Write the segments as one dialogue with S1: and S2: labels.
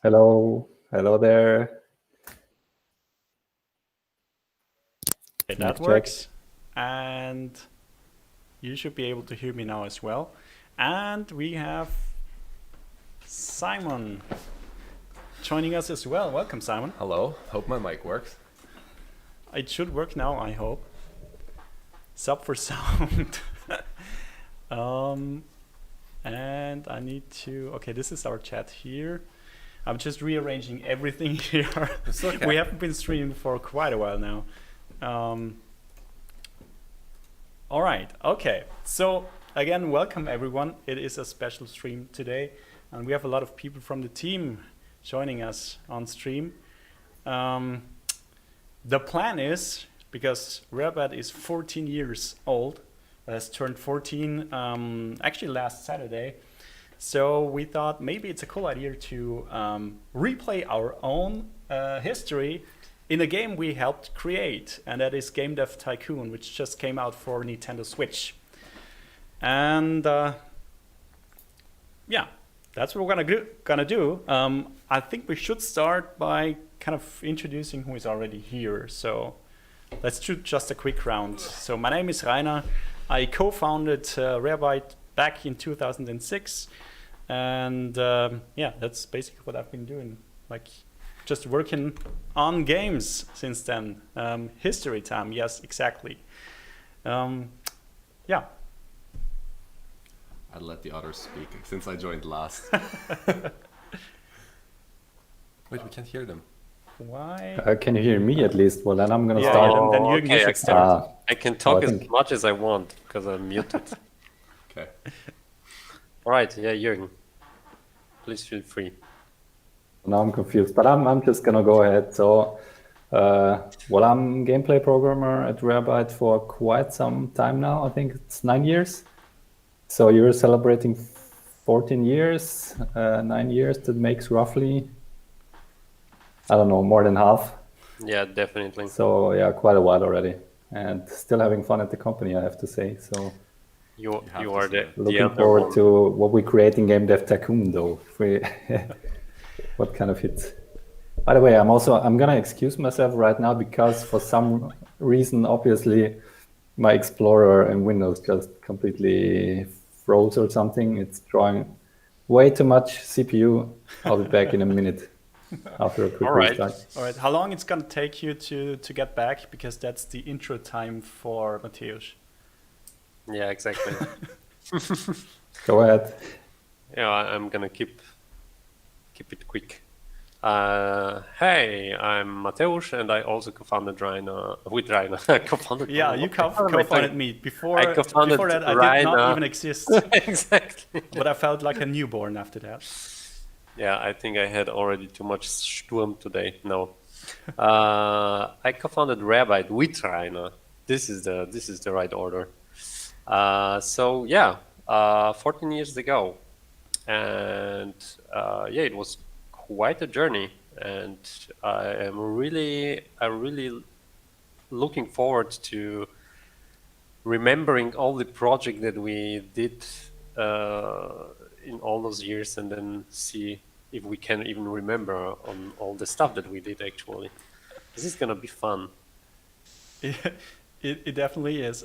S1: Hello, hello there.
S2: Okay, that works. And you should be able to hear me now as well. And we have Simon joining us as well. Welcome, Simon.
S3: Hello, hope my mic works.
S2: It should work now, I hope. Sub for sound. And I need to, okay, this is our chat here. I'm just rearranging everything here.
S3: It's okay.
S2: We haven't been streaming for quite a while now. All right, okay. So again, welcome everyone. It is a special stream today, and we have a lot of people from the team joining us on stream. The plan is, because Rarebyte is 14 years old, has turned 14 actually last Saturday. So we thought maybe it's a cool idea to replay our own history in a game we helped create, and that is Game Dev Tycoon, which just came out for Nintendo Switch. And yeah, that's what we're gonna do. I think we should start by kind of introducing who is already here. So let's do just a quick round. So my name is Rainer. I co-founded Rarebyte back in 2006. And yeah, that's basically what I've been doing, like just working on games since then. History time, yes, exactly. Yeah.
S3: I'll let the others speak since I joined last. Wait, we can't hear them.
S2: Why?
S1: Can you hear me at least? Well, then I'm gonna
S2: Yeah,
S1: start.
S2: then Jürgen, you should start.
S4: I can talk
S1: I
S4: as
S1: think-
S4: much as I want because I'm muted.
S3: Okay.
S4: All right, yeah, Jürgen, please feel free.
S1: Now I'm confused, but I'm just gonna go ahead. So, well, I'm gameplay programmer at Rarebyte for quite some time now. I think it's 9 years. So you're celebrating 14 years, 9 years. That makes roughly, I don't know, more than half.
S4: Yeah, definitely.
S1: So yeah, quite a while already, and still having fun at the company, I have to say. So
S4: You
S3: have
S4: you
S3: to
S4: are
S3: say
S4: the
S1: looking
S4: other
S1: forward
S4: one.
S1: to what we create in Game Dev Tycoon, though. What kind of hits? By the way, I'm gonna excuse myself right now because for some reason, obviously, my Explorer in Windows just completely froze or something. It's drawing way too much CPU. I'll be back in a minute after a quick
S4: All right.
S1: restart.
S2: All right, how long it's gonna take you to get back? Because that's the intro time for Mateusz.
S4: Yeah, exactly.
S1: Go ahead.
S4: Yeah, I'm gonna keep it quick. Hey, I'm Mateusz, and I also co-founded Rainer with Rainer. co-founded.
S2: Yeah, you co-founded me. Before
S4: I co-founded
S2: that, I did not
S4: Rainer.
S2: even exist.
S4: Exactly.
S2: But I felt like a newborn after that.
S4: Yeah, I think I had already too much Sturm today. No, I co-founded Rarebyte with Rainer. This is the right order. So yeah, 14 years ago, and yeah, it was quite a journey, and I'm really looking forward to remembering all the projects that we did in all those years, and then see if we can even remember on all the stuff that we did actually. This is gonna be fun.
S2: It definitely is.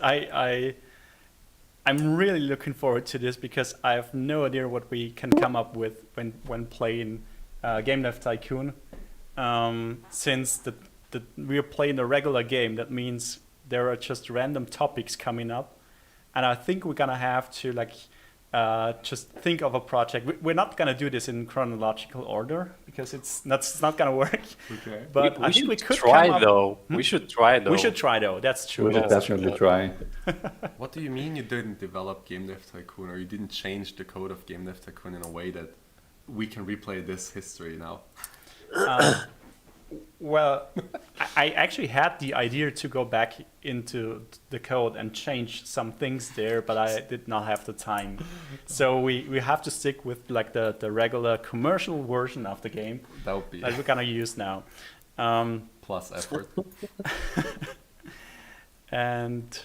S2: I'm really looking forward to this because I have no idea what we can come up with when playing Game Dev Tycoon. Since we are playing a regular game, that means there are just random topics coming up, and I think we're gonna have to just think of a project. We're not gonna do this in chronological order because that's not gonna work.
S3: Okay.
S2: But I think
S4: should
S2: we could
S4: try
S2: come up.
S4: though. We should try though.
S2: We should try though. That's true.
S1: We should
S2: That's true.
S1: definitely try.
S3: What do you mean you didn't develop Game Dev Tycoon, or you didn't change the code of Game Dev Tycoon in a way that we can replay this history now?
S2: Well, I actually had the idea to go back into the code and change some things there, but I did not have the time. So we have to stick with like the regular commercial version of the game
S3: That would be
S2: that we're gonna use now.
S3: plus effort.
S2: And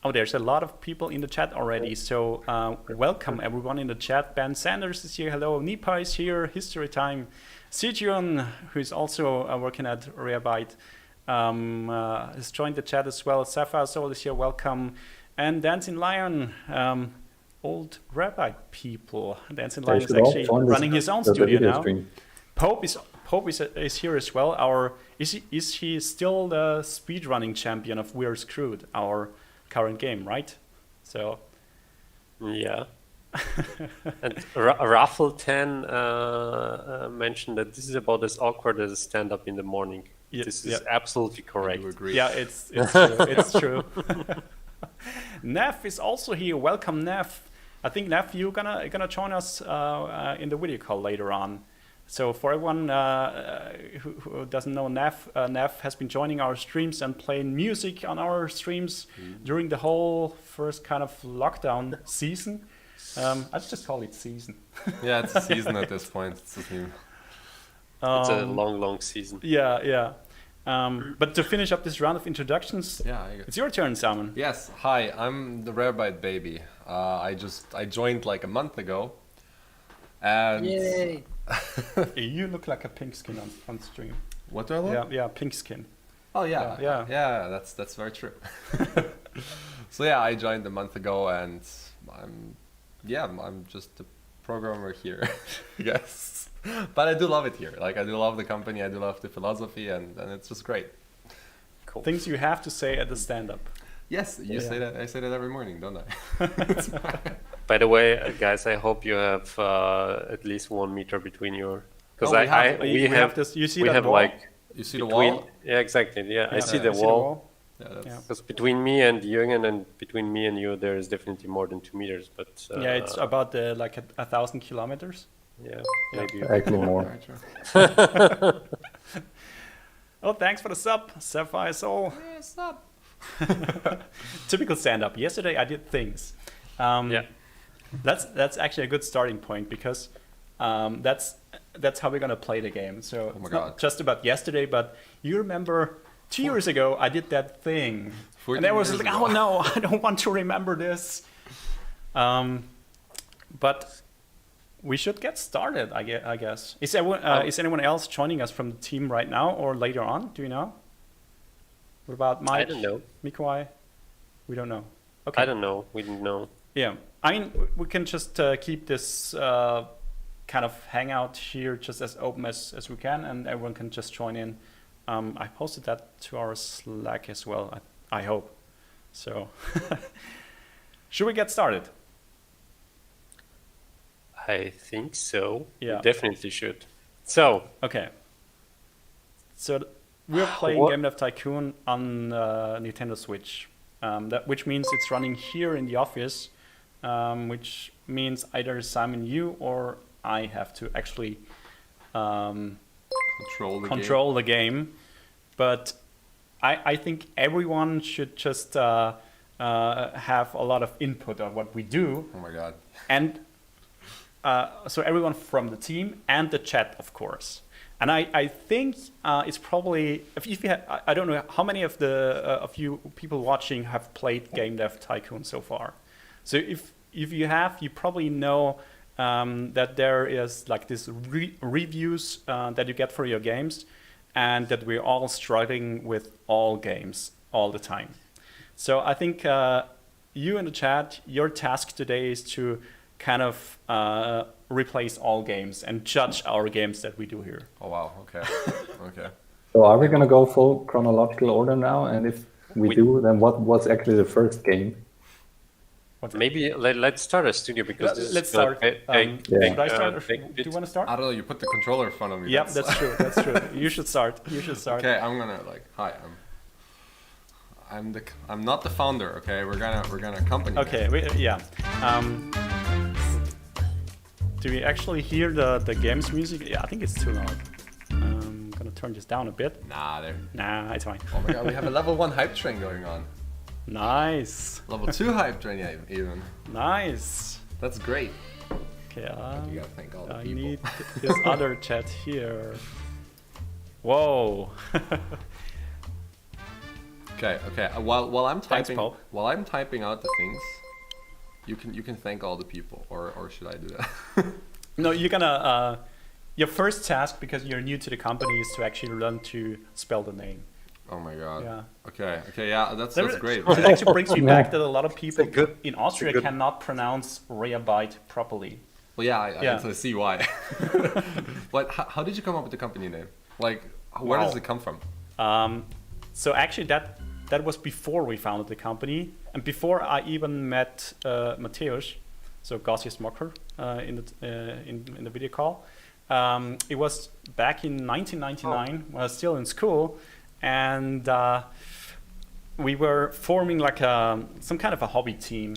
S2: Oh, there's a lot of people in the chat already. So welcome everyone in the chat. Ben Sanders is here. Hello. Nipa is here. History Time. Sijuan, who is also working at Rarebyte, has joined the chat as well. Sapphire Soul is here. Welcome. And Dancing Lion, old Rarebyte people. Dancing Lion is actually running his own studio now. Pope is here as well. Is he still the speedrunning champion of We're Screwed, our current game, right? So
S4: yeah. And Raffle 10 mentioned that this is about as awkward as a stand-up in the morning.
S2: Yeah,
S4: this is absolutely correct.
S3: I do agree.
S2: Yeah, it's true. It's true. Neff is also here. Welcome, Neff. I think Neff, you're gonna join us in the video call later on. So for everyone who doesn't know Neff, Neff has been joining our streams and playing music on our streams during the whole first kind of lockdown season. I'd just call it season.
S3: Yeah, it's a season at this point. It's
S4: a long season.
S2: Yeah. But to finish up this round of introductions, it's your turn, Simon.
S3: Yes. Hi, I'm the Rarebyte baby. I joined like a month ago, and
S4: Yay!
S2: You look like a pink skin on stream.
S3: What do I look?
S2: Yeah, pink skin.
S3: Oh yeah. That's very true. So yeah, I joined a month ago, and I'm just a programmer here, I guess. But I do love it here. Like I do love the company, I do love the philosophy, and it's just great.
S4: Cool.
S2: Things you have to say at the stand-up.
S3: Yes, say that. I say that every morning, don't I?
S4: By the way, guys, I hope you have at least 1 meter between your. Because
S2: we have this. You see
S4: we
S2: that
S4: have
S2: wall?
S4: like
S3: you see the
S4: between,
S3: wall?
S4: Yeah, exactly. Yeah, I see
S2: you
S4: the wall.
S3: Yeah,
S4: Because between me and Jürgen and between me and you, there is definitely more than 2 meters. But
S2: yeah, it's about like 1,000 kilometers.
S4: Yeah, maybe.
S1: Actually more.
S3: Very true.
S2: Oh, thanks for the sub, Sapphire Soul.
S3: Yeah, stop.
S2: Typical stand-up. Yesterday I did things.
S4: Yeah.
S2: That's actually a good starting point because that's how we're gonna play the game. So it's not just about yesterday, but you remember 2 years ago I did that thing, and I was like, oh no, I don't want to remember this. But we should get started, I guess. Is anyone else joining us from the team right now or later on? Do you know? What about Mike?
S4: I don't know.
S2: Mikuai? We don't know. Okay.
S4: I don't know. We didn't know.
S2: Yeah. I mean, we can just keep this kind of hangout here just as open as we can, and everyone can just join in. I posted that to our Slack as well, I hope. So, should we get started?
S4: I think so.
S2: Yeah.
S4: We definitely should. So.
S2: Okay. So we're playing Game Dev Tycoon on Nintendo Switch, which means it's running here in the office, which means either Simon, you, or I have to actually control the game. But I think everyone should just have a lot of input on what we do.
S3: Oh my god.
S2: And so everyone from the team and the chat, of course. And I think it's probably, if you have, I don't know how many of you people watching have played Game Dev Tycoon so far. So if you have, you probably know that there is like this reviews that you get for your games, and that we're all struggling with all games all the time. So I think you in the chat, your task today is to kind of replace all games and judge our games that we do here.
S3: Oh wow, okay. Okay.
S1: So are we going to go full chronological order now? And if we do, then what was actually the first game?
S4: Maybe let's start a studio because
S2: let's start. Should I start? Do you want to start?
S3: I don't know, you put the controller in front of me.
S2: Yeah, that's true. That's true. You should start.
S3: Okay, I'm gonna hi, I'm not the founder, okay? We're gonna accompany.
S2: Okay, do we actually hear the game's music? Yeah, I think it's too loud. I'm gonna turn this down a bit. Nah, it's fine.
S3: Oh my god, we have a level 1 hype train going on.
S2: Nice.
S3: Level 2 hype train even.
S2: Nice.
S3: That's great.
S2: Okay,
S3: you gotta thank all the
S2: I
S3: people.
S2: need this other chat here. Whoa.
S3: Okay. While I'm
S2: Thanks,
S3: typing,
S2: Paul.
S3: while I'm typing out the things, you can thank all the people, or should I do that?
S2: No, you're gonna. Your first task, because you're new to the company, is to actually learn to spell the name.
S3: Oh my god.
S2: Yeah.
S3: Okay. Yeah, that's great.
S2: It actually brings me back that a lot of people
S4: good-
S2: in Austria cannot pronounce Rarebyte properly.
S3: Well, yeah,
S2: Yeah.
S3: I see why. But how did you come up with the company name? Like, where
S2: Wow.
S3: does it come from?
S2: So actually, that was before we founded the company, and before I even met Mateusz, so Gossius Mocker in the video call. It was back in 1999 when I was still in school, and we were forming like some kind of a hobby team,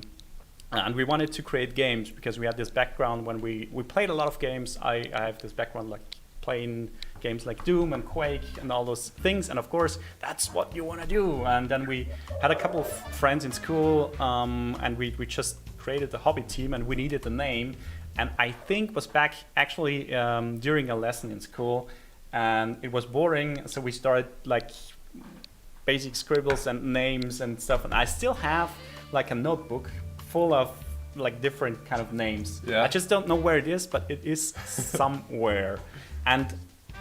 S2: and we wanted to create games because we had this background when we played a lot of games. I have this background like playing games like Doom and Quake and all those things, and of course that's what you want to do. And then we had a couple of friends in school, and we just created the hobby team, and we needed a name. And I think was back actually during a lesson in school, and it was boring, so we started like basic scribbles and names and stuff. And I still have like a notebook full of like different kind of names.
S3: Yeah.
S2: I just don't know where it is, but it is somewhere. And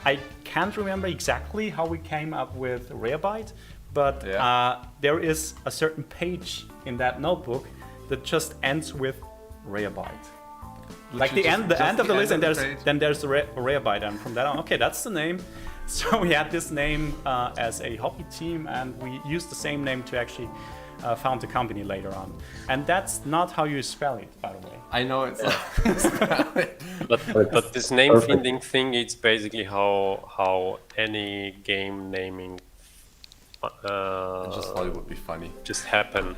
S2: I can't remember exactly how we came up with Rarebyte, but there is a certain page in that notebook that just ends with Rarebyte. Like the end of the list, and there's the Rarebyte, and from that on, okay, that's the name. So we had this name as a hobby team, and we used the same name to actually found the company later on. And that's not how you spell it, by the way.
S3: I know it's
S4: But this name finding thing, it's basically how any game naming
S3: I just thought it would be funny.
S4: just happen.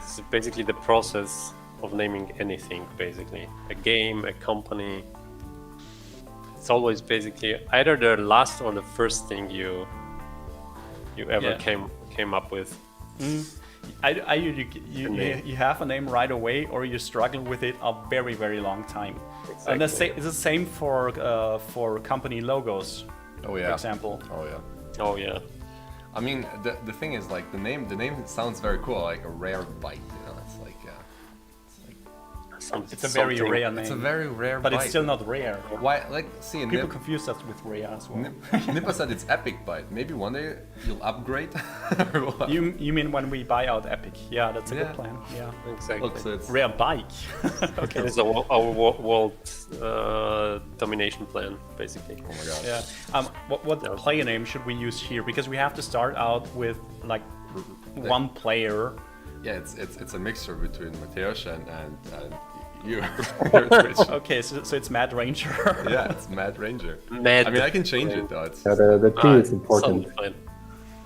S4: It's basically the process of naming anything, basically. A game, a company. It's always basically either the last or the first thing you ever came up with.
S2: You have a name right away, or you struggle with it a very, very long time.
S4: Exactly.
S2: And it's the same for company logos,
S3: Oh yeah.
S2: for example.
S3: Oh yeah.
S4: Oh yeah.
S3: I mean, the thing is, like, the name sounds very cool, like a rare bite. You know, it's like
S2: It's a very rare name.
S3: it's a very rare
S2: but
S3: bite.
S2: it's still not rare.
S3: Why? Like, see,
S2: People confuse us with rare as well.
S3: Nippa said it's epic bite. Maybe one day you'll upgrade. Or what?
S2: You mean when we buy out Epic? Yeah, that's a
S3: Yeah.
S2: good plan. Yeah.
S4: Exactly.
S3: Look, so it's
S2: Rare bike. Okay.
S4: It's our world domination plan, basically.
S3: oh my god.
S2: Yeah. What player name should we use here? Because we have to start out with like one player.
S3: Yeah, it's a mixture between Mateusz and you. You're Twitch.
S2: Okay, so it's Mad Ranger.
S3: Yeah, it's Mad Ranger.
S4: Mad
S3: I mean, I can change it though. It's
S1: The T is important.
S4: Something fine.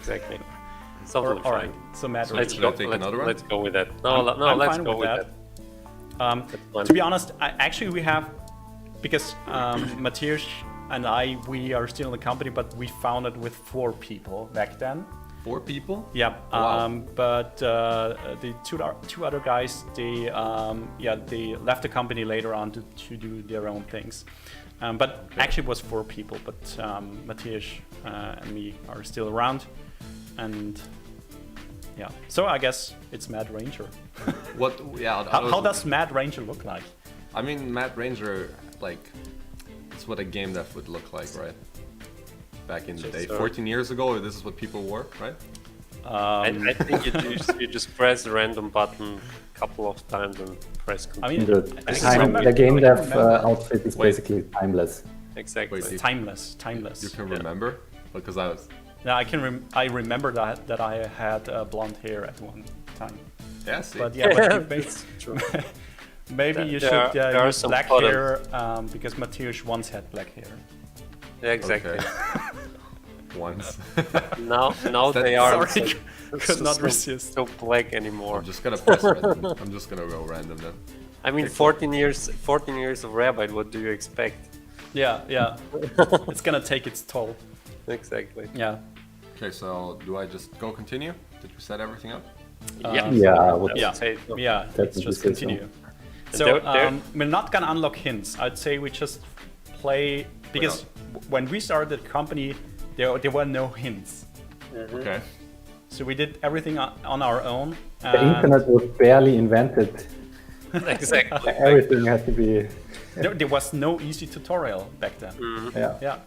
S4: Exactly.
S2: All
S4: Something
S2: right.
S4: fine.
S2: So Mad
S4: Let's
S3: Should
S2: Ranger.
S3: I
S4: go.
S3: take
S4: Let's,
S3: another one?
S4: let's go with that. No,
S2: I'm
S4: let's
S2: fine
S4: go
S2: with
S4: with
S2: that.
S4: that. Fine.
S2: To be honest, actually we have, because Mateusz and we are still in the company, but we founded with 4 people back then.
S3: 4 people.
S2: Yeah,
S3: Wow.
S2: but the two other guys, they left the company later on to do their own things. But actually it was 4 people, but Mateusz and me are still around, and yeah. So I guess it's Mad Ranger.
S3: What? Yeah.
S2: How does Mad Ranger look like?
S3: I mean, Mad Ranger, like, it's what a game dev would look like, right? Back in the day,
S4: Sure.
S3: 14 years ago, this is what people wore, right?
S4: I think you just press the random button a couple of times and press
S2: I
S4: continue.
S2: mean,
S1: The game dev
S2: remember.
S1: outfit is basically timeless.
S4: Exactly.
S3: Wait,
S2: timeless.
S3: You can
S4: Yeah.
S3: remember? Because I was.
S2: Yeah, I remember that I had blonde hair at one time.
S3: Yeah, see.
S2: But yeah, but you
S4: That's true.
S2: maybe you
S4: There
S2: should
S4: are
S2: use
S4: some
S2: black
S4: photos.
S2: hair because Mateusz once had black hair.
S4: Yeah, exactly.
S3: Okay. Once.
S4: Now they are
S2: Sorry, could not
S4: so-
S2: resist.
S4: so black anymore.
S3: I'm just gonna press random. I'm just gonna go random then.
S4: I mean, 14 years of Rarebyte. What do you expect?
S2: Yeah. It's gonna take its toll.
S4: Exactly.
S2: Yeah.
S3: Okay, so do I just go continue? Did we set everything up?
S1: Yeah, I would
S2: Yeah.
S4: Say so.
S2: Yeah, let's
S1: Definitely
S2: just
S1: say so.
S2: continue. So
S4: There-
S2: we're not gonna unlock hints. I'd say we just play, because when we started the company, there were no hints.
S3: Okay.
S2: So we did everything on our own.
S1: The internet was barely invented.
S4: Exactly.
S1: Everything had to be.
S2: There was no easy tutorial back then.
S1: Yeah.
S2: Yeah.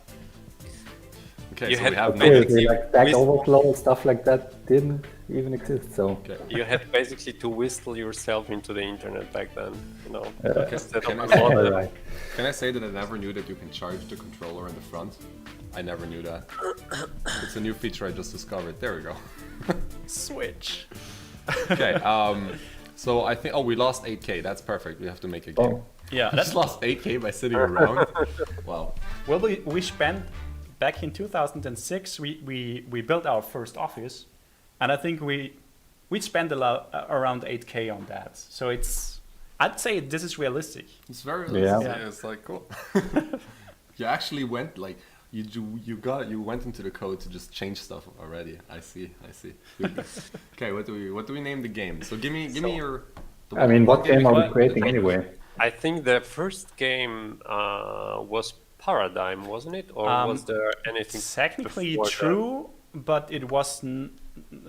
S3: Okay,
S4: You
S3: so
S4: had
S3: we have
S1: Seriously,
S3: many.
S1: like Stack
S4: With-
S1: Overflow, stuff like that didn't even exist. So
S3: Okay.
S4: You had basically to whistle yourself into the internet back then, you know.
S3: Okay.
S4: Instead
S3: Can I
S4: of
S3: say-
S1: all
S4: modem.
S1: right.
S3: Can I say that I never knew that you can charge the controller in the front? I never knew that. It's a new feature I just discovered. There we go.
S2: Switch.
S3: Okay. So I think. Oh, we lost 8K. That's perfect. We have to make a game.
S1: Oh,
S2: Yeah,
S3: I
S2: that's
S3: just lost 8K by sitting around. Wow.
S2: well. We spent back in 2006. We built our first office, and I think we spent a lot around 8K on that. So I'd say this is realistic.
S3: It's very.
S1: Yeah.
S3: It's like cool. You actually went like. You went into the code to just change stuff already. I see. Good. Okay, what do we name the game? So give me your.
S1: I mean, what game are we
S3: you-
S1: creating anyway?
S4: I think the first game was Paradigm, wasn't it? Or was there anything
S2: Technically
S4: before that?
S2: true, but it was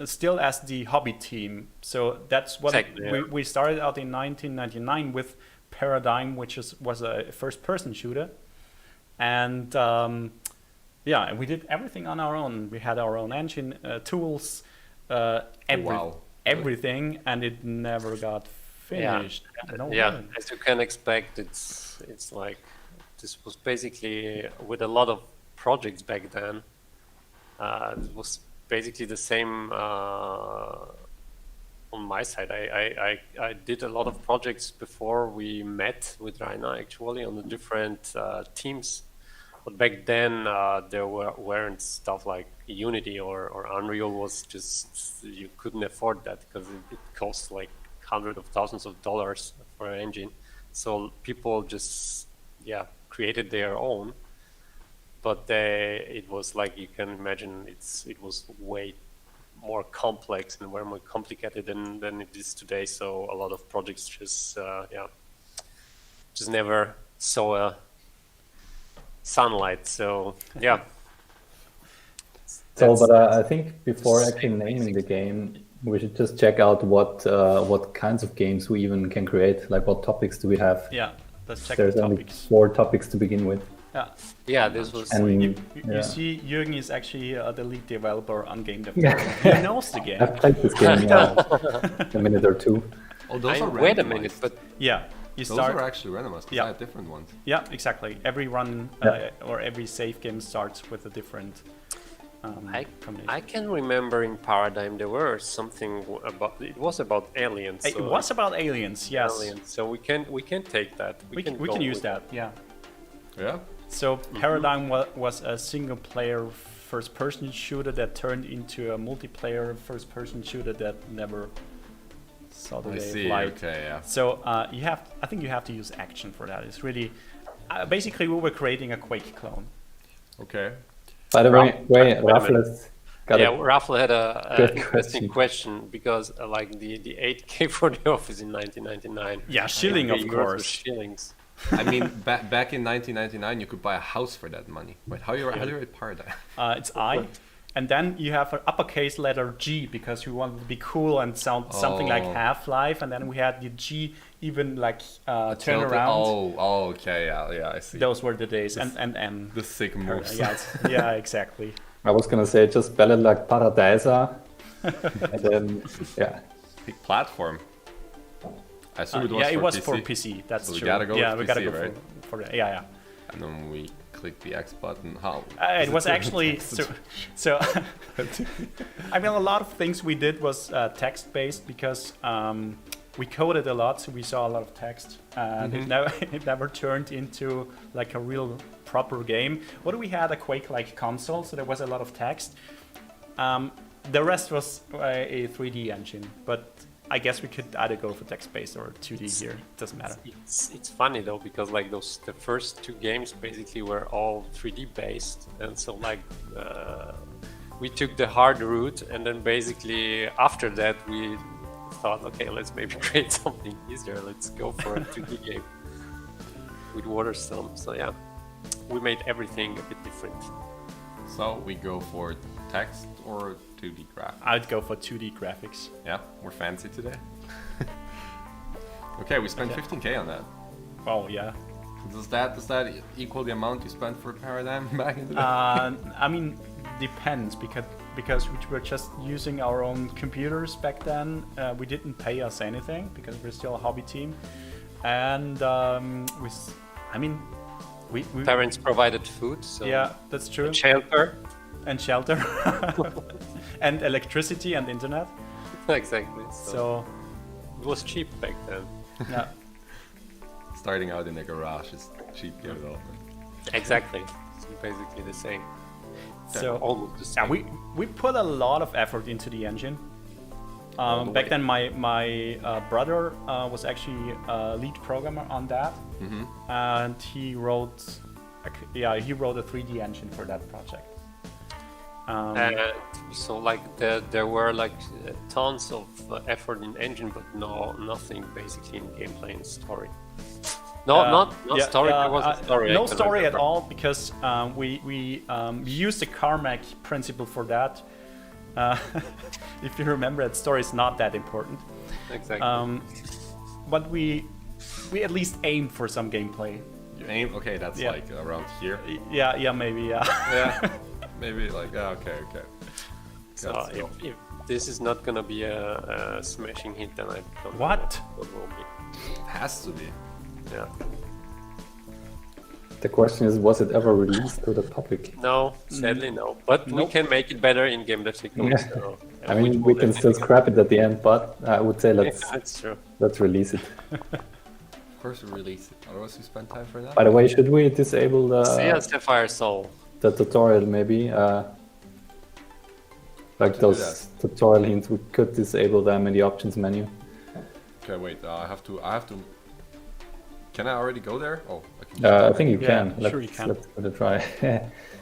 S2: still as the hobby team. So that's what
S4: Exactly, yeah.
S2: we started out in 1999 with Paradigm, which was a first-person shooter, and yeah, and we did everything on our own. We had our own engine, tools,
S3: Wow.
S2: everything, and it never got finished. No
S4: Yeah,
S2: way.
S4: as you can expect, it's like this was basically with a lot of projects back then. It was basically the same on my side. I did a lot of projects before we met with Rainer actually on the different teams. But back then there weren't stuff like Unity or Unreal was just, you couldn't afford that because it cost like hundreds of thousands of dollars for an engine. So people just created their own. But it was like, you can imagine, it was way more complex and way more complicated than it is today. So a lot of projects just never saw sunlight. So yeah.
S1: So,
S4: That's-
S1: but I think before actually naming the game, we should just check out what kinds of games we even can create. Like, what topics do we have?
S2: Yeah, let's check
S1: There's
S2: the
S1: only
S2: topics.
S1: 4 topics to begin with.
S2: Yeah.
S4: Yeah, this was
S1: And
S2: You
S1: yeah.
S2: see, Jürgen is actually the lead developer on Game Dev.
S1: Yeah.
S2: He knows the game.
S1: I've played this game a minute or two.
S3: Oh, those are
S4: wait a
S3: randomized.
S4: minute, but
S2: Yeah, you
S3: Those
S2: start.
S3: are actually randomized. 'Cause
S2: Yeah.
S3: I had different ones.
S2: Yeah, exactly. Every run
S1: Yeah.
S2: or every save game starts with a different combination.
S4: I can remember in Paradigm there were something about, it was about aliens.
S2: It
S4: so
S2: was about aliens, yes.
S4: aliens, so we can take that.
S2: We can
S4: go
S2: use
S4: with
S2: that, yeah.
S3: Yeah.
S2: So Paradigm was a single-player first-person shooter that turned into a multiplayer first-person shooter that never saw the
S3: I
S2: day
S3: see.
S2: of light.
S3: Okay. Yeah.
S2: So I think you have to use action for that. It's really, basically we were creating a Quake clone.
S3: Okay.
S1: By the way,
S4: Wait a
S1: Raffle
S4: minute.
S1: has got
S4: Yeah,
S1: a
S4: Raffle had a
S1: Good
S4: interesting question because like the 8K for the office in 1999.
S2: Yeah, shilling,
S4: the
S2: of
S4: euros were
S2: course.
S4: Shillings.
S3: I mean, back in 1999, you could buy a house for that money. Wait, how do you write Paradigm?
S2: It's I. And then you have an uppercase letter G because we wanted to be cool and sound something like
S3: Oh.
S2: Half-Life. And then we had the G even like turn
S3: Tilted-
S2: around.
S3: Oh, okay. Yeah, I see.
S2: Those were the days. And M.
S3: The sick moves.
S2: Yeah, yeah, exactly.
S1: I was gonna say just spell it like Paradisa, and then yeah.
S3: Big platform. I assume it was
S2: Yeah,
S3: for
S2: it was
S3: PC.
S2: for PC. That's
S3: So we
S2: true.
S3: gotta go
S2: yeah,
S3: with
S2: we gotta
S3: PC,
S2: go
S3: right?
S2: for that. Yeah.
S3: And then we click the X button. How?
S2: It was actually so. I mean, a lot of things we did was text-based because we coded a lot, so we saw a lot of text, and it never turned into like a real proper game. What we had a Quake-like console, so there was a lot of text. The rest was a 3D engine, but I guess we could either go for text-based or 2D here. It doesn't matter.
S4: It's funny though because like the first 2 games basically were all 3D based, and so like we took the hard route, and then basically after that we thought, okay, let's maybe create something easier. Let's go for a 2D game with Waterstone. So yeah, we made everything a bit different.
S3: So we go for text or 2D graphics.
S2: I'd go for 2D graphics.
S3: Yeah, we're fancy today. Okay, we spent
S2: Okay.
S3: 15k on that.
S2: Oh yeah.
S3: Does that equal the amount you spent for Paradigm back in the day?
S2: I mean, depends because we were just using our own computers back then. We didn't pay us anything because we're still a hobby team, and we
S4: Parents provided food, so
S2: yeah, that's true.
S4: shelter.
S2: And shelter, and electricity and internet.
S4: Exactly.
S2: So
S4: It was cheap back then.
S2: yeah.
S3: Starting out in a garage is cheap game development.
S4: Exactly. It's basically the same.
S2: So
S4: Almost the same.
S2: yeah, we put a lot of effort into the engine.
S3: All the
S2: Back
S3: way.
S2: then, my brother was actually a lead programmer on that, and he wrote a 3D engine for that project.
S4: So like there were like tons of effort in engine, but nothing basically in gameplay and story. Not
S2: yeah,
S4: story. There was a story. I
S2: No
S4: can
S2: story at
S4: remember.
S2: all because we used the Carmack principle for that. If you remember, that story is not that important.
S4: Exactly.
S2: But we at least aimed for some gameplay.
S3: You aim? Okay, that's
S2: Yeah.
S3: like around here.
S2: Yeah, maybe, yeah.
S3: Yeah. Maybe like, okay.
S4: So
S3: Let's go.
S4: if this is not gonna be a smashing hit, then I don't
S2: What?
S4: know what will be.
S3: It has to be.
S4: Yeah.
S1: The question is, was it ever released to the public?
S4: No, sadly no. But we
S2: Nope.
S4: can make it better in Game Dev Tycoon.
S1: Yeah.
S4: So,
S1: I mean, we can still scrap it at the end, but I would say
S4: That's true.
S1: let's release it.
S3: Of course we release it. Otherwise we spend time for that.
S1: By the way, should we disable
S4: See Sapphire Soul.
S1: the tutorial maybe? Like
S3: To do
S1: those tutorial hints, we could disable them in the options menu.
S3: Okay, wait. I have to. Can I already go there? Oh, I can.
S1: I think you
S2: Yeah,
S1: can.
S2: sure you can.
S1: Let's give it a try.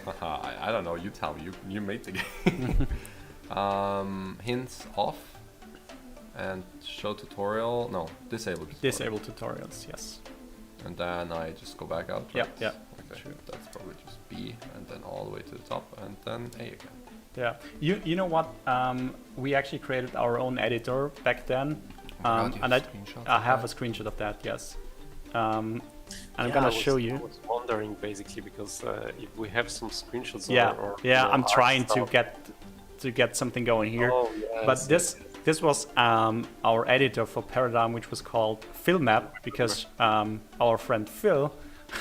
S3: Haha, I don't know. You tell me. You made the game. Hints off. And show tutorial. No, disable. Tutorial.
S2: Disable tutorials, yes.
S3: And then I just go back out.
S2: Yeah,
S3: right?
S2: yeah.
S3: Okay,
S2: Sure.
S3: that's probably just B, and then all the way to the top, and then A again.
S2: Yeah, you know what? We actually created our own editor back then,
S3: God, you
S2: and
S3: have screenshots
S2: I
S3: of
S2: have a
S3: that?
S2: screenshot of that. Yes, and I'm
S4: Yeah,
S2: gonna
S4: I
S2: show
S4: was
S2: you.
S4: wondering basically because if we have some screenshots.
S2: Yeah,
S4: or
S2: I'm
S4: art
S2: trying
S4: stuff.
S2: to get something going here.
S4: Oh, yes,
S2: But this was our editor for Paradigm, which was called FilMap, because our friend Phil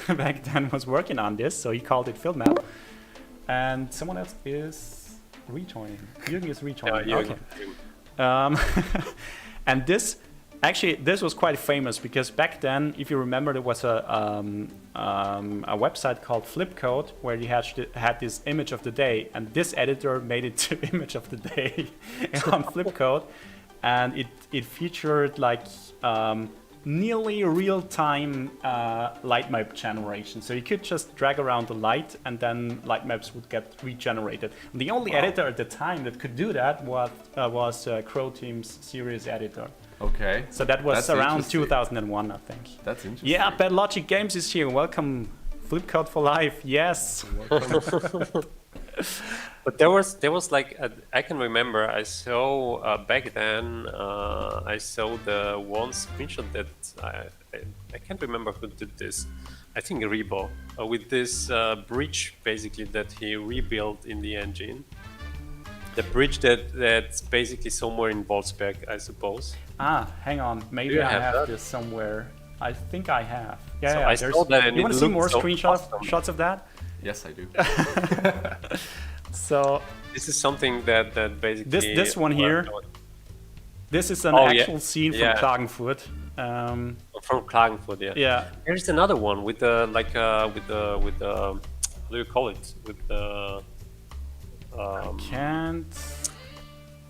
S2: back then was working on this, so he called it FilMap. And someone else is rejoining. Jürgen is rejoining.
S4: Yeah,
S2: Okay. And this was quite famous because back then, if you remember, there was a website called Flipcode where you had this image of the day, and this editor made it to image of the day on Flipcode, and it featured like nearly real-time light map generation. So you could just drag around the light, and then light maps would get regenerated. And the only editor at the time that could do that was Crow Team's Serious Editor.
S3: Okay.
S2: So that was
S3: That's
S2: around
S3: interesting.
S2: 2001, I think.
S3: That's interesting.
S2: Yeah, Bad Logic Games is here. Welcome, Flipcode for life. Yes.
S4: But there was like I can remember I saw back then I saw the one screenshot that I can't remember who did this. I think Rebo with this bridge basically that he rebuilt in the engine. The bridge that's basically somewhere in Wolfsberg, I suppose.
S2: Hang on. Maybe
S4: you
S2: I
S4: have
S2: have
S4: that?
S2: this somewhere. I think I have. Yeah,
S4: So
S2: yeah.
S4: I saw that and
S2: you
S4: it
S2: want to see
S4: looked
S2: more
S4: so
S2: screenshots
S4: awesome.
S2: shots of that?
S3: Yes, I do.
S2: So
S4: This is something that basically
S2: this one here. this is an
S4: Oh, yeah.
S2: actual scene from
S4: Yeah.
S2: Klagenfurt.
S4: from Klagenfurt, yeah.
S2: Yeah.
S4: There's another one with the how do you call it? With the
S2: Can't.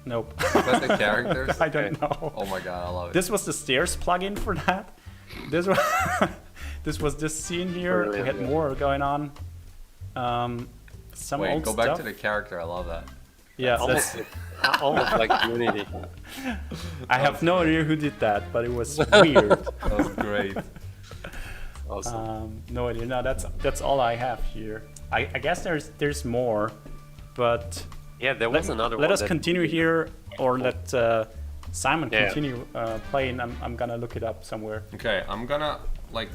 S2: Nope.
S3: Is that the characters?
S2: I don't know.
S3: Oh my god, I love it.
S2: This was the stairs plugin for that. This was this was this scene here.
S4: Brilliant,
S2: We had
S4: yeah.
S2: more going on. Some
S3: Wait,
S2: old
S3: go back
S2: stuff.
S3: to the character. I love that.
S2: Yeah,
S4: almost, almost like Unity.
S2: I have no idea who did that, but it was weird.
S3: That was great.
S4: Awesome.
S2: No idea. No, that's all I have here. I guess there's more, but
S4: Yeah, there was another one.
S2: let us
S4: that-
S2: continue here, or let Simon
S4: Yeah.
S2: continue playing. I'm gonna look it up somewhere.
S3: Okay, I'm gonna like.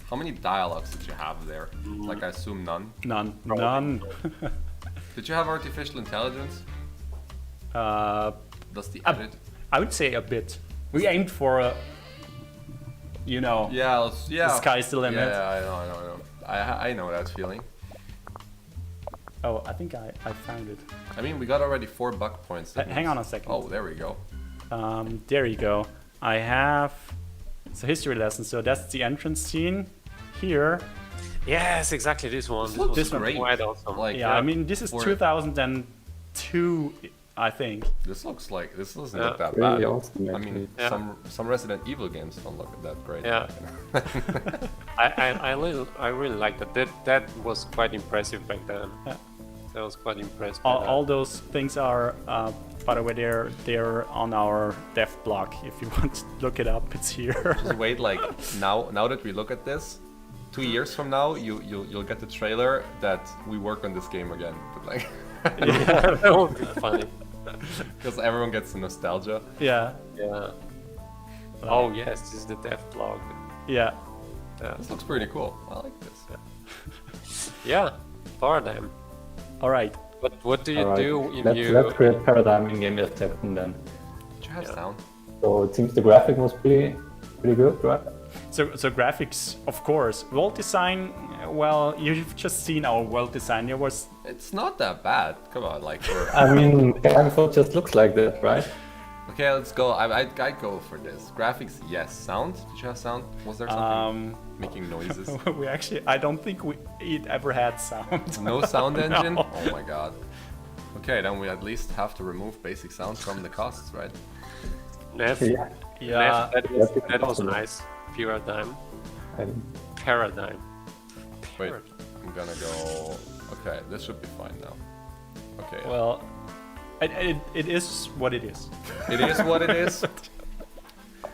S3: How many dialogues did you have there? Like, I assume none.
S2: None.
S3: Did you have artificial intelligence? Does the edit?
S2: I would say a bit. We aimed for a,
S3: Yeah, yeah.
S2: the sky's the limit.
S3: Yeah, I know. I know that feeling.
S2: Oh, I think I found it.
S3: I mean, we got already 4 bug points. That
S2: Hang
S3: means-
S2: on a second.
S3: Oh, there we go.
S2: There you go. I have it's a history lesson. So that's the entrance scene here.
S4: Yes, exactly this one.
S3: looks
S4: was
S3: great.
S4: quite awesome.
S3: Like,
S2: Yeah, I mean this is
S3: for-
S2: 2002, I think.
S3: this doesn't
S4: Yeah.
S3: look that
S1: Really
S3: bad.
S1: awesome,
S3: I mean,
S4: Yeah.
S3: some Resident Evil games don't look that great.
S4: Yeah. I really like that. That was quite impressive back then.
S2: Yeah.
S4: That was quite impressive. by that.
S2: All those things are, by the way, they're on our dev blog. If you want to look it up, it's here.
S3: Just wait, like now that we look at this, 2 years from now, you'll get the trailer that we work on this game again. But like,
S4: Yeah, that would be funny.
S3: because everyone gets the nostalgia.
S2: Yeah,
S4: Yeah. Oh yes, this is the dev blog.
S2: yeah.
S3: This looks pretty cool. I like this.
S4: Yeah, Paradigm.
S2: All right.
S4: But what do you
S1: All right.
S4: do if
S1: Let's
S4: you?
S1: create Paradigm in Game Dev Tycoon then.
S3: Did you have
S4: Yeah.
S3: sound?
S1: So it seems the graphic was pretty good, right?
S2: So graphics, of course. World design. Well, you've just seen our world design. There was
S3: It's not that bad. Come on, like we're...
S1: I mean, Titanfall just looks like that, right?
S3: Okay, let's go. I'd go for this. Graphics, yes. Sound? Did you have sound? Was there something making noises?
S2: we actually. I don't think it ever had sound.
S3: No sound engine?
S2: No.
S3: Oh my god. Okay, then we at least have to remove basic sound from the costs, right?
S4: Nev,
S1: Yeah.
S2: Yeah.
S4: that was nice. Paradigm.
S1: And
S4: Paradigm.
S3: Wait, I'm gonna go... Okay, this should be fine now. Okay, yeah.
S2: Well, it is what it is.
S3: It is what it is.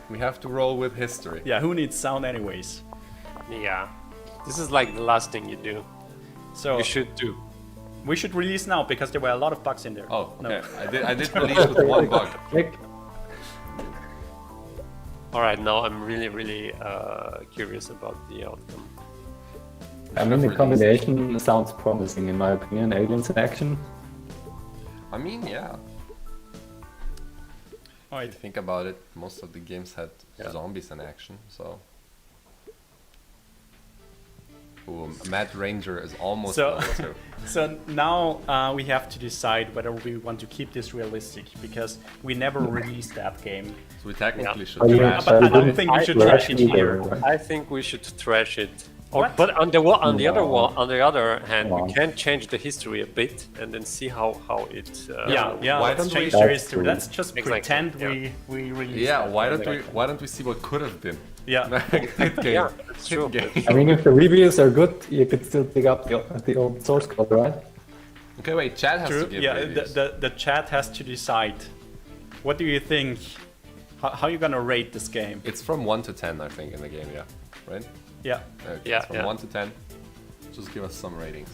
S3: We have to roll with history.
S2: Yeah. Who needs sound anyways?
S4: Yeah. This is like the last thing you do.
S2: So
S4: You should do.
S2: we should release now because there were a lot of bugs in there.
S3: Oh,
S2: No.
S3: okay. I did release with one bug.
S1: click.
S4: All right, now I'm really curious about the outcome.
S1: I mean, the combination sounds promising in my opinion. Aliens in action.
S3: I mean, yeah.
S2: All
S3: If
S2: right.
S3: you think about it, most of the games had
S4: Yeah.
S3: zombies in action, so... Ooh, Mad Ranger is almost
S2: So-
S3: level 2.
S2: So now we have to decide whether we want to keep this realistic because we never released that game.
S3: So we technically
S4: Yeah.
S3: should
S1: But
S3: trash
S2: but I
S3: it.
S2: don't think we should trash it here.
S4: I think we should trash it.
S2: What?
S4: But on the
S1: No.
S4: other hand,
S1: Come
S4: we
S1: on.
S4: can change the history a bit and then see how it.
S2: Yeah.
S3: Why
S2: Let's
S3: don't we-
S2: change the
S1: That's
S2: history.
S1: true.
S2: Let's just
S4: Exactly,
S2: pretend
S4: yeah.
S2: we released.
S3: Yeah,
S2: that
S3: why
S2: game.
S3: don't we see what could have been?
S2: Yeah.
S3: Good game.
S4: Yeah, that's true.
S3: Good game.
S1: I mean, if the reviews are good, you could still pick up the old source code, right?
S3: Okay, wait, Chad has
S2: True.
S3: to give
S2: Yeah.
S3: reviews.
S2: The chat has to decide. What do you think? How you gonna rate this game?
S3: It's from 1 to 10, I think, in the game, yeah. Right?
S2: Yeah.
S3: Okay,
S4: Yeah,
S3: it's from
S4: yeah.
S3: 1 to 10. Just give us some ratings.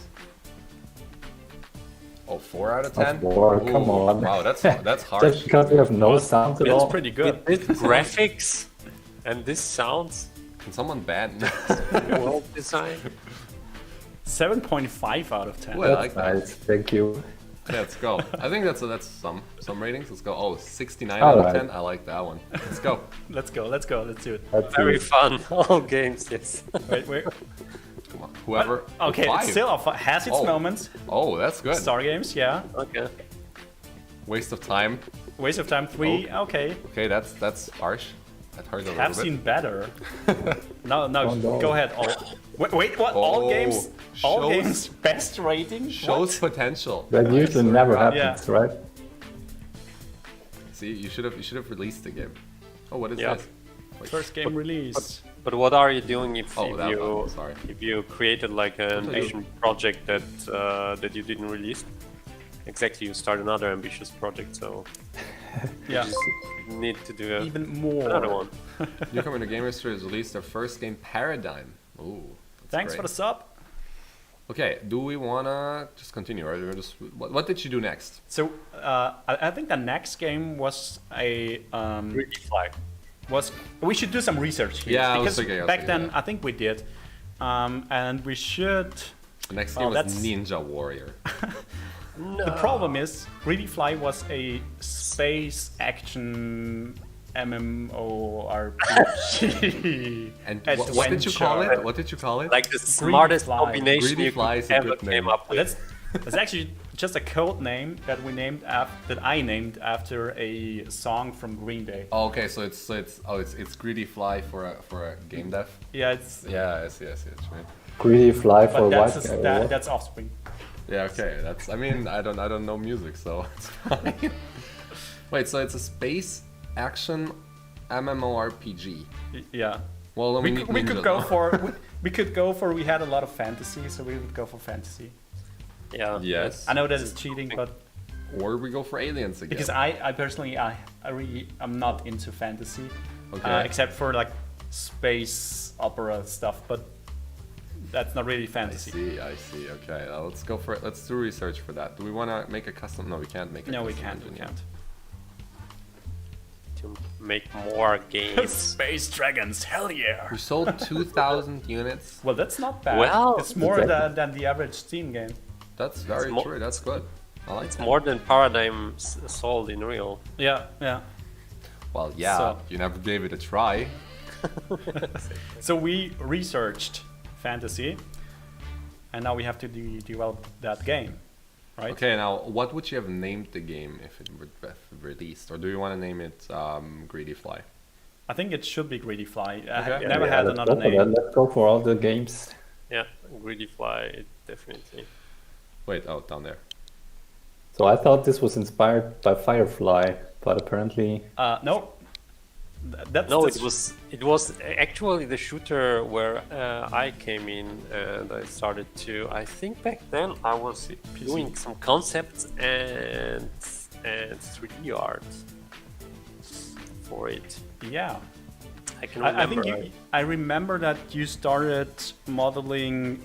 S3: Oh, 4 out of 10?
S1: 4, come on.
S3: Wow, that's harsh.
S1: Just because we have no sound at
S2: It's
S1: all.
S2: pretty good.
S4: With this graphics and this sounds,
S3: Can someone ban?
S4: world design.
S2: 7.5 out of 10.
S3: Well,
S1: That's
S3: like that.
S1: nice, thank you.
S3: Let's go. I think that's some ratings. Let's go. Oh, 69 out of
S1: Alright.
S3: 10. I like that one. Let's go.
S2: Let's go. Let's go. Let's do it.
S1: That's
S4: Very
S1: it.
S4: fun. All games, yes.
S2: Wait.
S3: Come on. Whoever.
S2: Okay,
S3: Oh,
S2: it's
S3: 5.
S2: still has its
S3: Oh.
S2: moments.
S3: Oh, that's good.
S2: Star games, yeah.
S4: Okay.
S3: Waste of time.
S2: Waste of time 3.
S3: Oh.
S2: Okay.
S3: Okay, that's harsh. That hurt a
S2: Have
S3: little
S2: seen
S3: bit.
S2: better. No,
S1: Oh, no.
S2: go ahead. Wait, what? All
S3: Oh,
S2: games? All
S3: shows-
S2: games best rating?
S3: Shows
S2: What?
S3: potential.
S1: That usually never happens,
S2: Yeah.
S1: right?
S3: See, you should have released the game. Oh, what is
S4: Yeah.
S3: this? Wait.
S2: First game release.
S4: But what are you doing if,
S3: Oh, that
S4: you
S3: one, sorry.
S4: if you created like an
S3: What do I do?
S4: ambitious project that you didn't release? Exactly, you start another ambitious project, so
S2: Yeah.
S4: you just need to do
S2: Even more.
S4: another one.
S3: Newcomer in the Game History has released their first game, Paradigm. Ooh, that's
S2: Thanks
S3: great.
S2: for the sub.
S3: Okay, do we wanna just continue, or just what did you do next?
S2: So I think the next game was a
S4: Really fly.
S2: we should do some research here,
S3: Yeah, I was
S2: because
S3: thinking,
S2: back then
S3: yeah.
S2: I think we did, and we should.
S3: The next
S2: Oh,
S3: game was
S2: that's-
S3: Ninja Warrior.
S2: The problem is, Greedy Fly was a space action MMORPG.
S3: And what did you call it? What did you call it?
S4: Like the smartest
S2: Fly.
S4: combination
S3: Greedy
S4: you
S3: Fly
S4: could
S3: is a
S4: ever
S3: good
S4: came
S3: name.
S4: up with.
S2: That's actually just a code name that we named that I named after a song from Green Day.
S3: Oh, okay, so it's Greedy Fly for a game dev.
S2: Yeah, it's
S3: Yeah, I see, right.
S1: Greedy fly for
S2: but
S1: white.
S2: that's Offspring.
S3: Yeah, okay. That's. I mean, I don't know music, so it's fine. Wait, so it's a space action MMORPG.
S2: Yeah.
S3: Well, then
S2: We
S3: need
S2: could
S3: ninjas,
S2: go
S3: no?
S2: for we could go for we had a lot of fantasy, so we would go for fantasy.
S4: Yeah.
S3: Yes.
S2: I know that is cheating, but
S3: Or we go for aliens again.
S2: because I personally I'm not into fantasy,
S3: Okay.
S2: except for like space opera stuff, but that's not really
S3: I
S2: fantasy.
S3: see. Okay, let's go for it. Let's do research for that. Do we want to make a custom? No, we can't make a
S2: No, we
S3: custom
S2: can't.
S3: engine
S2: We
S3: yet.
S2: can't.
S4: To make more games.
S2: Space dragons, hell yeah!
S3: We sold 2,000 units.
S2: Well, that's not bad.
S4: Well,
S2: it's more
S1: exactly.
S2: than the average Steam game.
S3: That's very
S4: more-
S3: true. That's good. I like that.
S4: More than Paradigm sold in real.
S2: Yeah, yeah.
S3: Well, yeah.
S2: So-
S3: You never gave it a try.
S2: So we researched fantasy, and now we have to develop that game, right?
S3: Okay, now what would you have named the game if it were released, or do you want to name it Greedy Fly?
S2: I think it should be Greedy Fly. I
S3: Okay.
S2: never
S1: Yeah,
S2: had
S1: let's
S2: another
S1: go for
S2: name.
S1: that. Let's go for all the games.
S4: Yeah, Greedy Fly, definitely.
S3: Wait, oh, down there.
S1: So I thought this was inspired by Firefly, but apparently
S2: No. That's
S4: No,
S2: that's-
S4: it was actually the shooter where I came in and I started to. I think back then I was doing some concepts and 3D art for it.
S2: Yeah.
S4: I can
S2: I
S4: remember.
S2: think I remember that you started modeling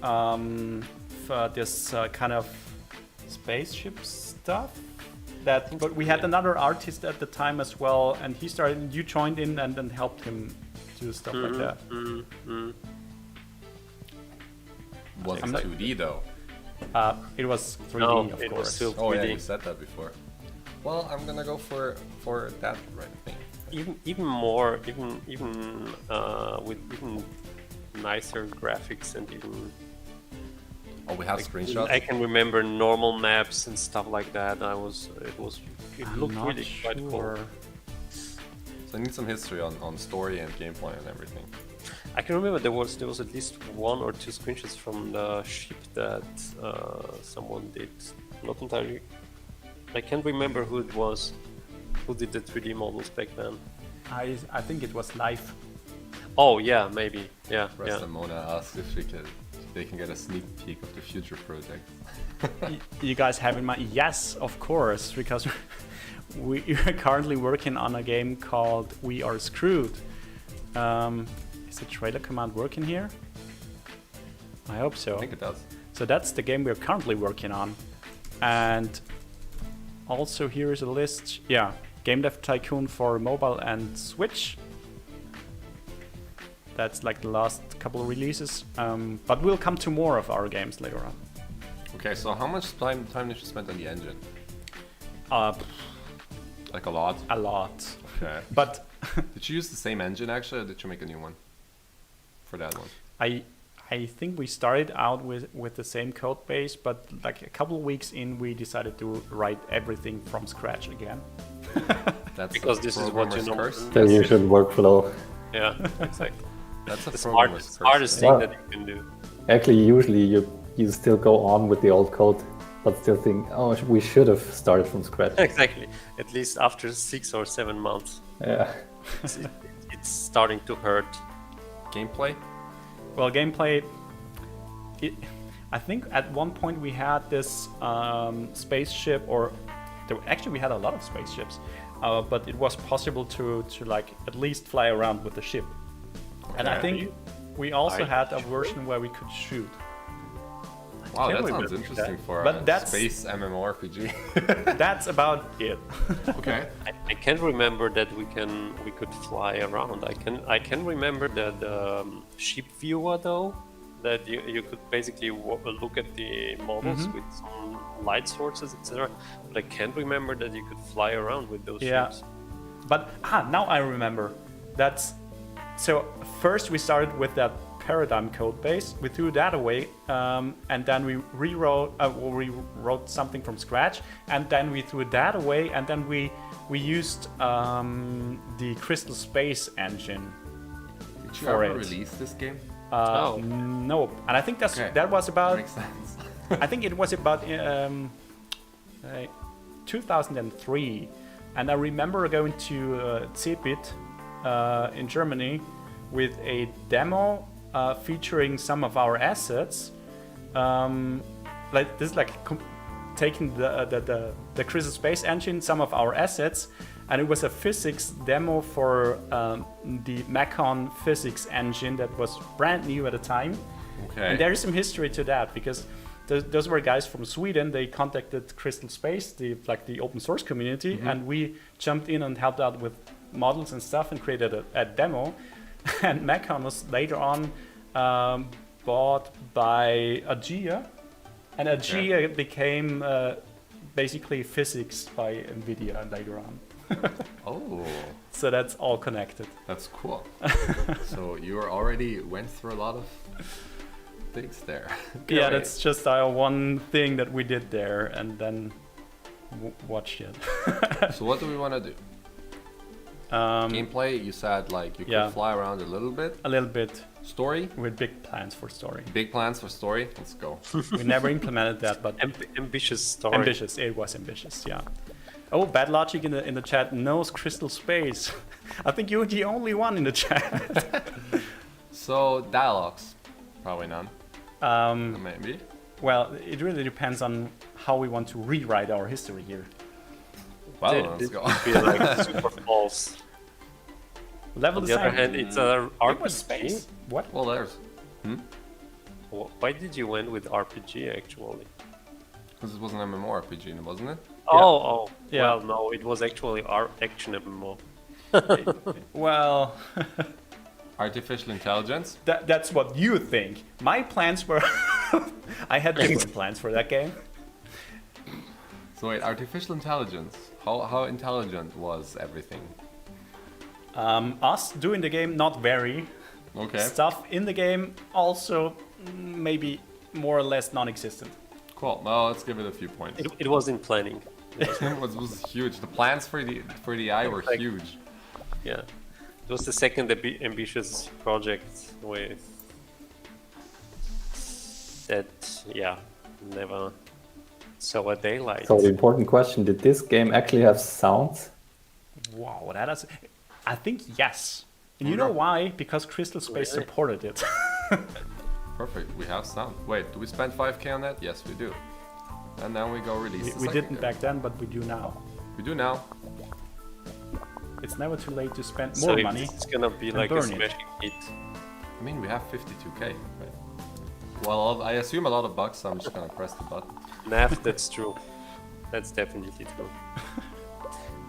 S2: this kind of spaceship stuff. But we had another artist at the time as well, and he started. And you joined in and then helped him do stuff like that.
S3: Was it
S2: like-
S3: 2D though?
S2: It was 3D,
S4: No,
S2: of
S4: it
S2: course.
S4: was still
S3: Oh yeah,
S4: 3D.
S3: you said that before. Well, I'm gonna go for that right thing.
S4: Even more, even with even nicer graphics and even.
S3: Oh, we have screenshots.
S4: I can remember normal maps and stuff like that. It
S2: I'm
S4: looked
S2: not
S4: really quite cool.
S2: sure.
S3: So I need some history on story and gameplay and everything.
S4: I can remember there was at least 1 or 2 screenshots from the ship that someone did. Not entirely. I can't remember who it was. Who did the 3D models back then?
S2: I think it was live.
S4: Oh yeah, maybe. Yeah,
S3: Rest
S4: yeah.
S3: and Mona asked if they can get a sneak peek of the future project.
S2: You guys have in mind? Yes, of course, because we are currently working on a game called We Are Screwed. Is the trailer command working here? I hope so.
S3: I think it does.
S2: So that's the game we're currently working on. And also here is a list. Yeah, Game Dev Tycoon for mobile and Switch. That's like the last couple of releases. But we'll come to more of our games later on.
S3: Okay, so how much time did you spend on the engine? Like a lot.
S2: A lot.
S3: Okay.
S2: But
S3: Did you use the same engine actually, or did you make a new one for that one?
S2: I think we started out with the same code base, but like a couple of weeks in, we decided to write everything from scratch again.
S3: That's
S4: Because
S3: a
S4: this is what you
S3: programmer's
S4: know.
S3: curse.
S1: the usual workflow.
S4: Yeah, exactly.
S3: That's a
S4: The
S3: programmer's curse.
S4: smartest thing
S1: Yeah.
S4: that you can do.
S1: Actually, usually you still go on with the old code, but still think, oh, we should have started from scratch.
S4: Exactly. At least after 6 or 7 months,
S1: Yeah.
S4: it's starting to hurt.
S3: Gameplay?
S2: Well, gameplay. I think at one point we had this spaceship, or actually we had a lot of spaceships, but it was possible to like at least fly around with the ship. And I
S3: Okay.
S2: think we also
S4: I-
S2: had a version where we could shoot.
S3: Wow,
S2: Can
S3: that
S2: we
S3: sounds
S2: build
S3: interesting
S2: that?
S3: for
S2: But
S3: a
S2: that's-
S3: space MMORPG.
S2: That's about it.
S3: Okay.
S4: I can remember that we could fly around. I can remember that ship viewer though, that you could basically look at the models with some light sources, etc. But I can't remember that you could fly around with those
S2: Yeah.
S4: ships.
S2: But now I remember. That's so. First we started with that paradigm code base. We threw that away, and then we rewrote something from scratch, and then we threw that away, and then we used the Crystal Space engine.
S3: Did you
S2: For
S3: ever
S2: it.
S3: release this game?
S4: Oh.
S2: No, and I think
S3: Okay.
S2: that was
S3: That
S2: about.
S3: makes sense.
S2: I think it was about 2003, and I remember going to Cebit in Germany with a demo featuring some of our assets. Like this, is like taking the Crystal Space engine, some of our assets, and it was a physics demo for the Macon physics engine that was brand new at the time.
S3: Okay.
S2: And there is some history to that because those were guys from Sweden. They contacted Crystal Space, the open source community, and we jumped in and helped out with models and stuff and created a demo. And Macon was later on bought by Agea, and Agea became basically physics by NVIDIA later on.
S3: Oh,
S2: So that's all connected.
S3: that's cool. So you already went through a lot of things there.
S2: Yeah,
S3: Great.
S2: that's just one thing that we did there, and then watched it.
S3: So what do we want to do? Gameplay, you said like you could
S2: Yeah.
S3: fly around a little bit.
S2: A little bit
S3: Story,
S2: with big plans for story.
S3: big plans for story. Let's go.
S2: We never implemented that, but
S4: Ambitious story.
S2: ambitious. It was ambitious, yeah. Oh, Bad Logic in the chat knows Crystal Space. I think you're the only one in the chat.
S3: So dialogues, probably none. Maybe.
S2: Well, it really depends on how we want to rewrite our history here.
S3: Well,
S4: It
S3: let's go.
S4: would be like super false.
S2: Level
S4: On the other
S2: design.
S4: hand, it's a
S2: It was space.
S4: RPG.
S2: What?
S3: Well, there's.
S4: Why did you went with RPG actually?
S3: Because it was an MMORPG, wasn't it?
S4: Oh,
S2: Yeah.
S4: well, no, it was actually our action MMO.
S2: Well,
S3: Artificial intelligence.
S2: that's what you think. My plans were... I had different plans for that game.
S3: So wait, artificial intelligence. How intelligent was everything?
S2: Us doing the game, not very.
S3: Okay.
S2: Stuff in the game, also maybe more or less non-existent.
S3: Cool. Well, let's give it a few points.
S4: It was in planning.
S3: It was huge. The plans for the AI were
S4: Like-
S3: huge.
S4: Yeah. It was the second ambitious project with that, yeah, never saw a daylight.
S1: So the important question, did this game actually have sounds?
S2: Wow, that is... I think yes. And you know why? Because Crystal Space
S4: Really?
S2: supported it.
S3: Perfect. We have sound. Wait, do we spend 5K on that? Yes, we do. And then we go release. the
S2: We
S3: second
S2: didn't
S3: game.
S2: back then, but we do now.
S3: We do now.
S2: It's never too late to spend
S4: So
S2: more
S4: if
S2: money.
S4: it's gonna be
S2: and
S4: like a
S2: burn it.
S4: smashing hit.
S3: I mean, we have 52K. Right? Well, I assume a lot of bucks. So I'm just gonna press the button.
S4: Nah, that's true. That's definitely true.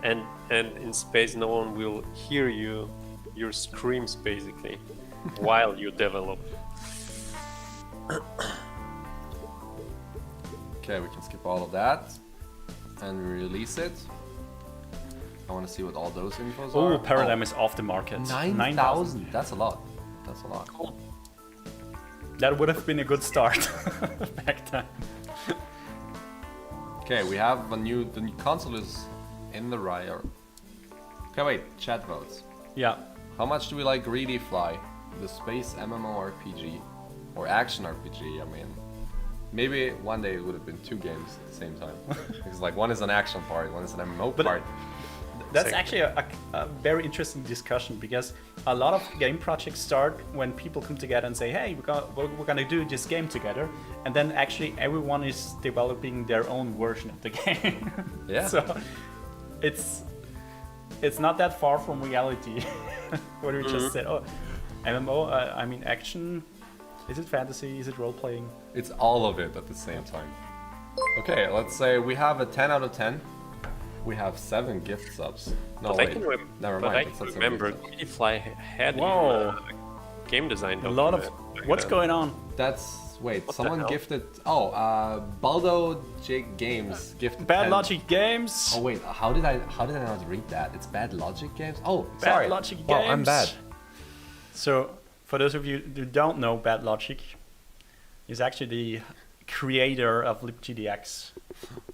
S4: And in space, no one will hear your screams basically while you develop.
S3: Okay, we can skip all of that, and we release it. I want to see what all those infos are.
S2: Oh, Paradigm is off the market.
S3: 9,000. That's a lot. That's a lot.
S2: That would have been a good start back then.
S3: Okay, we have the new console is in the riot. Okay, wait, chat votes.
S2: Yeah.
S3: How much do we like Greedy Fly, the space MMORPG, or action RPG? I mean, maybe one day it would have been two games at the same time. Because like one is an action part, one is an MMO
S2: But-
S3: part.
S2: That's
S4: Exactly.
S2: actually a very interesting discussion because a lot of game projects start when people come together and say, hey, we're gonna do this game together. And then actually everyone is developing their own version of the game.
S3: Yeah.
S2: So it's not that far from reality. What we just said, oh, MMO, I mean action. Is it fantasy? Is it role playing?
S3: It's all of it at the same time. Okay, let's say we have a 10 out of 10. We have 7 gift subs. No,
S4: But
S3: wait. Never
S4: but
S3: mind.
S4: I
S3: that's
S4: can
S3: not
S4: remember
S3: gift subs.
S4: Kittyfly had
S2: Whoa.
S4: game design.
S2: A lot of.
S4: document.
S2: What's going on?
S3: That's wait.
S4: What the
S3: Someone
S4: hell?
S3: gifted. Oh, Baldo J Games gifted.
S2: Bad
S3: 10.
S2: Logic Games.
S3: Oh wait, how did I not read that? It's Bad Logic Games. Oh,
S2: Bad
S3: sorry.
S2: Logic
S3: Well,
S2: Games.
S3: I'm bad.
S2: So, for those of you who don't know, Bad Logic is actually the creator of libgdx.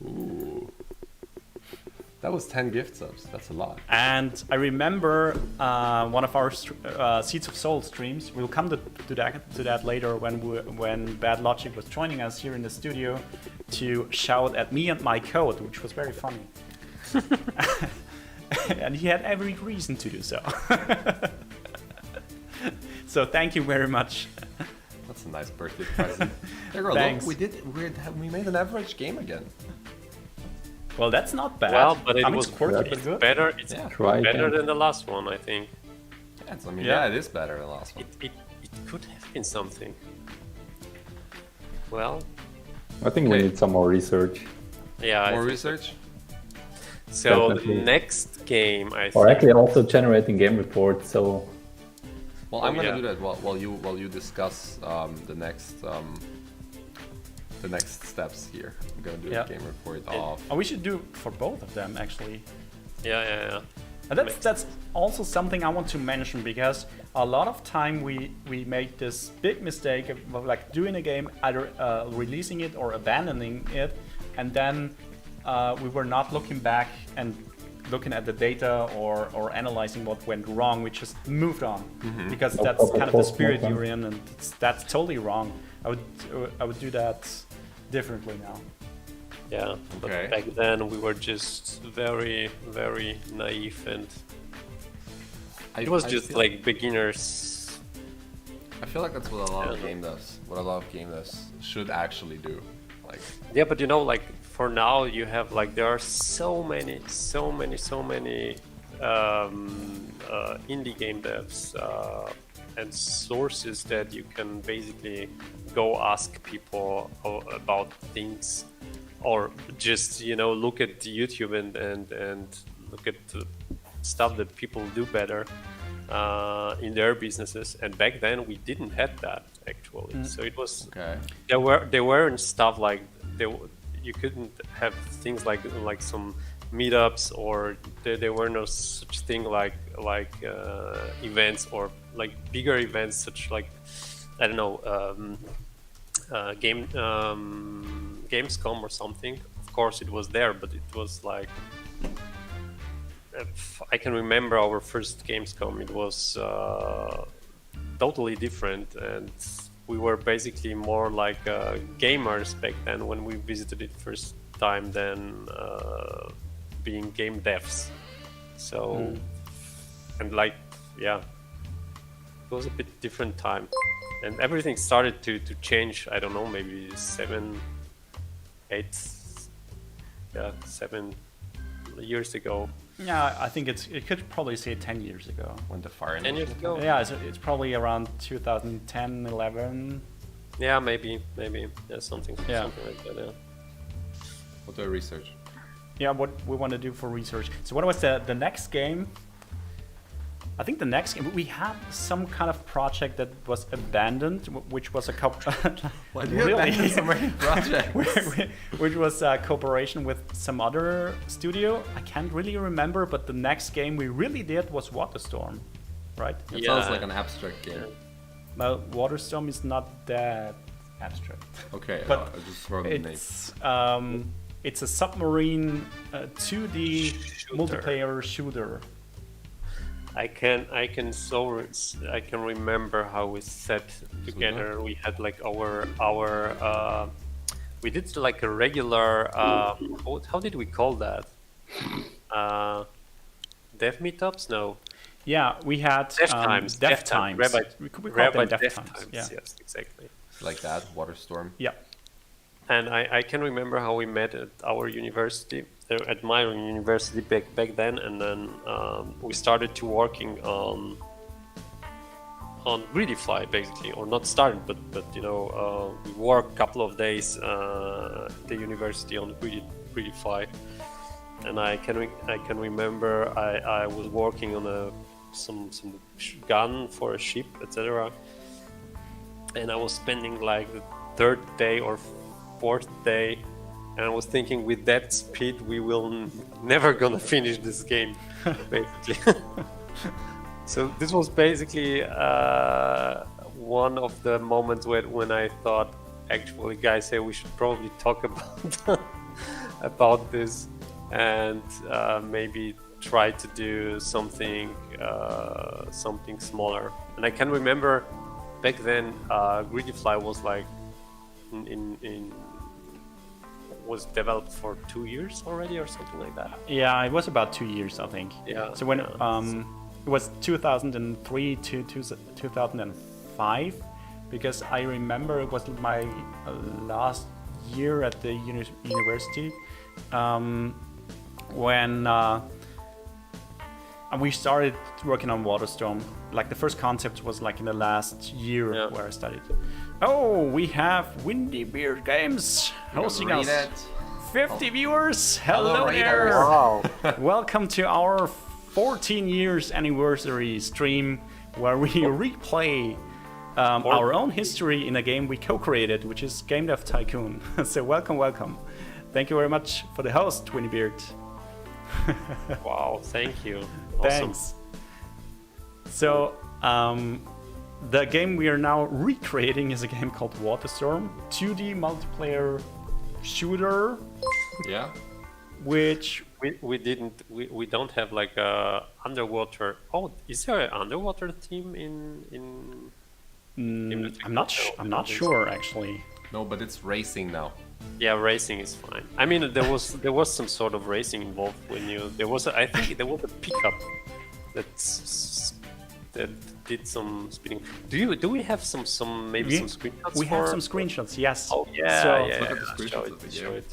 S3: Ooh. That was 10 gift subs. That's a lot.
S2: And I remember one of our Seeds of Soul streams. We'll come to that later when Bad Logic was joining us here in the studio to shout at me and my code, which was very funny. And he had every reason to do so. So thank you very much.
S3: That's a nice birthday present. There you go.
S2: Thanks.
S3: Look, we made an average game again.
S2: Well, that's not bad.
S4: Well, but it
S2: I mean,
S4: was
S2: it's quirky, but
S4: it's
S2: good.
S4: better. It's
S3: Yeah.
S1: Try
S4: better
S1: again.
S4: than the last one, I think.
S3: Yeah, it is better than the last one.
S4: It could have been something. Well,
S1: I think we
S3: Okay.
S1: need some more research.
S4: yeah. I
S3: More
S4: think-
S3: research?
S4: So
S1: Definitely.
S4: the next game, I
S1: Or
S4: think.
S1: actually also generating game reports. So
S3: Well, I'm gonna
S4: yeah.
S3: do that while you discuss the next steps here. I'm gonna do
S2: Yeah.
S3: a game report of.
S2: Oh, we should do for both of them actually.
S4: Yeah.
S2: And that's also something I want to mention because a lot of time we make this big mistake of like doing a game, either releasing it or abandoning it, and then we were not looking back and looking at the data or analyzing what went wrong. We just moved on because
S1: No
S2: that's
S1: proper
S2: kind of the
S1: post-mortem.
S2: spirit you're in, and that's totally wrong. I would do that differently now.
S4: Yeah, but
S3: Okay.
S4: back then we were just very, very naive, and it was just
S3: feel-
S4: like beginners.
S3: I feel like that's what a lot of
S4: Yeah.
S3: game devs should actually do. Like,
S4: Yeah, but you know, like for now, you have like there are so many indie game devs and sources that you can basically go ask people about things, or just look at YouTube and look at the stuff that people do better in their businesses. And back then we didn't have that actually, so it was
S3: okay.
S4: there weren't stuff like you couldn't have things like some meetups, or there were no such thing like events or like bigger events such like I don't know Gamescom or something. Of course it was there, but it was like I can remember our first Gamescom. It was totally different, and we were basically more like gamers back then when we visited it first time than being game devs. So and like yeah, it was a bit different time, and everything started to change. I don't know, maybe 7 years ago.
S2: Yeah, I think it could probably say 10 years ago.
S3: When the fire
S4: 10 years ago.
S2: Yeah, it's probably around 2010, 11.
S4: Yeah, maybe yeah, something like that. Yeah.
S3: What do I research?
S2: Yeah, what we want to do for research. So what was the next game? I think the next game, we had some kind of project that was abandoned, which was a
S3: Why do you abandon so many projects?
S2: which was a cooperation with some other studio. I can't really remember, but the next game we really did was Waterstorm, right?
S3: It
S4: Yeah.
S3: sounds like an abstract game.
S2: Well, Waterstorm is not that abstract.
S3: Okay,
S2: But
S3: I just wrote the name.
S2: It's a submarine 2D
S4: Shooter.
S2: multiplayer shooter.
S4: I can remember how we sat together. We had like our we did like a regular how did we call that? Dev meetups? No.
S2: Yeah, we had Dev Times.
S4: Rarebyte,
S2: We call them
S4: Rarebyte
S2: Dev
S4: Dev
S2: Times.
S4: Times.
S2: Yeah.
S4: Yes, exactly.
S3: Like that, Waterstorm.
S2: Yeah.
S4: And I can remember how we met at our university, at my university back then, and then we started to working on Greedyfly basically, or not started, but we worked a couple of days at the university on Greedyfly, and I can remember I was working on some gun for a ship, etc. And I was spending like the third day or fourth day, and I was thinking, with that speed, we will never gonna finish this game, basically. So this was basically one of the moments when I thought, actually, guys, hey, we should probably talk about this and maybe try to do something smaller. And I can remember back then, Greedyfly was like was developed for 2 years already or something like that.
S2: Yeah, it was about 2 years, I think.
S4: Yeah.
S2: So when it was 2003 to 2005, because I remember it was my last year at the university when we started working on Waterstorm. Like the first concept was like in the last year where I studied. Oh, we have Windy Beard Games hosting us. 50 viewers. Hello there.
S4: Wow.
S2: Welcome to our 14 years anniversary stream where we replay our own history in a game we co-created, which is Game Dev Tycoon. So welcome. Thank you very much for the host, Winnie Beard.
S4: Wow, thank you. Awesome.
S2: Thanks. So the game we are now recreating is a game called Waterstorm, 2D multiplayer shooter.
S3: Yeah.
S4: Which we don't have like a underwater. Oh, is there an underwater theme in
S2: I'm not sure actually.
S3: No, but it's racing now.
S4: Yeah, racing is fine. I mean, there was some sort of racing involved when I think there was a pickup that did some speeding. Do we have some screenshots?
S2: We have some screenshots, yes.
S4: Oh yeah,
S2: so,
S3: Look at the screenshots of the game.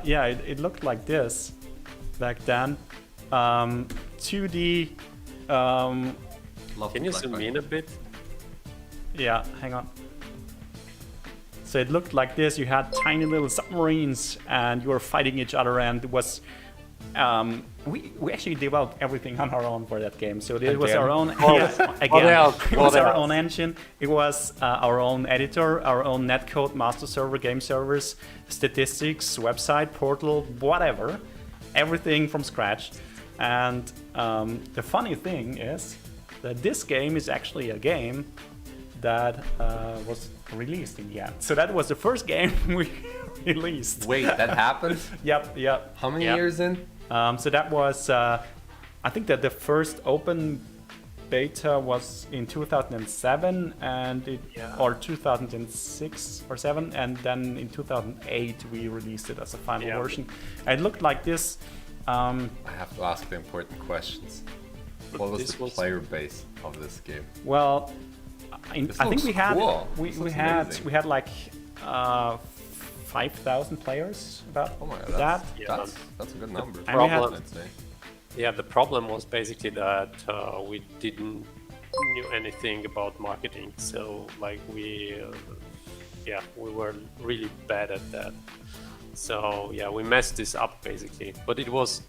S2: Yeah, it looked like this back then. 2D.
S4: Can you zoom in a bit?
S2: Yeah, hang on. So it looked like this. You had tiny little submarines, and you were fighting each other. And it was we actually developed everything on our own for that game. So it was our own. It was our own engine. It was our own editor, our own netcode, master server, game servers, statistics, website, portal, whatever, everything from scratch. And the funny thing is that this game is actually a game that was released in the end. So that was the first game we released.
S3: Wait, that happened?
S2: Yep.
S3: How many years in?
S2: So that was, I think that the first open beta was in 2007 or 2006 or 7, and then in 2008 we released it as a final version. It looked like this.
S3: I have to ask the important questions. What was the player base of this game?
S2: Well, I think we had
S3: cool.
S2: we had like 5,000 players about that.
S3: That's a good number.
S4: The problem was basically that we didn't knew anything about marketing, so like we were really bad at that. So yeah, we messed this up basically, but it was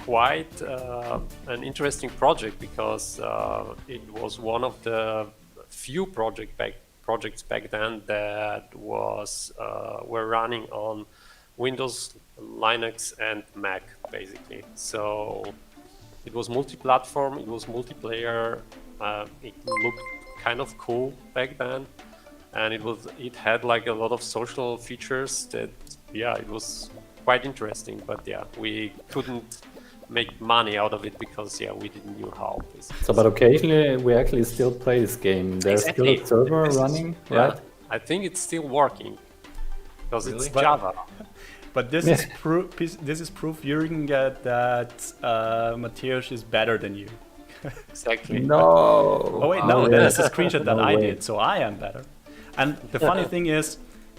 S4: quite an interesting project because it was one of the few projects back then that were running on Windows, Linux, and Mac basically. So it was multi-platform, it was multiplayer. It looked kind of cool back then, and it had like a lot of social features that it was quite interesting. But we couldn't make money out of it because we didn't know how. Basically.
S1: So, but occasionally we actually still play this game. There's still a server running, right?
S4: I think it's still working because it's Java.
S2: But this is proof. This is proof, Jürgen, that Mateusz is better than you.
S4: Exactly.
S1: No.
S2: Oh wait, no, that is a screenshot that I did, so I am better. And the funny thing is,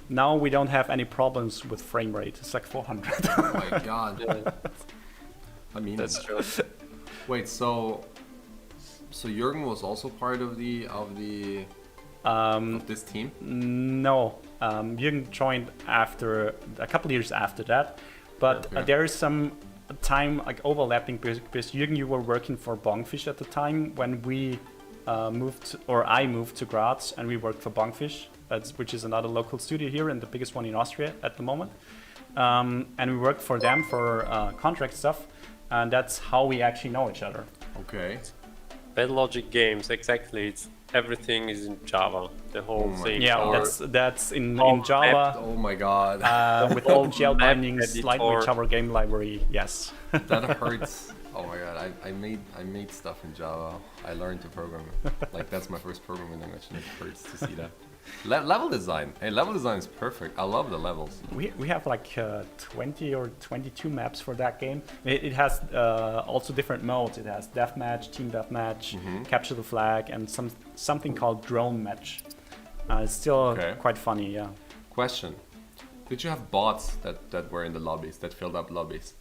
S2: now we don't have any problems with frame rate. It's like 400.
S3: Oh my god. I mean,
S4: that's true.
S3: Wait, so So Jürgen was also part of this team.
S2: No, Jürgen joined after a couple years after that, but
S3: Okay.
S2: there is some time like overlapping because Jürgen, you were working for Bongfish at the time when we I moved to Graz and we worked for Bongfish, which is another local studio here and the biggest one in Austria at the moment. And we worked for them for contract stuff, and that's how we actually know each other.
S3: Okay.
S4: Bad Logic Games, exactly. Everything is in Java. The whole
S3: my
S4: thing.
S2: Yeah,
S3: Or-
S2: that's in
S4: Oh,
S2: Java
S3: Oh my god.
S2: with open
S4: map
S2: shell bindings,
S4: editor.
S2: lightweight Java game library. Yes.
S3: That hurts. Oh my god, I made stuff in Java. I learned to program. Like that's my first programming language, and it hurts to see that. Level design. Hey, level design is perfect. I love the levels.
S2: We have like 20 or 22 maps for that game. It has also different modes. It has deathmatch, team deathmatch, capture the flag, and something called drone match. It's still
S3: Okay.
S2: quite funny, yeah.
S3: Question: did you have bots that were in the lobbies that filled up lobbies?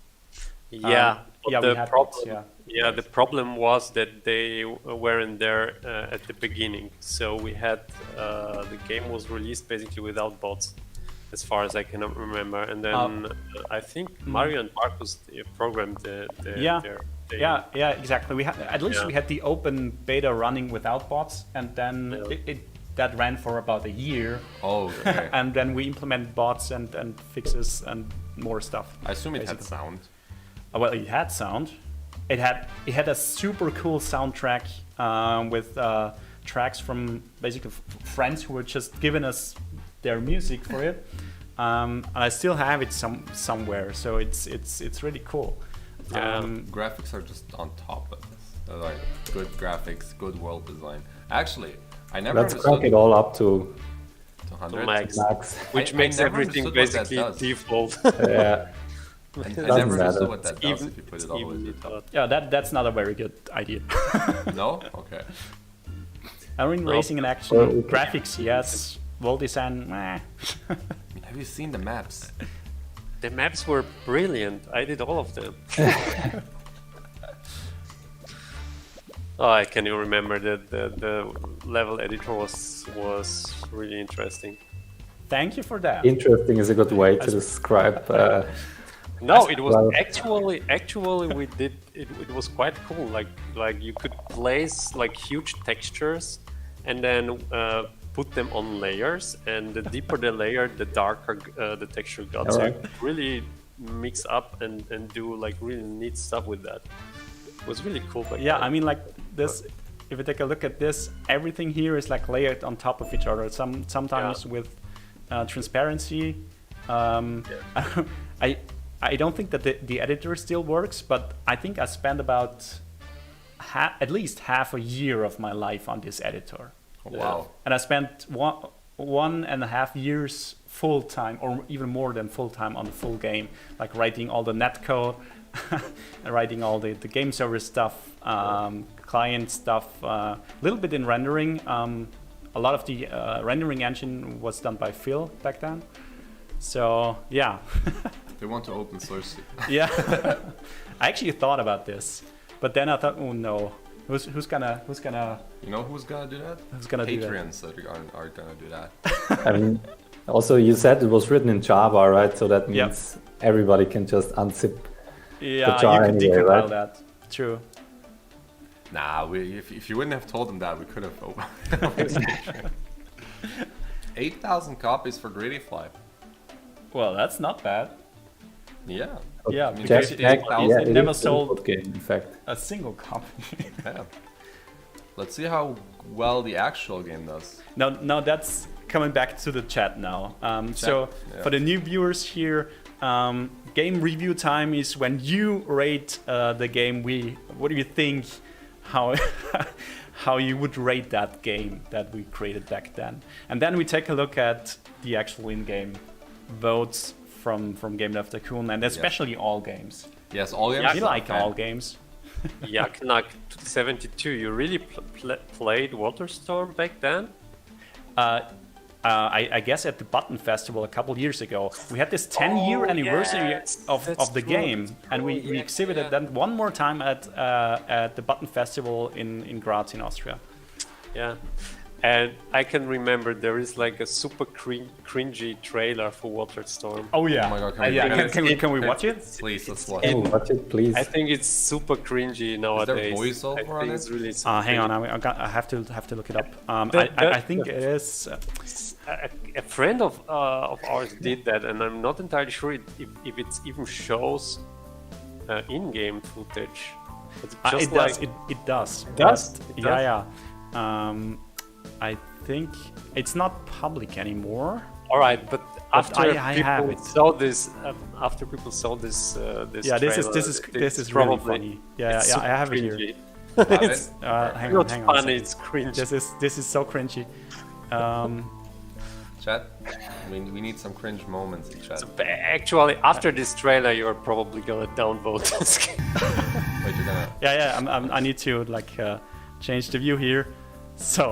S4: Yeah, but
S2: yeah, we
S4: the
S2: had
S4: problem,
S2: bots, yeah.
S4: yeah, the problem was that they weren't there at the beginning. So we had the game was released basically without bots, as far as I can remember. And then I think Mario and Marcus programmed the
S2: Yeah.
S4: their
S2: Yeah, exactly. We had at least
S4: Yeah.
S2: we had the open beta running without bots, and then
S4: Yeah.
S2: that ran for about a year,
S3: Oh, okay.
S2: and then we implemented bots and fixes and more stuff.
S3: I assume it had
S2: basically.
S3: sound.
S2: Well, it had sound. It had a super cool soundtrack with tracks from basically friends who were just giving us their music for it. And I still have it somewhere, so it's really cool.
S3: Graphics are just on top of this. They're like good graphics, good world design. Actually, I never
S1: Let's
S3: understood
S1: crank it all up to
S3: 100.
S4: max,
S1: max.
S4: which
S3: I
S4: makes
S3: never
S4: everything
S3: understood what that
S4: basically
S3: does.
S4: default.
S1: Yeah.
S3: I
S1: Doesn't
S3: never
S1: matter.
S3: understood what that does
S4: Even-
S3: if you put it all the way to the top.
S2: Yeah, that's not a very good idea.
S3: No? Okay.
S2: I mean,
S4: No.
S2: racing and action,
S1: Well, okay.
S2: graphics, yes. World design, meh.
S3: Have you seen the maps?
S4: The maps were brilliant. I did all of them. Oh, I can even remember that the level editor was really interesting.
S2: Thank you for that.
S1: Interesting is a good way to describe.
S4: No, it was
S1: Well-
S4: actually we did it. It was quite cool. Like you could place like huge textures and then put them on layers, and the deeper the layer, the darker the texture got. So you
S1: Alright.
S4: could really mix up and do like really neat stuff with that. It was really cool. Back
S2: Yeah,
S4: then.
S2: I mean, like this. If you take a look at this, everything here is like layered on top of each other. Sometimes with transparency. I don't think that the editor still works, but I think I spent about at least half a year of my life on this editor.
S3: Wow.
S2: And I spent 1.5 years full time, or even more than full time, on the full game, like writing all the netcode, and writing all the game server stuff, client stuff, a little bit in rendering. A lot of the rendering engine was done by Phil back then. So yeah,
S3: They want to open source it.
S2: yeah. I actually thought about this, but then I thought, oh no, who's gonna
S3: You know who's gonna do that?
S2: Who's gonna do that?
S3: Patreons that are gonna do that.
S1: I mean, also you said it was written in Java, right? So that
S2: Yep.
S1: means everybody can just unzip.
S2: Yeah,
S1: jar
S2: you can
S1: anyway,
S2: decompile
S1: right?
S2: that. True.
S3: Nah, if you wouldn't have told them that, we could have opened 8,000 copies for Gradifly.
S2: Well, that's not bad.
S3: Yeah.
S2: Yeah,
S3: mean,
S2: because
S1: Jack,
S2: it
S1: it
S2: never
S1: is a
S2: sold
S1: good game, in fact.
S2: a single copy.
S3: Yeah. Let's see how well the actual game does.
S2: No, that's coming back to the chat now. So
S3: yeah.
S2: for the new viewers here, game review time is when you rate the game. What do you think? How how you would rate that game that we created back then? And then we take a look at the actual in-game votes from Game Dev Tycoon, and especially all games.
S3: Yes, all games.
S2: We
S3: are
S2: like
S3: fan-
S2: all games.
S4: Yaknak 72. You really played Waterstorm back then?
S2: I guess at the Button Festival a couple years ago. We had this 10-year anniversary
S4: yes,
S2: of
S4: that's
S2: the
S4: true.
S2: game, and we exhibited that one more time at the Button Festival in Graz in Austria.
S4: Yeah, and I can remember there is like a super cringy trailer for Waterstorm.
S2: Oh yeah,
S3: Oh my God,
S2: can we watch it?
S3: Please, let's watch
S1: Oh,
S3: it.
S1: watch it, please.
S4: I think it's super cringy nowadays.
S3: voiceover
S4: I think
S3: on
S4: it's
S3: it?
S4: really
S2: Hang on, I have to look it up. I think it is.
S4: A friend of ours did that, and I'm not entirely sure if it even shows in-game footage. It's just
S2: It
S4: like
S2: does. It does.
S4: Does?
S2: But-
S4: It
S2: yeah,
S4: does?
S2: yeah. I think it's not public anymore.
S4: all right, but after
S2: I have
S4: people
S2: it.
S4: saw this, this
S2: Yeah, this
S4: trailer,
S2: is really
S4: probably
S2: funny. Yeah,
S4: it's
S2: yeah, I
S4: super
S2: have it here.
S4: cringy.
S3: It's
S2: Hang
S4: Not
S2: on. a
S4: funny,
S2: second.
S4: it's cringe.
S2: This is so cringy.
S3: chat. I mean, we need some cringe moments in chat.
S4: But actually, after this trailer, you're probably gonna downvote this game.
S3: Wait, you're gonna.
S2: Yeah. I need to change the view here. So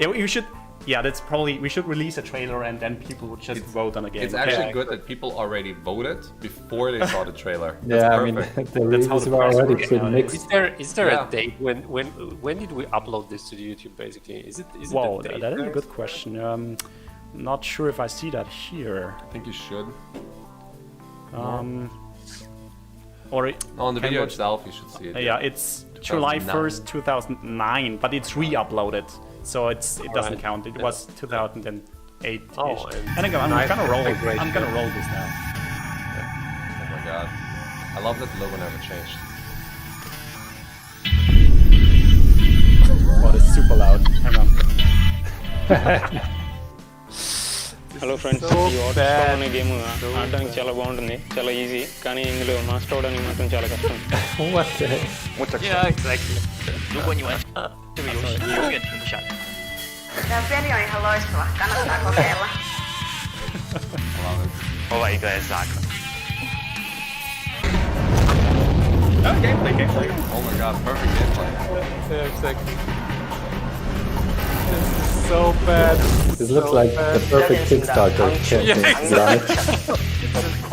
S2: yeah, you should. Yeah, that's probably we should release a trailer and then people would just vote on a game.
S3: It's
S2: okay?
S3: actually good that people already voted before they saw the trailer. That's
S1: Yeah, I mean,
S3: perfect.
S1: the
S2: That's how
S1: reviews
S2: the
S1: were
S2: press
S1: already
S2: works
S1: pretty
S2: nowadays.
S1: mixed.
S4: Is there
S3: Yeah.
S4: a date when did we upload this to the YouTube? Basically, is it
S2: Wow,
S4: a date?
S2: that is a good question. Not sure if I see that here.
S3: I think you should.
S2: Or
S3: No, on the
S2: can
S3: video
S2: watch-
S3: itself, you should see it.
S2: yeah, it's July
S3: 2009.
S2: 1st, 2009, but it's re-uploaded, so it doesn't
S4: Alright.
S2: count. It was 2008.
S4: Oh,
S2: and again, I'm
S4: nice.
S2: gonna roll.
S4: Great.
S2: I'm gonna roll this now.
S3: Oh my god. I love that the logo never changed.
S2: Oh, it's super loud. Hang on.
S5: Hello friends ఈ water అనే game ఆడడానికి చాలా బాగుంటుంది చాలా easy కానీ ఇందులో master అవడానికి మాత్రం చాలా కష్టం
S1: What the heck?
S4: Yeah, exactly.
S6: 如果你玩这个游戏，你永远停不下来。Tämä peli on ihan loistava, kannattaa kokeilla.
S3: I love it.
S6: 我把一个 sack。
S2: Oh, gameplay.
S3: Oh my god, perfect gameplay.
S4: Yeah, exactly. This is so bad.
S1: This looks like the perfect Kickstarter campaign, to be honest.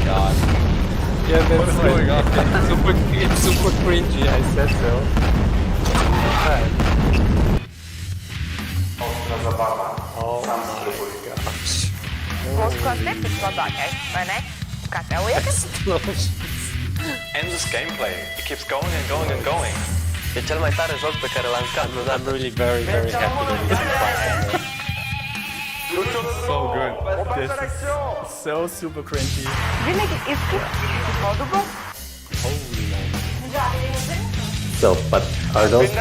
S3: God.
S4: Yeah, that's
S3: What is going on?
S4: it's super cringy. I said so. Oh my gosh.
S7: Moskva tehty slabākais, vai ne? Kā tev liekas?
S6: Endless gameplay. It keeps going and going and going. E cel mai tare joc pe care l-am jucat
S4: I'm
S6: vreodată.
S4: really very happy that it's
S2: So good. This is so super cringy.
S7: Zini, izskip modubu?
S1: So, but are those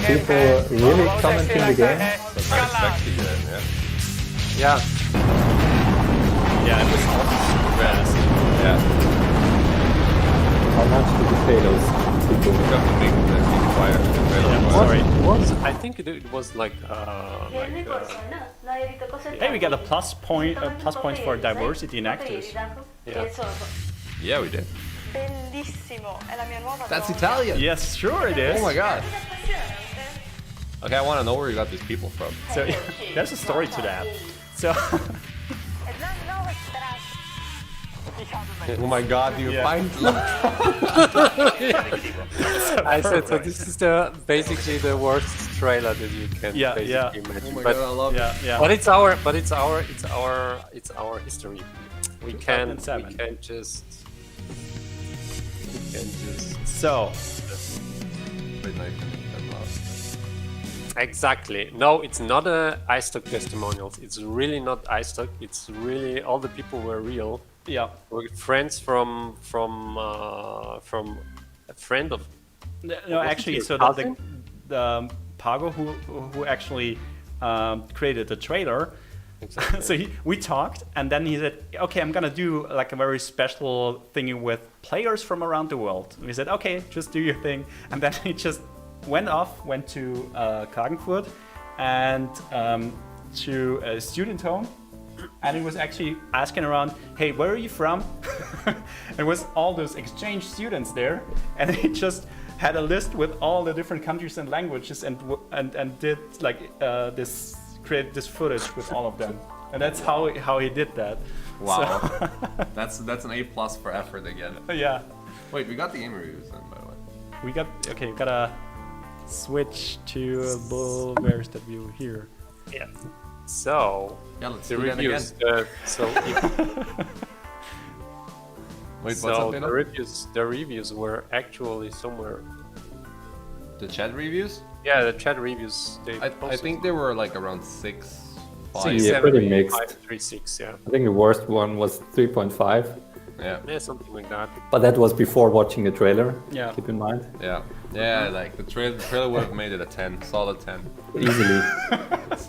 S1: people really commenting the game?
S3: That's very sexy game, yeah.
S4: Yeah.
S2: Yeah, it was super fast.
S3: Yeah.
S1: How much did you pay those people?
S3: You have to make the fire.
S2: Sorry.
S4: I think it was like
S2: Hey, we got a plus point for diversity in actors.
S4: yeah.
S3: Yeah, we did.
S7: Bellissimo, è la mia nuova
S3: That's
S7: donna.
S3: Italian.
S2: Yes, sure it is.
S3: Oh my god. Okay, I want to know where you got these people from.
S2: So there's a story to that. So
S3: Oh my god, do you
S2: Yeah.
S3: find
S4: I said so. This is basically the worst trailer that you can
S2: Yeah,
S4: basically
S2: yeah.
S4: imagine.
S3: Oh my
S4: but,
S3: god, I love it.
S2: yeah.
S4: but it's our history. We can't
S2: 2007.
S4: just
S2: So
S3: Midnight.
S4: exactly. No, it's not a iStock testimonials. It's really not iStock. It's really all the people were real.
S2: yeah.
S4: We're friends from a friend of.
S2: No, actually,
S4: your
S2: so
S4: cousin?
S2: the Pago who actually created the trailer.
S4: Exactly.
S2: So we talked, and then he said, "Okay, I'm gonna do like a very special thingy with players from around the world." We said, "Okay, just do your thing," and then he just went to Klagenfurt and to a student home, and he was actually asking around, "Hey, where are you from?" And it was all those exchange students there, and he just had a list with all the different countries and languages, and did like created this footage with all of them, and that's how he did that.
S3: Wow.
S2: So,
S3: that's an A+ for effort again.
S2: yeah.
S3: Wait, we got the game reviews then, by the way.
S2: We gotta switch to where's the view here?
S4: Yeah. So
S3: Yeah, let's
S4: the
S3: do that again.
S4: reviews.
S3: Wait, what's
S4: So
S3: up,
S4: the
S3: Dana?
S4: reviews were actually somewhere.
S3: The chat reviews?
S4: Yeah, the chat reviews. They
S3: I think they were like around 6, 5.
S1: Yeah,
S4: 7,
S1: pretty mixed.
S4: 5, 3, 6. Yeah,
S1: I think the worst one was 3.5,
S3: Yeah,
S4: yeah, something like that.
S1: but that was before watching the trailer.
S2: Yeah.
S1: Keep in mind,
S3: yeah. Like the trailer would have made it a 10, solid 10.
S1: easily,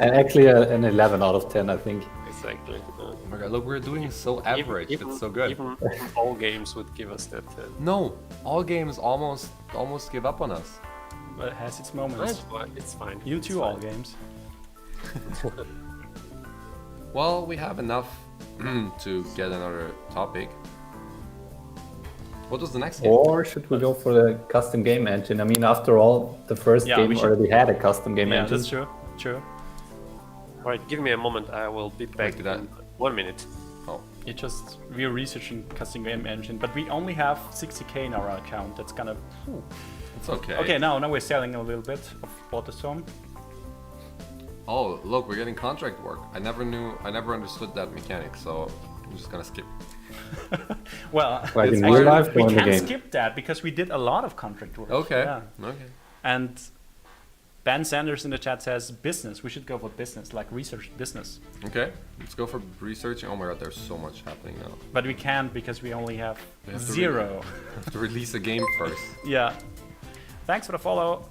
S1: and actually an 11 out of 10, I think.
S4: Exactly.
S3: Oh my god, look, we're doing so average. It's so good.
S4: Even all games would give us that.
S3: No, all games almost give up on us.
S2: But it has its
S4: It's
S2: moments.
S4: fine. It's fine.
S2: You
S4: It's
S2: too, all
S4: fine.
S2: games.
S3: Well, we have enough to get another topic. What was the next game?
S1: Or should we go for the custom game engine? I mean, after all, the first
S2: Yeah,
S1: game
S2: we should-
S1: already had a custom game
S2: Yeah,
S1: engine.
S2: that's true. True.
S4: All right, give me a moment. I will be back
S3: did I-
S4: in 1 minute.
S3: Oh,
S2: We're researching custom game engine, but we only have 60k in our account. That's kind of
S3: it's okay.
S2: okay. Now we're selling a little bit of Waterstorm.
S3: Oh, look, we're getting contract work. I never understood that mechanic, so I'm just gonna skip.
S2: Well,
S1: Like in
S2: it's
S1: real
S2: actually-
S1: life
S2: we
S1: or in the
S2: can
S1: game?
S2: skip that because we did a lot of contract work.
S3: Okay.
S2: Yeah.
S3: Okay.
S2: And Ben Sanders in the chat says business. We should go for business, like research business.
S3: Okay. Let's go for researching. Oh my god, there's so much happening now.
S2: But we can't because we only have
S3: We have to
S2: 0.
S3: We have to release a game first.
S2: Yeah. Thanks for the follow.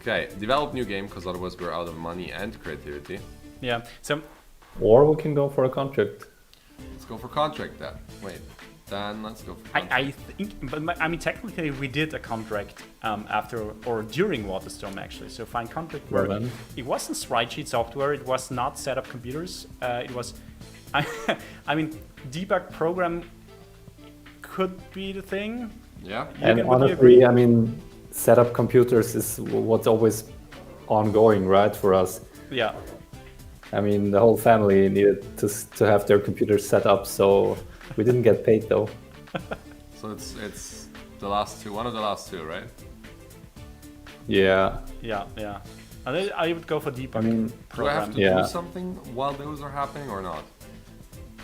S3: Okay, develop new game because otherwise we're out of money and creativity.
S2: Yeah. So
S1: Or we can go for a contract.
S3: Let's go for contract then. Wait, then let's go for contract.
S2: I think, but I mean, technically, we did a contract after or during Waterstorm actually. So find contract work.
S1: Well then.
S2: It wasn't sprite software. It was not set up computers. It was, I mean, debug program could be the thing.
S3: Yeah.
S2: You
S1: And
S2: can- would you
S1: honestly,
S2: agree?
S1: I mean, setup computers is what's always ongoing, right, for us.
S2: Yeah.
S1: I mean, the whole family needed to have their computers set up, so we didn't get paid though.
S3: So it's the last two, one of the last two, right?
S1: Yeah,
S2: Yeah. Yeah. And then I would go for debug
S1: I mean,
S3: Do I
S2: program.
S3: have to
S1: Yeah.
S3: do something while those are happening or not?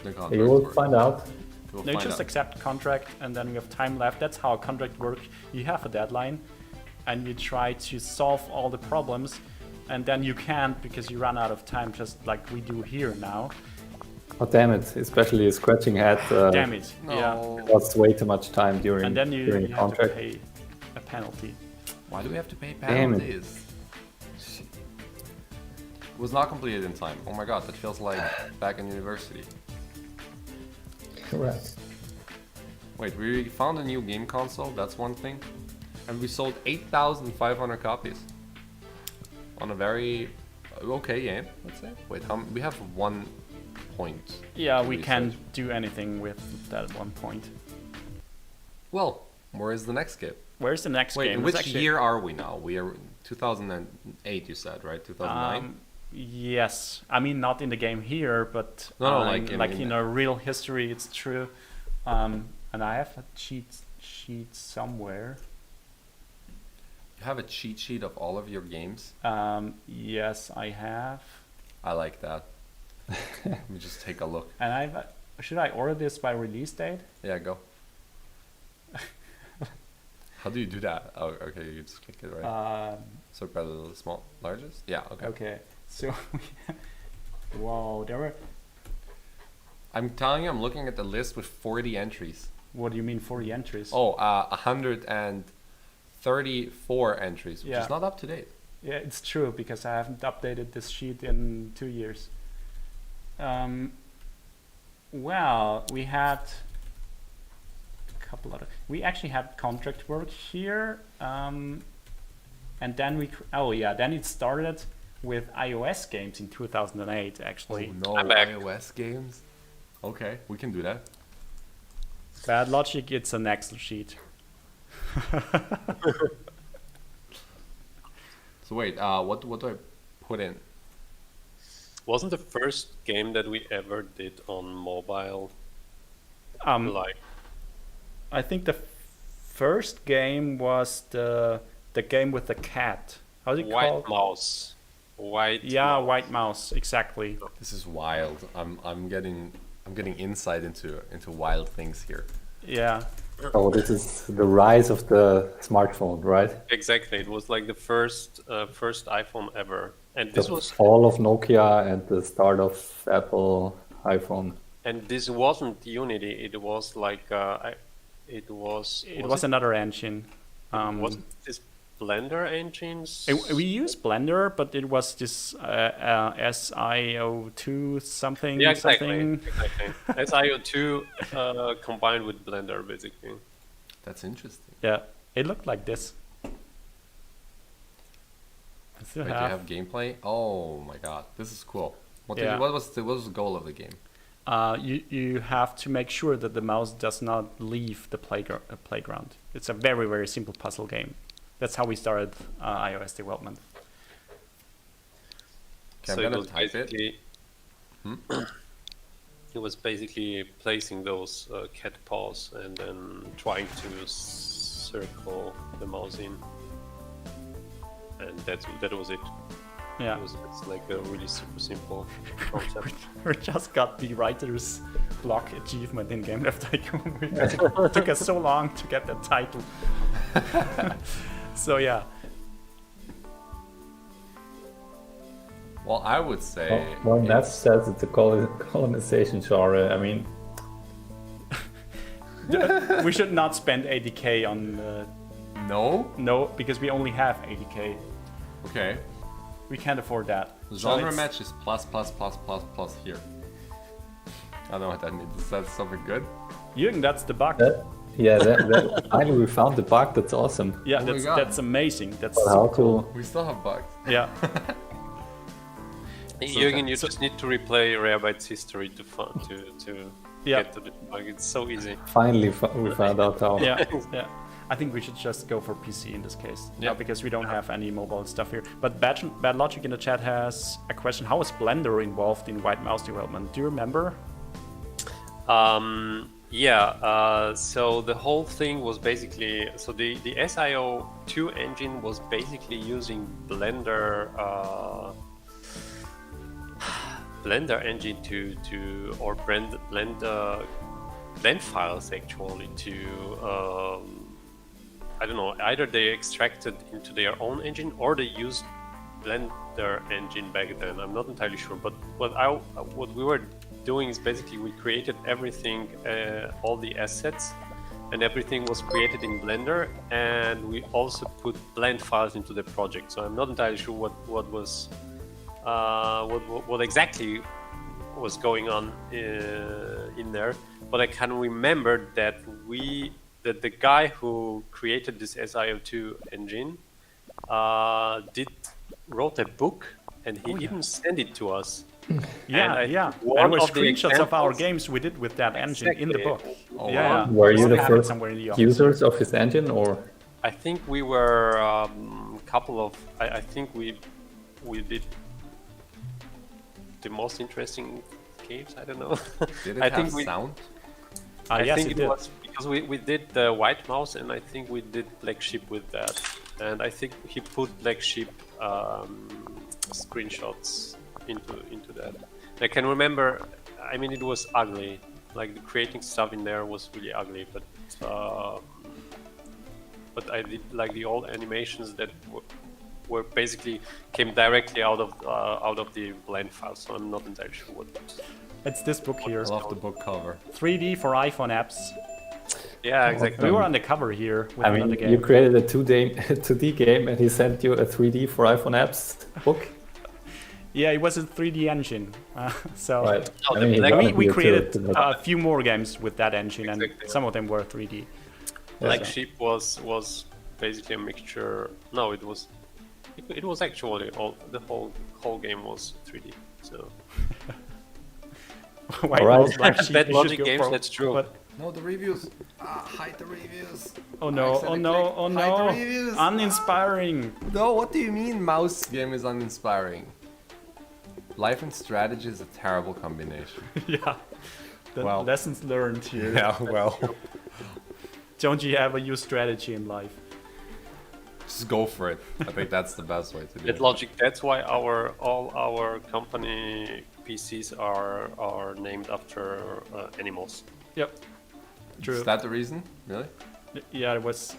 S3: The contract
S1: you will
S3: work.
S1: find out.
S3: We'll
S2: No,
S3: find
S2: just
S3: out.
S2: accept contract, and then we have time left. That's how a contract works. You have a deadline, and you try to solve all the problems, and then you can't because you run out of time, just like we do here now.
S1: Oh damn it! Especially scratching head.
S2: Damn it! Yeah,
S3: No.
S1: Lost way too much time during
S2: and then you
S1: during
S2: have to
S1: contract.
S2: pay a penalty.
S3: Why do we have to pay
S1: Damn it.
S3: penalties? Was not completed in time. Oh my god, that feels like back in university.
S1: Correct.
S3: Wait, we found a new game console, that's one thing. And we sold 8,500 copies. On a very okay game, let's say. Wait, we have 1 point.
S2: Yeah,
S3: to
S2: we
S3: research.
S2: can't do anything with that 1 point.
S3: Well, where is the next game?
S2: Where's the next
S3: Wait,
S2: game?
S3: in
S2: It's
S3: which
S2: actually-
S3: year are we now? We are 2008, you said, right? 2009?
S2: Yes, I mean not in the game here, but
S3: No, like
S2: in a real history, it's true. And I have a cheat somewhere.
S3: You have a cheat sheet of all of your games?
S2: Yes, I have.
S3: I like that. Let me just take a look.
S2: And should I order this by release date?
S3: Yeah, go. How do you do that? Oh, okay, you just click it, right? Sort by the small, largest? Yeah, okay.
S2: Okay, so whoa, there were.
S3: I'm telling you, I'm looking at the list with 40 entries.
S2: What do you mean 40 entries?
S3: Oh, 134 entries, which
S2: Yeah.
S3: is not up to date.
S2: Yeah, it's true because I haven't updated this sheet in 2 years. Well, we had a couple other. We actually had contract work here, and then then it started with iOS games in 2008. Actually,
S3: No
S4: I'm back.
S3: iOS games. Okay, we can do that.
S2: Bad Logic. It's an Excel sheet.
S3: So wait, what do I put in?
S4: Wasn't the first game that we ever did on mobile like
S2: I think the first game was the game with the cat. How's it
S4: White
S2: called?
S4: Mouse? White
S2: Yeah,
S4: Mouse.
S2: White Mouse, exactly.
S3: This is wild. I'm getting insight into wild things here.
S2: Yeah.
S1: Oh, this is the rise of the smartphone, right?
S4: Exactly, it was like the first iPhone ever, and this
S1: The
S4: was
S1: fall of Nokia and the start of Apple iPhone.
S4: and this wasn't Unity. It was like it was
S2: another engine.
S4: wasn't this Blender engines?
S2: We used Blender, but it was this SIO2 something.
S4: Yeah, exactly.
S2: Something.
S4: Exactly. SIO2 combined with Blender, basically.
S3: That's interesting.
S2: Yeah, it looked like this. I still
S3: Wait, do you have gameplay? Oh my god, this is cool. What was the goal of the game?
S2: You have to make sure that the mouse does not leave the playground. It's a very, very simple puzzle game. That's how we started iOS development.
S3: Okay,
S4: So
S3: I'm
S4: it
S3: gonna
S4: was
S3: type it.
S4: basically it was basically placing those cat paws and then trying to circle the mouse in, and that was it.
S2: Yeah.
S4: It's like a really super simple concept.
S2: We just got the writer's block achievement in Game Dev Tycoon because it took us so long to get that title. So yeah.
S3: Well, I would say.
S1: Well, Neff says it's a colonization genre. I mean,
S2: We should not spend 80k on
S3: No.
S2: because we only have 80k.
S3: Okay.
S2: We can't afford that.
S3: Genre
S2: So
S3: match is plus here. I don't know what that means. Is that something good?
S2: Jürgen, that's the bug.
S1: finally we found the bug. That's awesome.
S2: Yeah,
S3: Oh my God.
S2: that's amazing. That's
S1: But how to?
S3: We still have bugs.
S2: yeah.
S4: Jürgen, you just need to replay Rarebyte's history to
S2: Yeah.
S4: get to the bug. It's so easy.
S1: Finally, we found out how.
S2: Yeah, yeah. I think we should just go for PC in this case, because we don't have any mobile stuff here. But Bad Logic in the chat has a question: how was Blender involved in White Mouse development? Do you remember?
S4: So the whole thing was basically the SIO2 engine was basically using Blender engine to blend files actually to I don't know, either they extracted into their own engine or they used Blender engine back then. I'm not entirely sure, but what we were doing is basically we created everything, all the assets, and everything was created in Blender, and we also put blend files into the project. So I'm not entirely sure what exactly was going on in there, but I can remember that the guy who created this SIO2 engine wrote a book, and he even sent it to us.
S2: Yeah. There were screenshots of our games we did with that engine in the book.
S3: Oh,
S2: Yeah.
S1: Were you the
S2: I have it
S1: first
S2: somewhere in the office.
S1: users of his engine, or?
S4: I think we were couple of. I think we did the most interesting games. I don't know.
S3: Did it
S4: I
S3: have
S4: think we,
S3: sound?
S4: I
S2: Yes,
S4: think
S2: it
S4: it
S2: did.
S4: was because we did the White Mouse, and I think we did Black Sheep with that. And I think he put Black Sheep screenshots into that. I can remember. I mean, it was ugly. Like the creating stuff in there was really ugly, but I did like the old animations that were basically came directly out of the blend file. So I'm not entirely sure what.
S2: It's this book here.
S3: I love the book cover.
S2: 3D for iPhone apps.
S4: Yeah, exactly.
S2: We were on the cover here with another
S1: you
S2: game.
S1: created a 2D game, and he sent you a 3D for iPhone apps book.
S2: Yeah, it was a 3D engine. So
S1: Right.
S4: No,
S1: I
S4: the
S1: mean, he
S4: Black-
S1: wanted
S2: we
S1: you to-
S2: created
S1: to-
S2: a few more games with that engine, and
S4: Exactly.
S2: some of them were 3D.
S4: Black
S2: So-
S4: Sheep was basically a mixture. No, it was actually the whole game was 3D. So
S2: White
S1: Alright.
S2: Mouse, Black Sheep,
S4: Bad
S2: you should
S4: Logic
S2: go
S4: games,
S2: for-
S4: that's true.
S2: But
S3: No, the reviews. Hide the reviews.
S2: Oh no, oh no, oh
S3: Hide
S2: no.
S3: the reviews.
S2: Uninspiring.
S3: No, what do you mean mouse game is uninspiring? Life and strategy is a terrible combination.
S2: Yeah. The
S3: Well.
S2: lessons learned here.
S3: Yeah, well.
S2: Don't you ever use strategy in life?
S3: Just go for it. I think that's the best way to do
S4: That
S3: it.
S4: logic. That's why all our company PCs are named after animals.
S2: Yep. True.
S3: Is that the reason? Really?
S2: Yeah, it was.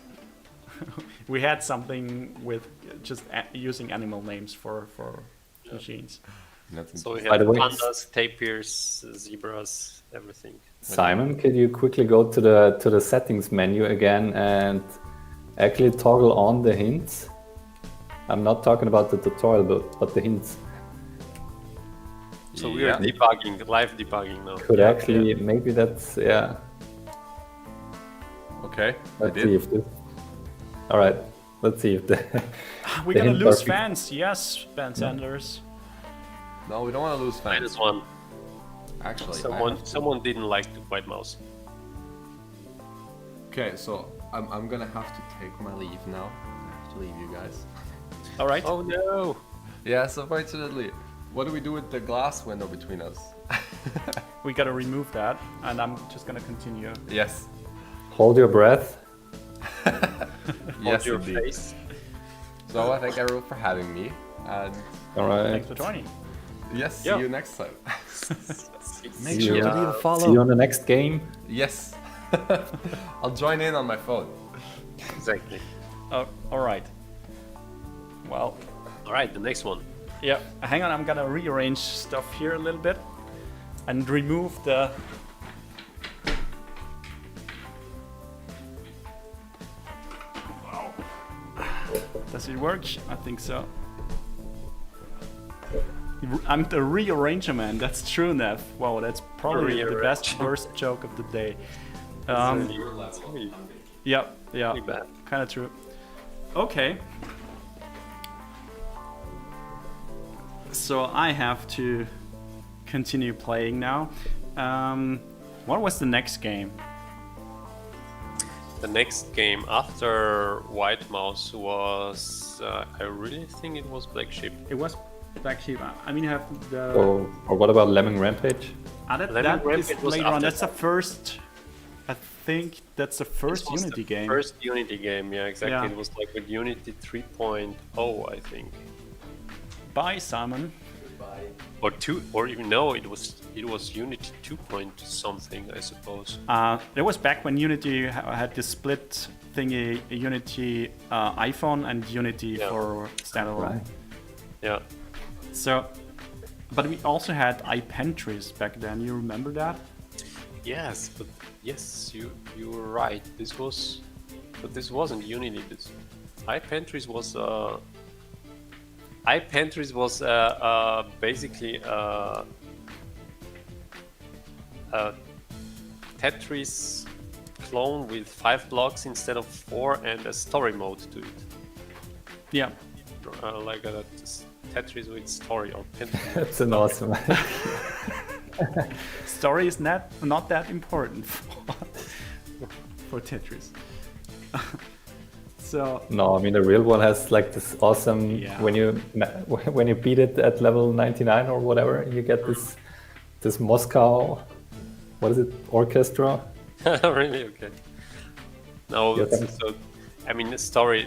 S2: We had something with just using animal names for machines.
S3: That's
S4: So we
S1: By
S4: have
S1: the way,
S4: pandas, tapirs, zebras, everything.
S1: Simon, could you quickly go to the settings menu again and actually toggle on the hints? I'm not talking about the tutorial, but the hints
S4: So we are
S3: Yeah.
S4: debugging, live debugging now.
S1: could actually maybe that's yeah.
S3: Okay, I
S1: Let's see
S3: did.
S1: if this. All right, let's see if the.
S2: We're
S1: The
S2: gonna
S1: hints
S2: lose
S1: are-
S2: fans. Yes, Ben Sanders.
S3: No, we don't want to lose fans.
S4: -1.
S3: Actually, I
S4: Someone
S3: have to-
S4: someone didn't like the white mouse.
S3: Okay, so I'm gonna have to take my leave now. I have to leave you guys.
S2: All right.
S4: Oh no!
S3: Yes, unfortunately. What do we do with the glass window between us?
S2: We gotta remove that, and I'm just gonna continue.
S3: Yes.
S1: Hold your breath.
S4: Hold
S3: Yes,
S4: your
S3: indeed.
S4: face.
S3: So I thank everyone for having me, and
S1: All right.
S2: Thanks for joining.
S3: yes, see
S2: Yeah.
S3: you next time.
S1: See you, see you on the next game.
S3: Yes. I'll join in on my phone.
S4: Exactly.
S2: All right. Well,
S4: All right, the next one.
S2: yeah. Hang on, I'm gonna rearrange stuff here a little bit, and remove the. Wow. Does it work? I think so. I'm the rearranger man. That's true, Nev. Wow, that's probably the best
S4: Rearrange.
S2: worst joke of the day.
S4: It's really,
S2: Yeah, yeah,
S4: really bad.
S2: kind of true. Okay. So I have to continue playing now. What was the next game?
S4: The next game after White Mouse was, I really think it was Black Sheep.
S2: It was Black Sheep. I mean, you have the.
S1: Or what about Lemon Rampage?
S2: That
S4: Lemon
S2: is
S4: Rampage was
S2: later on.
S4: after
S2: That's the first. I think that's the first
S4: This was
S2: Unity
S4: the
S2: game.
S4: First Unity game, yeah, exactly.
S2: Yeah.
S4: It was like with Unity 3.0, I think,
S2: Bye, Simon.
S4: or two, or even no, it was Unity 2. Something, I suppose.
S2: It was back when Unity had this split thingy: Unity iPhone and Unity
S4: Yeah.
S2: for standalone.
S1: Right.
S4: Yeah,
S2: So, but we also had iPentries back then. You remember that?
S4: yes, but yes, you were right. But this wasn't Unity. This iPentries was basically a Tetris clone with 5 blocks instead of 4 and a story mode to it.
S2: Yeah.
S4: Like a Tetris with story or Pentris.
S1: That's an awesome.
S2: Story is not that important for Tetris. So
S1: No, I mean the real one has like this awesome.
S2: Yeah.
S1: When you beat it at level 99 or whatever, you get this Moscow. What is it? Orchestra.
S4: Really? Okay. No,
S1: Yeah, that-
S4: so I mean, the story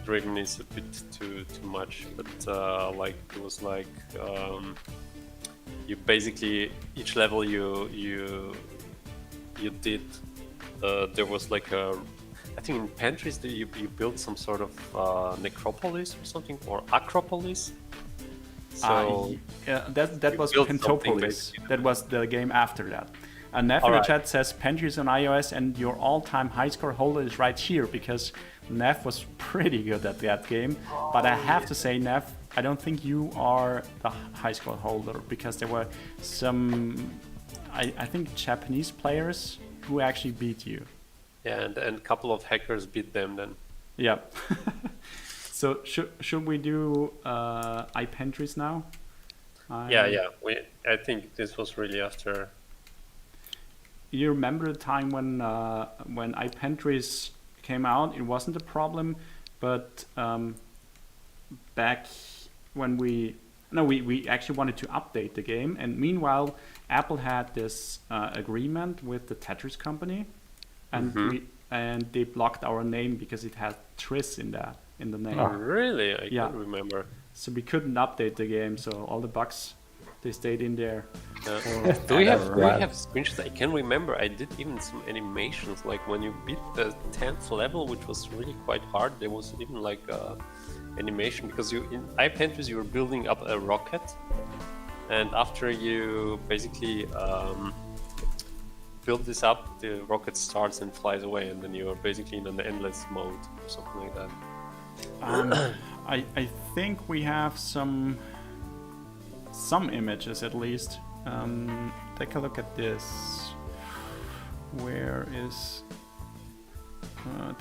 S4: driven is a bit too much, but like it was like you basically each level you did there was like I think in Pentries you built some sort of necropolis or something, or acropolis. So
S2: yeah, that was
S4: built something,
S2: Pentopolis.
S4: basically.
S2: That was the game after that. And Neff in the
S4: Alright.
S2: chat says Pentries on iOS, and your all-time high score holder is right here, because Neff was pretty good at that game. But I have to say, Neff, I don't think you are the high score holder, because there were some, I think, Japanese players who actually beat you.
S4: yeah, and a couple of hackers beat them then.
S2: Yeah. So should we do iPentries now?
S4: Yeah. I think this was really after
S2: you remember the time when iPentries came out? It wasn't a problem, but back when we actually wanted to update the game, and meanwhile Apple had this agreement with the Tetris company, and they blocked our name because it had Tris in the name.
S4: Oh, really? I
S2: Yeah.
S4: can't remember.
S2: So we couldn't update the game, so all the bugs, they stayed in there.
S4: Do we have
S1: Right.
S4: screenshots? I can remember I did even some animations, like when you beat the 10th level, which was really quite hard. There was even like animation, because in iPentries you were building up a rocket, and after you basically build this up, the rocket starts and flies away, and then you are basically in an endless mode or something like that.
S2: I think we have some images at least. Take a look at this. Where is?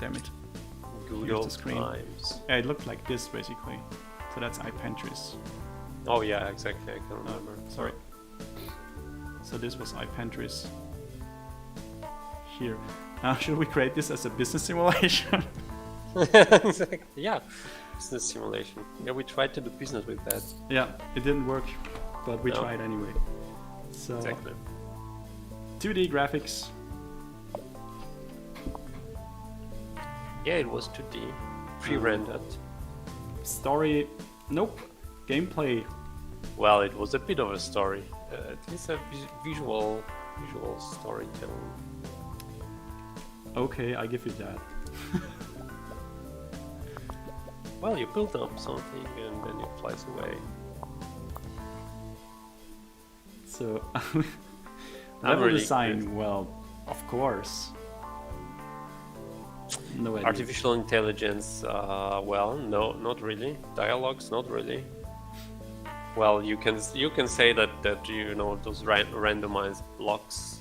S2: Damn it!
S4: Good
S2: Here's the
S4: old
S2: screen.
S4: times.
S2: Yeah, it looked like this basically. So that's iPentries.
S4: Oh yeah, exactly. I can remember.
S2: Sorry. So this was iPentries. Here. Should we create this as a business simulation?
S4: Exactly. Yeah, business simulation. Yeah, we tried to do business with that.
S2: Yeah, it didn't work, but we
S4: No.
S2: tried anyway. So
S4: Exactly.
S2: 2D graphics.
S4: Yeah, it was 2D, pre-rendered.
S2: Story, nope. Gameplay,
S4: Well, it was a bit of a story. At least a visual storytelling.
S2: okay, I give you that.
S4: Well, you build up something and then it flies away.
S2: So
S4: I'm
S2: level
S4: really
S2: design,
S4: curious.
S2: well, of course. No idea.
S4: Artificial intelligence, well, no, not really. Dialogues, not really. Well, you can say that you know those randomized blocks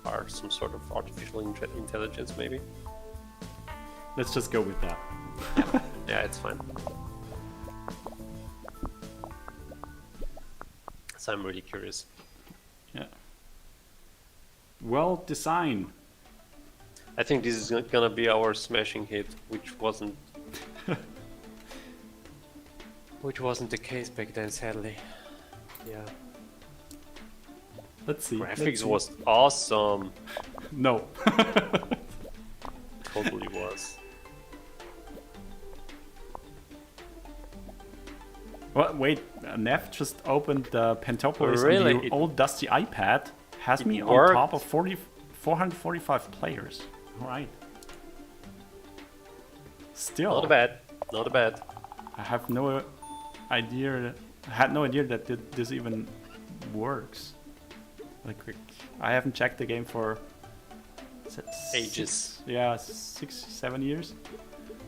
S4: are some sort of artificial intelligence, maybe.
S2: Let's just go with that.
S4: Yeah, it's fine. So I'm really curious.
S2: Yeah. Well, design.
S4: I think this is gonna be our smashing hit, which wasn't the case back then, sadly. Yeah.
S2: Let's see.
S4: Graphics was awesome.
S2: No.
S4: Totally was.
S2: Well, wait, Neff just opened the Pentopolis
S4: Really?
S2: on the old dusty iPad. Has
S4: It
S2: me on
S4: worked.
S2: top of 445 players. Alright. Still,
S4: Not bad. Not bad.
S2: I have no idea. I had no idea that this even works. Like, I haven't checked the game for
S4: Ages.
S2: 6-7 years.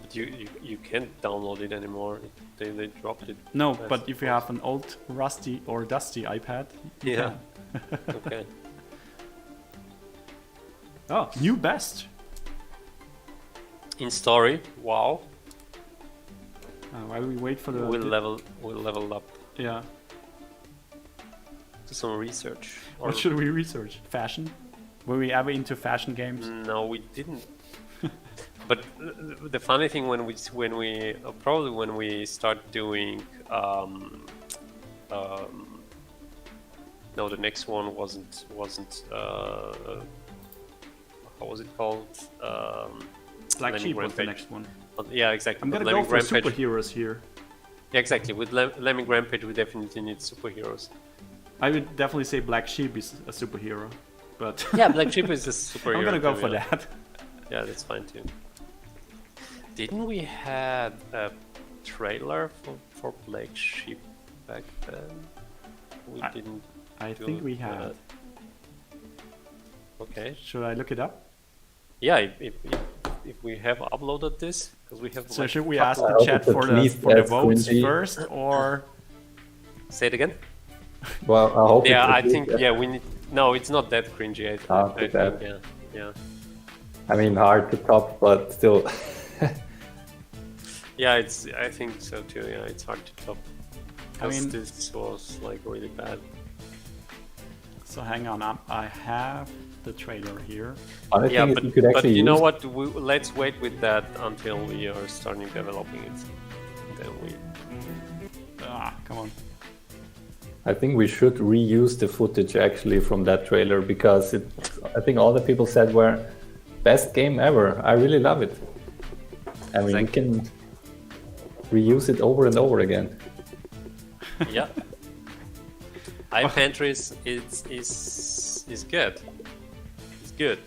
S4: But you can't download it anymore. They dropped it.
S2: No,
S4: That's
S2: but if you have an old rusty or dusty iPad, you
S4: Yeah.
S2: can.
S4: Okay.
S2: Oh, new best.
S4: In story, wow.
S2: While we wait for the
S4: We'll level up.
S2: yeah.
S4: Do some research. Or
S2: What should we research? Fashion? Were we ever into fashion games?
S4: no, we didn't. But the funny thing when we start doing no, the next one wasn't how was it called?
S2: Black
S4: Lemming
S2: Sheep was the
S4: Rampage.
S2: next one.
S4: But yeah, exactly.
S2: I'm
S4: but
S2: gonna go
S4: Lemming
S2: for
S4: Rampage,
S2: superheroes here.
S4: yeah, exactly. With Lemming Rampage, we definitely need superheroes.
S2: I would definitely say Black Sheep is a superhero, but
S4: Yeah, Black Sheep is a superhero.
S2: I'm gonna go
S4: too,
S2: for
S4: yeah.
S2: that.
S4: Yeah, that's fine too. Didn't we had a trailer for Black Sheep back then? We didn't.
S2: I
S4: do
S2: think we
S4: that.
S2: had.
S4: Okay.
S2: Should I look it up?
S4: Yeah, if we have uploaded this, because we have.
S2: So
S4: like
S2: should we
S4: couple-
S2: ask the
S1: hope
S2: chat
S1: it's at
S2: for the
S1: least as
S2: votes
S1: cringy.
S2: first, or
S4: Say it again.
S1: Well, I hope.
S4: Yeah,
S1: it's
S4: I
S1: at least
S4: think
S1: as-
S4: yeah we need. No, it's not that cringy. I
S1: too
S4: think
S1: bad.
S4: yeah.
S1: I mean, hard to top, but still.
S4: Yeah, it's. I think so too. Yeah, it's hard to top.
S2: I
S4: Because
S2: mean-
S4: this was like really bad.
S2: So hang on, I have the trailer here.
S1: Other
S4: Yeah,
S1: thing is
S4: but,
S1: you could
S4: but
S1: actually
S4: you know
S1: use-
S4: what? Let's wait with that until we are starting developing it. Then we.
S2: Come on.
S1: I think we should reuse the footage actually from that trailer because I think all the people said were best game ever. I really love it. I mean, we can reuse it over and over again.
S4: Yeah. iPantries is good. It's good.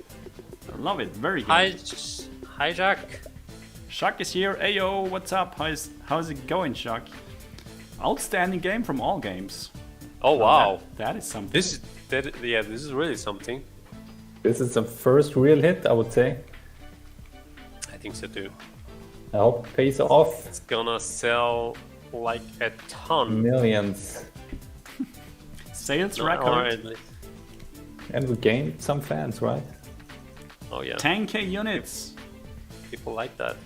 S2: I love it, very good.
S4: Hi, Jacques.
S2: Jacques is here. Ayo, what's up? How's it going, Jacques? Outstanding game from all games.
S4: Oh wow,
S2: That is something.
S4: this is really something.
S1: This is the first real hit, I would say.
S4: I think so too.
S1: I hope it pays off.
S4: It's gonna sell like a ton.
S1: Millions.
S2: Sales
S4: No,
S2: record.
S4: or at least-
S1: And we gained some fans, right?
S4: Oh yeah,
S2: 10k units.
S4: people like that.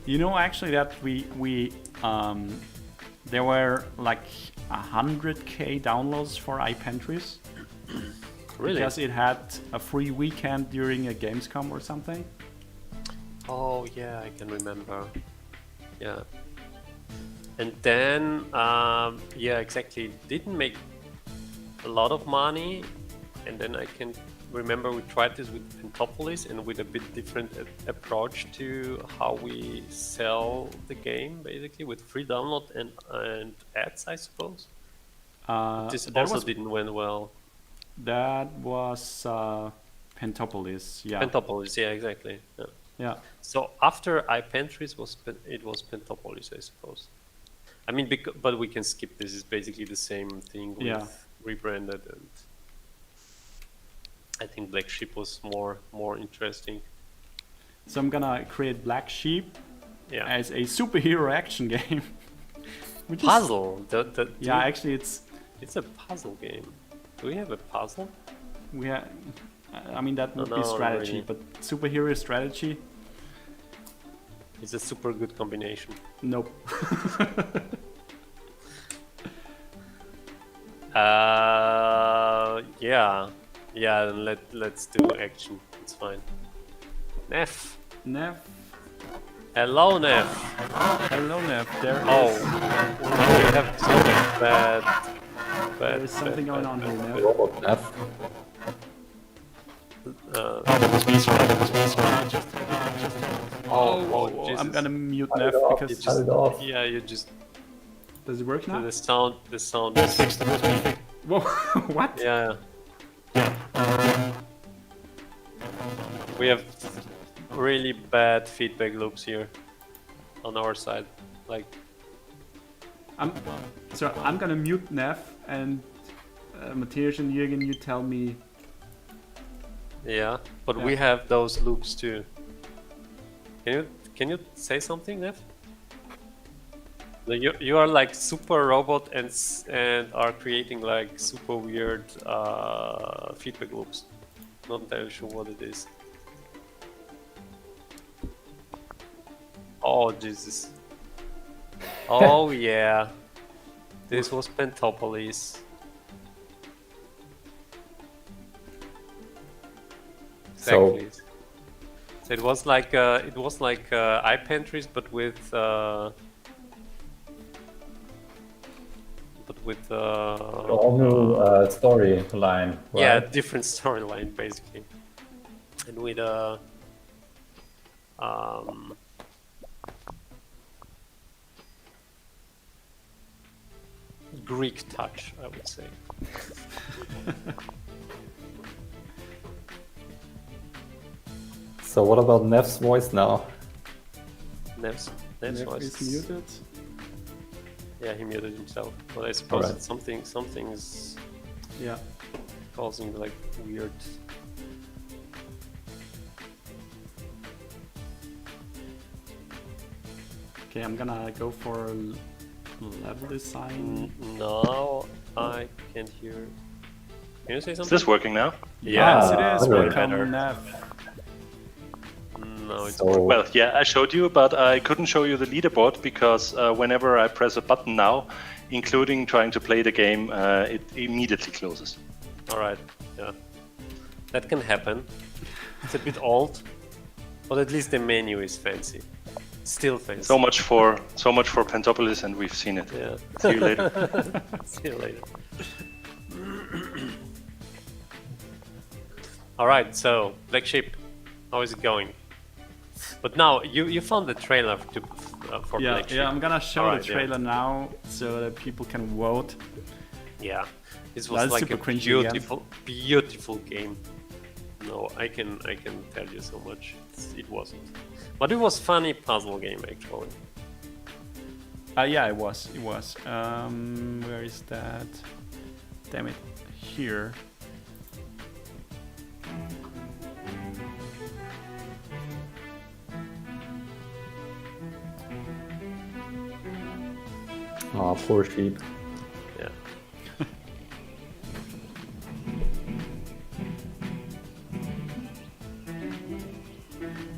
S2: You know, actually, that there were like 100k downloads for iPantries.
S4: Really?
S2: Because it had a free weekend during a Gamescom or something.
S4: Oh yeah, I can remember. Yeah. And then yeah, exactly. Didn't make a lot of money, and then I can remember we tried this with Pentopolis and with a bit different approach to how we sell the game, basically with free download and ads, I suppose. This also didn't went well.
S2: That was Pentopolis, yeah.
S4: Pentopolis, yeah, exactly. Yeah.
S2: Yeah.
S4: So after iPantries it was Pentopolis, I suppose. I mean, but we can skip this. It's basically the same thing with rebranded, and I think Black Sheep was more interesting.
S2: So I'm gonna create Black Sheep as a superhero action game. Which
S4: Puzzle.
S2: Yeah, actually,
S4: it's a puzzle game. Do we have a puzzle?
S2: I mean, that would be strategy,
S4: really.
S2: but superhero strategy?
S4: It's a super good combination.
S2: Nope.
S4: Yeah, then let's do action. It's fine. Neff.
S2: Neff.
S4: Hello, Neff.
S2: Hello, Neff. There
S4: Oh,
S2: is.
S4: we have something bad.
S2: There's something going on here, Neff.
S1: Robot F.
S2: Oh,
S4: Jesus.
S2: I'm gonna mute
S1: Cut
S2: Neff
S1: it off,
S2: because.
S1: cut it off.
S4: Yeah, you just
S2: Does it work now?
S4: the sound is
S2: Whoa, what?
S4: yeah. We have really bad feedback loops here on our side. Like,
S2: I'm gonna mute Neff and Matthias and Jürgen, you tell me.
S4: yeah, but we have those loops too. Can you say something, Neff? You are like super robot and are creating like super weird feedback loops. Not entirely sure what it is. Oh Jesus! Oh yeah, this was Pentopolis. Exactly. So it was like iPantries, but with
S1: All new storyline. Right?
S4: yeah, different storyline basically, and with Greek touch, I would say.
S1: So what about Neff's voice now?
S4: Nev's
S2: Neff
S4: voice.
S2: is muted.
S4: Yeah, he muted himself. But I suppose
S1: Alright.
S4: it's something is
S2: Yeah.
S4: causing like weird.
S2: Okay, I'm gonna go for level design.
S4: Now I can't hear. Can you say
S8: Is
S4: something?
S8: this working now?
S2: Yes, it
S1: Ah,
S2: is.
S1: okay.
S2: Welcome,
S4: Better.
S2: Neff.
S4: No, it's
S1: So
S8: Well, yeah, I showed you, but I couldn't show you the leaderboard because whenever I press a button now, including trying to play the game, it immediately closes.
S4: All right. Yeah. That can happen. It's a bit old, but at least the menu is fancy. Still fancy.
S8: So much for Pentopolis, and we've seen it.
S4: Yeah.
S8: See you later.
S4: See you later. All right. So Black Sheep, how is it going? But now you found the trailer for
S2: Yeah,
S4: Black Sheep.
S2: yeah. I'm gonna show
S4: Alright,
S2: the trailer now so that people can vote.
S4: Yeah. This
S2: That's
S4: was like
S2: super
S4: a
S2: cringy again.
S4: beautiful game. No, I can tell you so much. It wasn't, but it was funny puzzle game actually.
S2: Yeah, it was. Where is that? Damn it. Here.
S1: Oh, poor sheep.
S4: Yeah.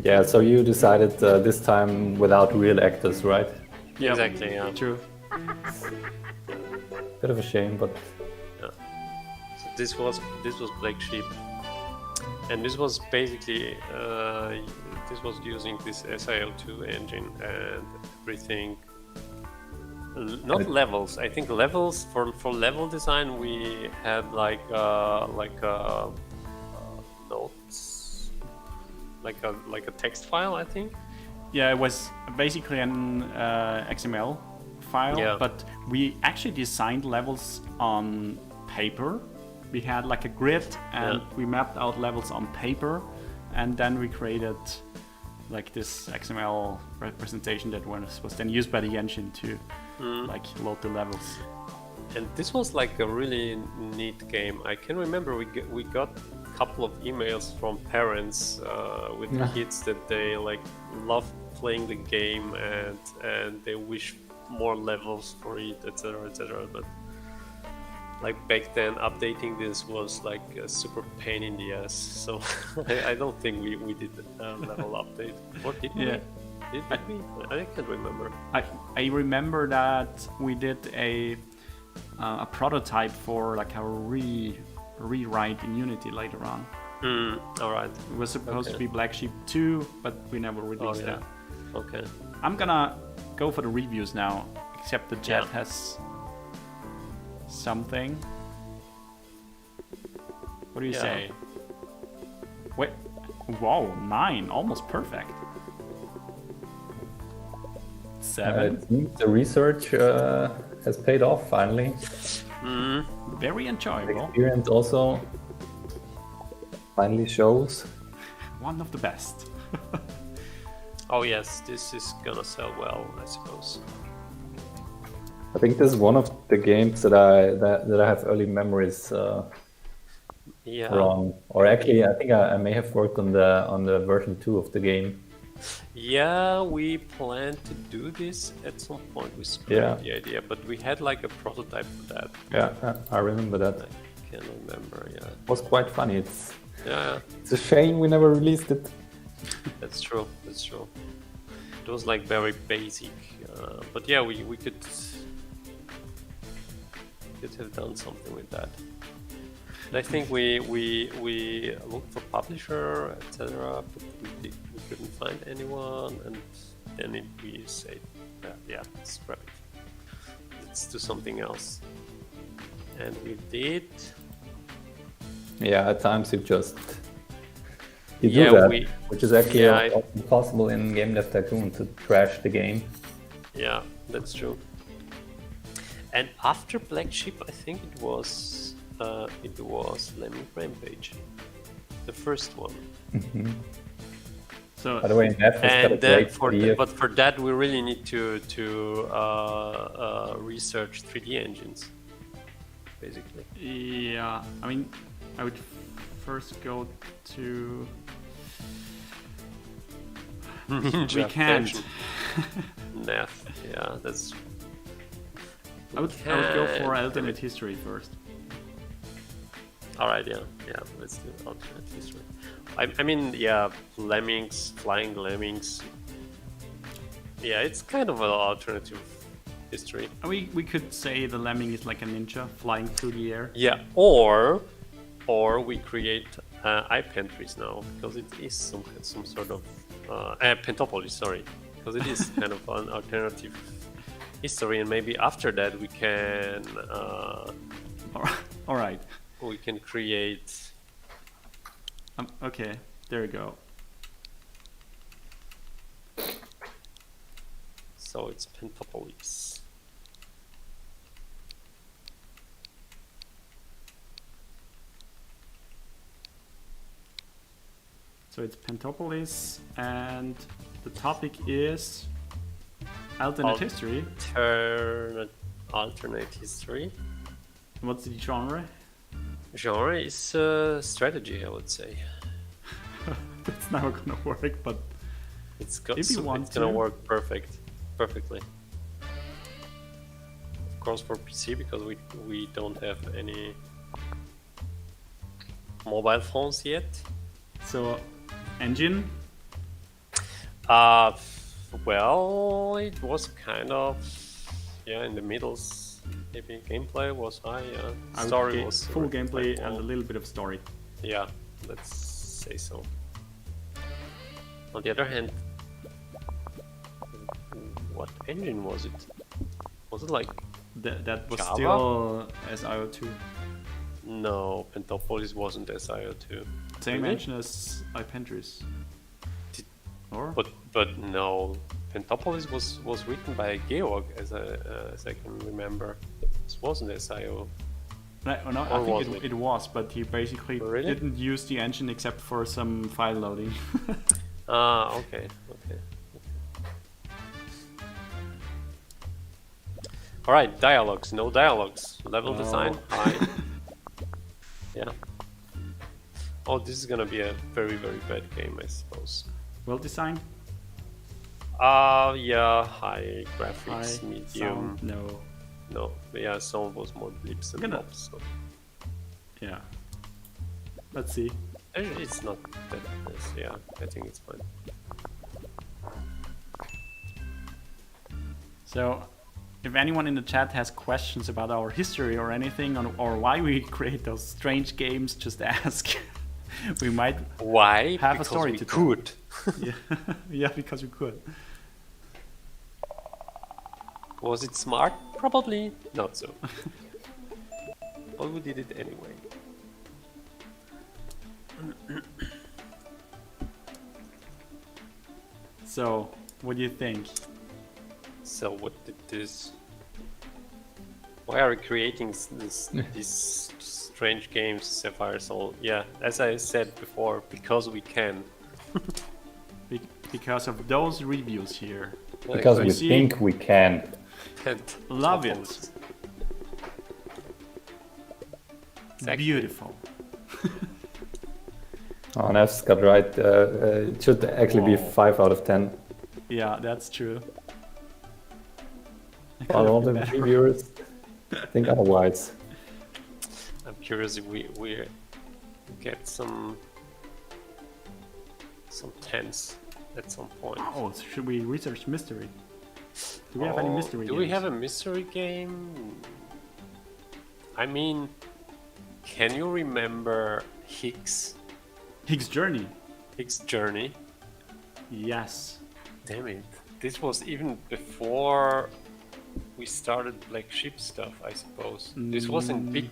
S1: Yeah, so you decided this time without real actors, right?
S2: Yeah,
S4: Exactly. Yeah.
S2: true.
S1: Bit of a shame, but
S4: So this was Black Sheep, and this was basically this was using this SIL2 engine and everything. Not levels. I think levels for level design we had like notes, like a text file. I think.
S2: Yeah, it was basically an XML file,
S4: Yeah.
S2: but we actually designed levels on paper. We had like a grid, and
S4: Yeah.
S2: we mapped out levels on paper, and then we created like this XML representation that was then used by the engine to like load the levels.
S4: And this was like a really neat game. I can remember we got a couple of emails from parents with kids that they like love playing the game and they wish more levels for it, etc., etc. But like back then, updating this was like a super pain in the ass. So I don't think we did a level update. Or did we?
S2: Yeah.
S4: Did we? I can't remember.
S2: I remember that we did a prototype for like a rewrite in Unity later on.
S4: All right.
S2: It was supposed to be Black Sheep 2, but we never released that.
S4: Okay.
S2: I'm gonna go for the reviews now, except the Jet
S4: Yeah.
S2: has something. What do you
S4: Yeah.
S2: say? Wait, whoa, 9, almost perfect. 7,
S1: it seems the research has paid off finally.
S2: very enjoyable.
S1: Experience also finally shows.
S2: One of the best.
S4: Oh yes, this is gonna sell well, I suppose.
S1: I think this is one of the games that I have early memories
S4: Yeah.
S1: from. Or actually, I think I may have worked on the version 2 of the game.
S4: Yeah, we planned to do this at some point. We scrapped the idea, but we had like a prototype for that.
S1: Yeah, I remember that.
S4: I can't remember. Yeah.
S1: It was quite funny. It's a shame we never released it.
S4: That's true. That's true. It was like very basic, but yeah, we could have done something with that. And I think we looked for publisher, etc., but we couldn't find anyone, and then we said, yeah, scrap it. Let's do something else. And we did.
S1: Yeah, at times you do
S4: Yeah,
S1: that,
S4: we-
S1: which is actually
S4: yeah, I-
S1: often possible in Game Dev Tycoon to trash the game.
S4: Yeah, that's true. And after Black Sheep, I think it was Lemming Rampage, the first one.
S2: So
S1: By the way, Neff has got a
S4: And then
S1: great idea.
S4: but for that, we really need to research 3D engines, basically.
S2: yeah, I mean, I would first go to. We can't.
S4: Neff, yeah, that's.
S2: I would go for
S4: can't.
S2: alternate history first.
S4: All right, yeah, let's do alternate history. I mean, yeah, lemmings, flying lemmings. Yeah, it's kind of an alternative history.
S2: We could say the lemming is like a ninja flying through the air.
S4: Yeah, or or we create iPentries now, because it is some sort of Pentopolis, sorry, because it is kind of an alternative history, and maybe after that we can
S2: All right.
S4: we can create.
S2: Okay, there we go.
S4: So it's Pentopolis.
S2: So it's Pentopolis, and the topic is alternate history.
S4: Alternate history.
S2: What's the genre?
S4: Genre is strategy, I would say.
S2: It's never gonna work, but
S4: It's
S2: If you want
S4: it's gonna
S2: to.
S4: work perfectly. Of course for PC, because we don't have any mobile phones yet.
S2: so engine.
S4: Well, it was kind of in the middles. Maybe gameplay was high. Story was
S2: full gameplay
S4: quite
S2: and a
S4: low.
S2: little bit of story.
S4: Yeah, let's say so. On the other hand, what engine was it? Was it like
S2: That was
S4: Java?
S2: still SIO2.
S4: no? Pentopolis wasn't SIO2.
S2: Same
S4: Really?
S2: engine as iPentries.
S4: Did-
S2: Or
S4: But no, Pentopolis was written by Georg, as I can remember. This wasn't SIO.
S2: no,
S4: or
S2: I
S4: was
S2: think
S4: it?
S2: it was, but he basically
S4: Really?
S2: didn't use the engine except for some file loading.
S4: Ah, okay. All right, dialogues. No dialogues. Level
S2: No.
S4: design. High. Yeah. Oh, this is gonna be a very bad game, I suppose.
S2: Well designed.
S4: Yeah. High graphics,
S2: High
S4: medium.
S2: sound, no.
S4: No, yeah, sound was more blips and
S2: Gonna-
S4: pops. So.
S2: Yeah. Let's see.
S4: Actually, it's not that nice. Yeah, I think it's fine.
S2: So, if anyone in the chat has questions about our history or anything, or why we create those strange games, just ask. We might
S4: Why?
S2: have a
S4: Because
S2: story
S4: we
S2: to tell.
S4: could.
S2: yeah, yeah, because we could.
S4: Was it smart? Probably not so. But we did it anyway.
S2: So, what do you think?
S4: So what did this? Why are we creating these strange games, Sapphire Soul? Yeah, as I said before, because we can.
S2: Because of those reviews here.
S1: Because
S2: So
S1: we
S2: you see-
S1: think we can.
S4: And
S2: Love
S4: top
S2: it.
S4: of it.
S2: It's
S4: Exactly.
S2: beautiful.
S1: Oh, Nef's got right. It should actually be
S2: Whoa.
S1: 5 out of 10.
S2: Yeah, that's true.
S1: While all the reviewers think otherwise.
S4: I'm curious if we get some tens at some point.
S2: Oh, so should we research mystery? Do we have any mystery
S4: Do we
S2: games?
S4: have a mystery game? I mean, can you remember Higgs
S2: Higgs Journey?
S4: Journey?
S2: Yes.
S4: Damn it! This was even before we started Black Ship stuff, I suppose. This was in big.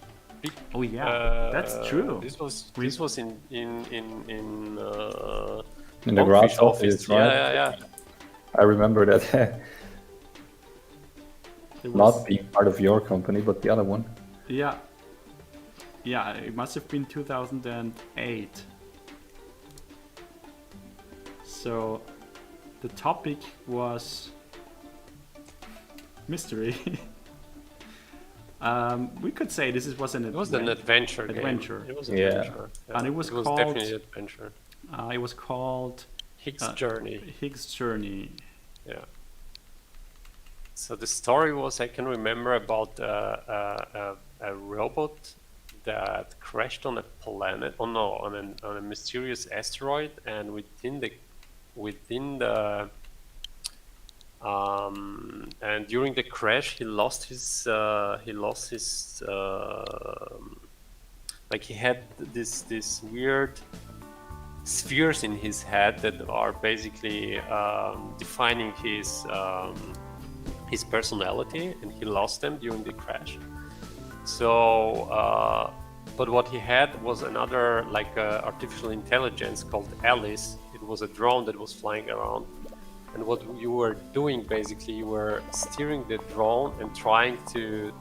S2: Oh yeah, that's true.
S4: This was
S2: We-
S4: in
S1: In the
S4: Monkfish
S1: garage office, right?
S4: Yeah.
S1: I remember that.
S2: It was-
S1: Not being part of your company, but the other one.
S2: Yeah. Yeah, it must have been 2008. So the topic was mystery. We could say was an
S4: It was an adventure game.
S2: Adventure.
S4: It was an
S1: Yeah.
S4: adventure.
S2: And it was called-
S4: definitely adventure.
S2: It was called
S4: Higgs Journey.
S2: Higgs Journey.
S4: Yeah. So the story was, I can remember, about a robot that crashed on a planet. Oh no, on a mysterious asteroid, and within the and during the crash he lost his like he had this weird spheres in his head that are basically defining his personality, and he lost them during the crash. So, but what he had was another like artificial intelligence called Alice. It was a drone that was flying around, and what you were doing basically, you were steering the drone and trying to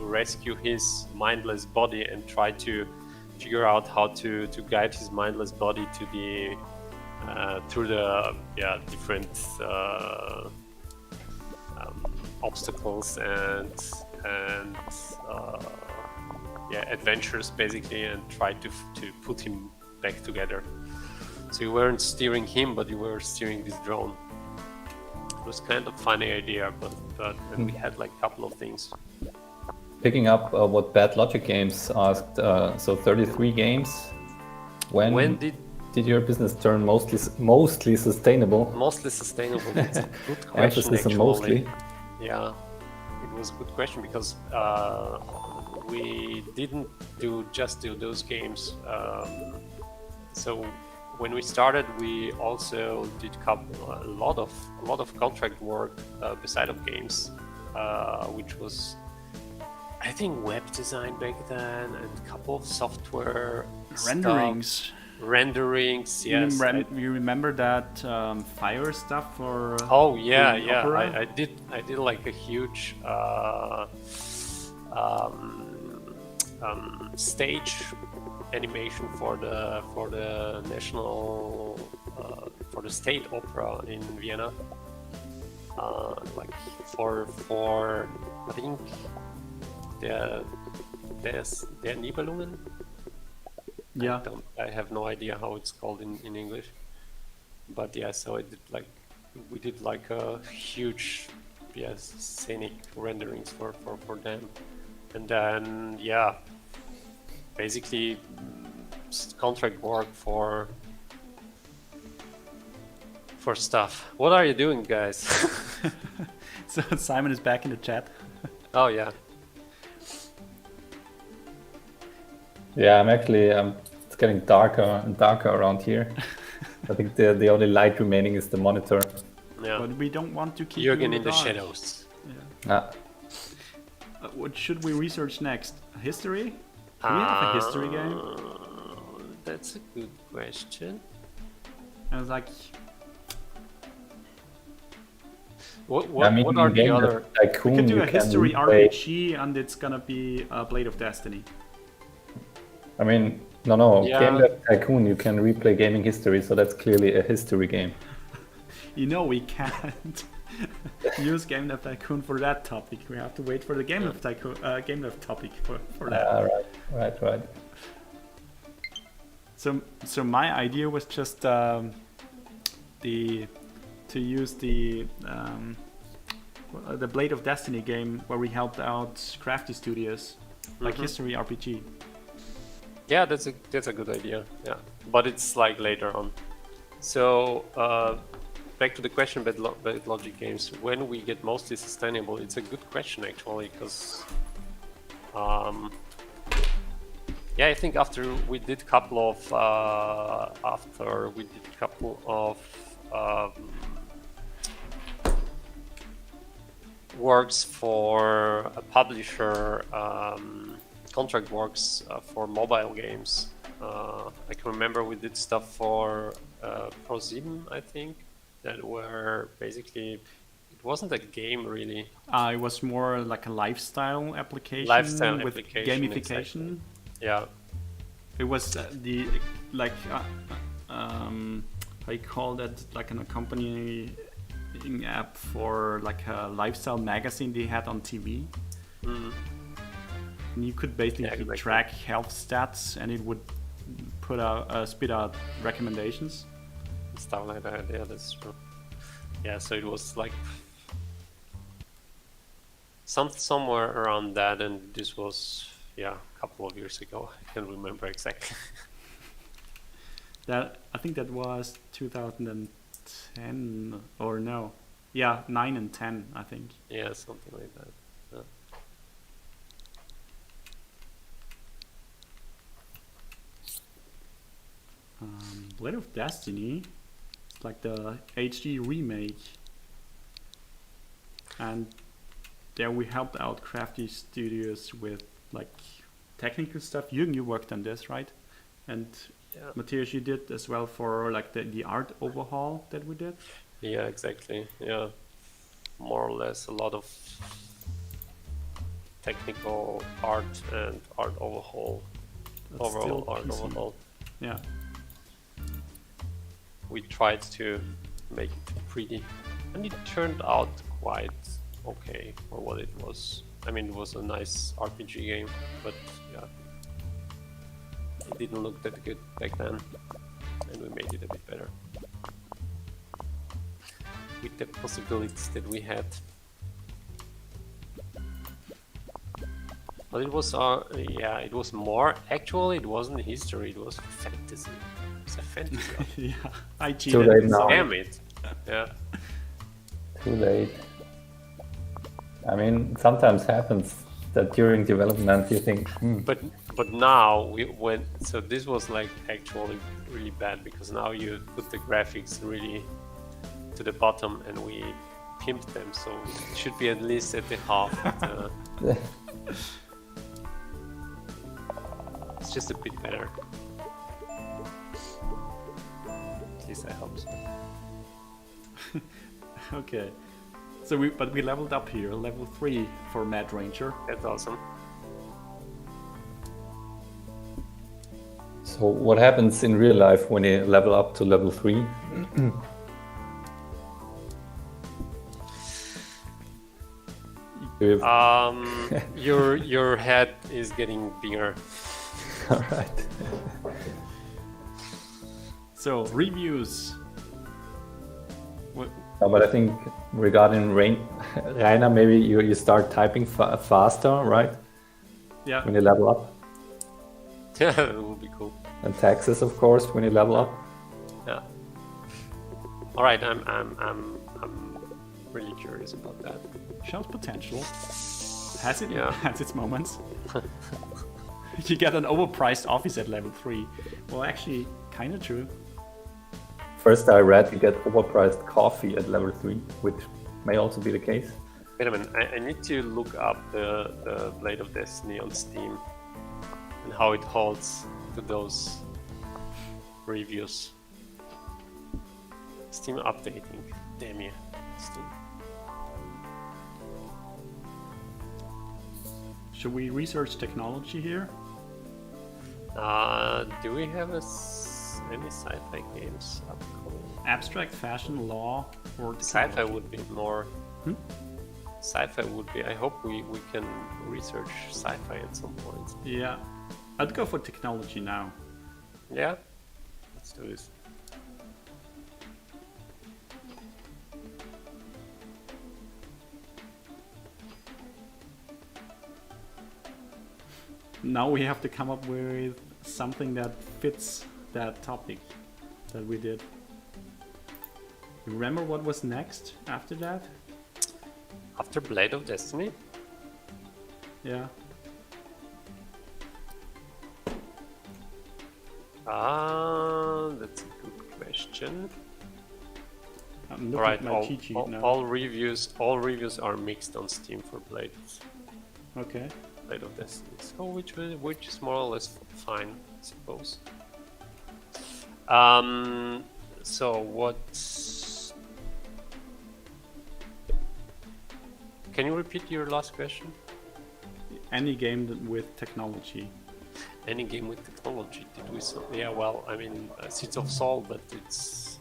S4: rescue his mindless body and try to figure out how to guide his mindless body to the through the different obstacles and adventures basically, and try to put him back together. So you weren't steering him, but you were steering this drone. It was kind of funny idea, but and we had like a couple of things.
S1: Picking up what Bad Logic Games asked, so 33 games. When did your business turn mostly sustainable?
S4: Mostly sustainable. That's a good question.
S1: Emphasis on mostly.
S4: Yeah, it was a good question because we didn't just do those games. So when we started, we also did a lot of contract work beside of games, which was, I think, web design back then, and a couple of software
S2: Renderings.
S4: Renderings, yes.
S2: You remember that fire stuff for?
S4: Oh yeah, yeah.
S2: Opera?
S4: I did like a huge stage animation for the national for the state opera in Vienna. Like for I think der Nibelungen.
S2: Yeah.
S4: I have no idea how it's called in English. But yeah, so we did like a huge scenic renderings for them. And then basically contract work for stuff. What are you doing, guys?
S2: So Simon is back in the chat.
S4: Oh yeah.
S1: Yeah, it's getting darker and darker around here. I think the only light remaining is the monitor.
S4: Yeah.
S2: But we don't want to keep
S4: Jürgen
S2: you
S4: in the
S2: dark.
S4: shadows.
S2: Yeah. What should we research next? History? Do we have a history game?
S4: That's a good question.
S2: I was like,
S4: what are the other?
S1: Tycoon,
S2: we can do a history
S1: play...
S2: RPG, and it's gonna be a Blade of Destiny.
S1: I mean, no.
S4: Yeah.
S1: Game Dev Tycoon, you can replay gaming history, so that's clearly a history game.
S2: You know we can't use Game Dev Tycoon for that topic. We have to wait for the Game Dev Tycoon, Game Dev topic for that.
S1: Right.
S2: So my idea was just to use the Blade of Destiny game where we helped out Crafty Studios, like history RPG.
S4: Yeah, that's a good idea. Yeah, but it's like later on. So back to the question about logic games. When we get mostly sustainable, it's a good question actually, because I think after we did couple of works for a publisher, contract works for mobile games. I can remember we did stuff for Pro7, I think, that were basically, it wasn't a game really.
S2: It was more like a lifestyle application with gamification.
S4: Exactly. Yeah.
S2: It was how you call that, like an accompanying app for like a lifestyle magazine they had on TV.
S4: Mm.
S2: And you could basically track health stats, and it would spit out recommendations.
S4: Stuff like that. Yeah, that's true. Yeah, so it was like somewhere around that, and this was a couple of years ago. I can't remember exactly.
S2: I think that was 2010 or no. Yeah, 9 and 10, I think.
S4: Yeah, something like that. Yeah.
S2: Blade of Destiny. It's like the HD remake. And there we helped out Crafty Studios with like technical stuff. You worked on this, right? And
S4: Yeah.
S2: Matthias, you did as well for like the art overhaul that we did.
S4: Yeah, exactly. Yeah, more or less a lot of technical art and art overhaul.
S2: That's
S4: Overall
S2: still
S4: art
S2: PC.
S4: overhaul.
S2: Yeah.
S4: We tried to make it pretty, and it turned out quite okay for what it was. I mean, it was a nice RPG game, but yeah, it didn't look that good back then, and we made it a bit better with the possibilities that we had. But it was, yeah, it was more. Actually, it wasn't history. It was fantasy. It's a fantasy.
S2: Yeah, I
S1: Too
S2: cheated.
S1: late now.
S4: Damn it! Yeah.
S1: Too late. I mean, sometimes happens that during development you think,
S4: But now we went. So this was like actually really bad because now you put the graphics really to the bottom and we pimped them. So it should be at least at the half. Of the, it's just a bit better. At least I hope so.
S2: Okay. So we leveled up here, level 3 for Mad Ranger.
S4: That's awesome.
S1: so what happens in real life when you level up to level 3? You have-
S4: Your head is getting bigger.
S1: All right.
S2: So reviews.
S1: No, but I think regarding Rainer, maybe you start typing faster, right?
S2: Yeah.
S1: When you level up.
S4: Yeah, that would be cool.
S1: And taxes, of course, when you level up.
S4: Yeah. All right, I'm really curious about that.
S2: Shows potential. Has it?
S4: Yeah.
S2: Has its moments. You get an overpriced office at level 3. Well, actually, kind of true.
S1: First I read you get overpriced coffee at level 3, which may also be the case.
S4: Wait a minute, I need to look up the Blade of Destiny on Steam and how it holds to those reviews. Steam updating. Damn you, Steam.
S2: Should we research technology here?
S4: Do we have any sci-fi games upcoming?
S2: Abstract, fashion, law, or
S4: Sci-fi
S2: technology?
S4: would be more. Sci-fi would be. I hope we can research sci-fi at some point.
S2: Yeah. I'd go for technology now.
S4: Yeah, let's do this.
S2: Now we have to come up with something that fits that topic that we did. You remember what was next after that?
S4: After Blade of Destiny?
S2: Yeah.
S4: That's a good question.
S2: I'm looking
S4: All right,
S2: at my cheat sheet now.
S4: all reviews are mixed on Steam for Blade
S2: Okay.
S4: of Destiny. So which is more or less fine, I suppose. So what? Can you repeat your last question?
S2: Any game with technology.
S4: Any game with technology? Did we? Yeah, well, I mean, Seeds of Soul, but it's.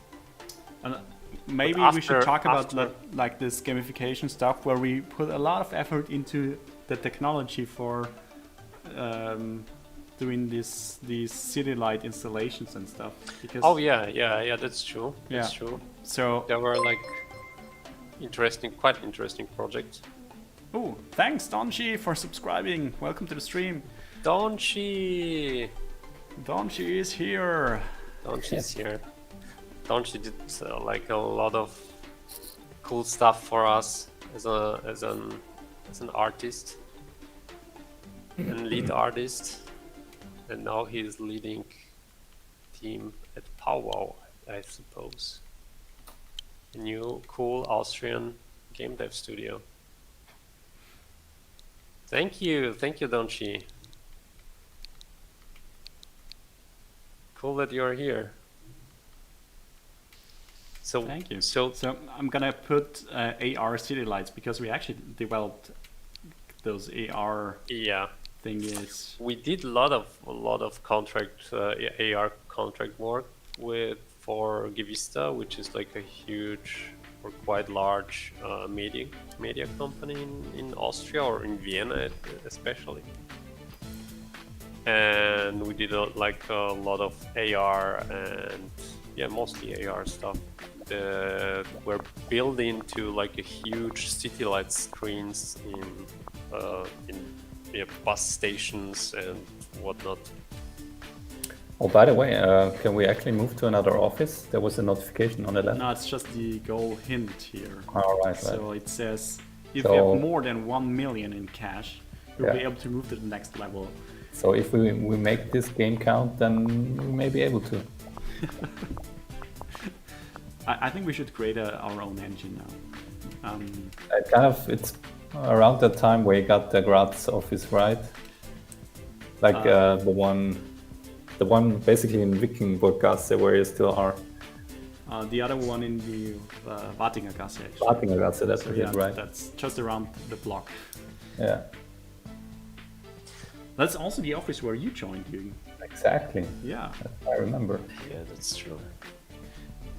S2: And maybe we should talk about like this gamification stuff where we put a lot of effort into the technology for doing these city light installations and stuff. Because
S4: Oh yeah, that's true. That's
S2: Yeah.
S4: true.
S2: so
S4: There were like quite interesting projects.
S2: oh, thanks Donchi for subscribing. Welcome to the stream.
S4: Donchi
S2: Donchi is here.
S4: is here. Donchi did like a lot of cool stuff for us as an artist and lead artist, and now he's leading team at Powwow, I suppose. A new, cool Austrian game dev studio. Thank you, Donchi. Cool that you're here. So
S2: Thank you.
S4: So
S2: So I'm gonna put AR city lights because we actually developed those AR
S4: yeah,
S2: thingies.
S4: we did a lot of contract AR contract work for Gevista, which is like a huge or quite large media company in Austria or in Vienna especially. And we did like a lot of AR and mostly AR stuff that were built into like a huge city light screens in bus stations and whatnot.
S1: Oh, by the way, can we actually move to another office? There was a notification on the left.
S2: No, it's just the goal hint here.
S1: All right.
S2: So it says if
S1: So-
S2: you have more than 1 million in cash, you'll be
S1: Yeah.
S2: able to move to the next level.
S1: So if we make this game count, then we may be able to.
S2: I think we should create our own engine now.
S1: It's around that time where you got the Graz office, right? Like the one basically in Wickenburggasse where you still are.
S2: The other one in the Wartinger Gasse. actually.
S1: Wartingergasse, that's
S2: So
S1: it,
S2: yeah,
S1: right?
S2: that's just around the block.
S1: Yeah,
S2: That's also the office where you joined, Jürgen.
S1: exactly.
S2: Yeah.
S1: I remember.
S4: Yeah, that's true.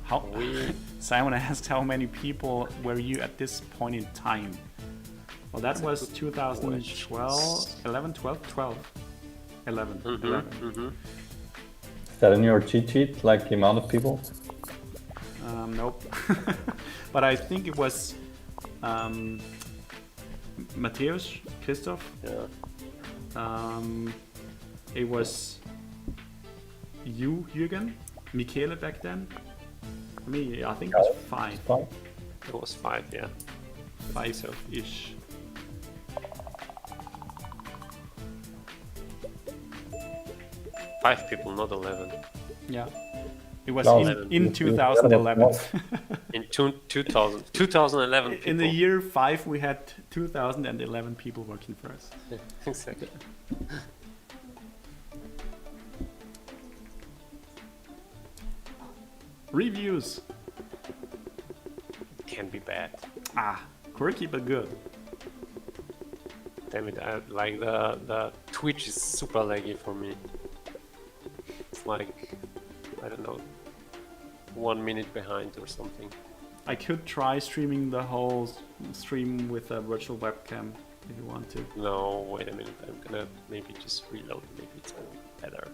S2: How? Simon asked how many people were you at this point in time? Well, that was 2012, 11, 12, 12. 11. 11.
S1: Is that in your cheat sheet, like the amount of people?
S2: Nope. But I think it was Matthäus, Christoph.
S4: Yeah.
S2: It was you, Jürgen, Michele back then. Me, I think it was 5.
S1: Fine.
S4: It was 5, yeah.
S2: 5-ish.
S4: Five people, not 11.
S2: Yeah. It was
S1: No,
S2: in 2011.
S4: In 2011 people.
S2: In the year 5, we had 2011 people working for us.
S4: Exactly.
S2: Reviews.
S4: Can be bad.
S2: Quirky but good.
S4: Damn it, like the Twitch is super laggy for me. It's like, I don't know, 1 minute behind or something.
S2: I could try streaming the whole stream with a virtual webcam if you want to.
S4: No, wait a minute, I'm gonna maybe just reload, maybe it's better.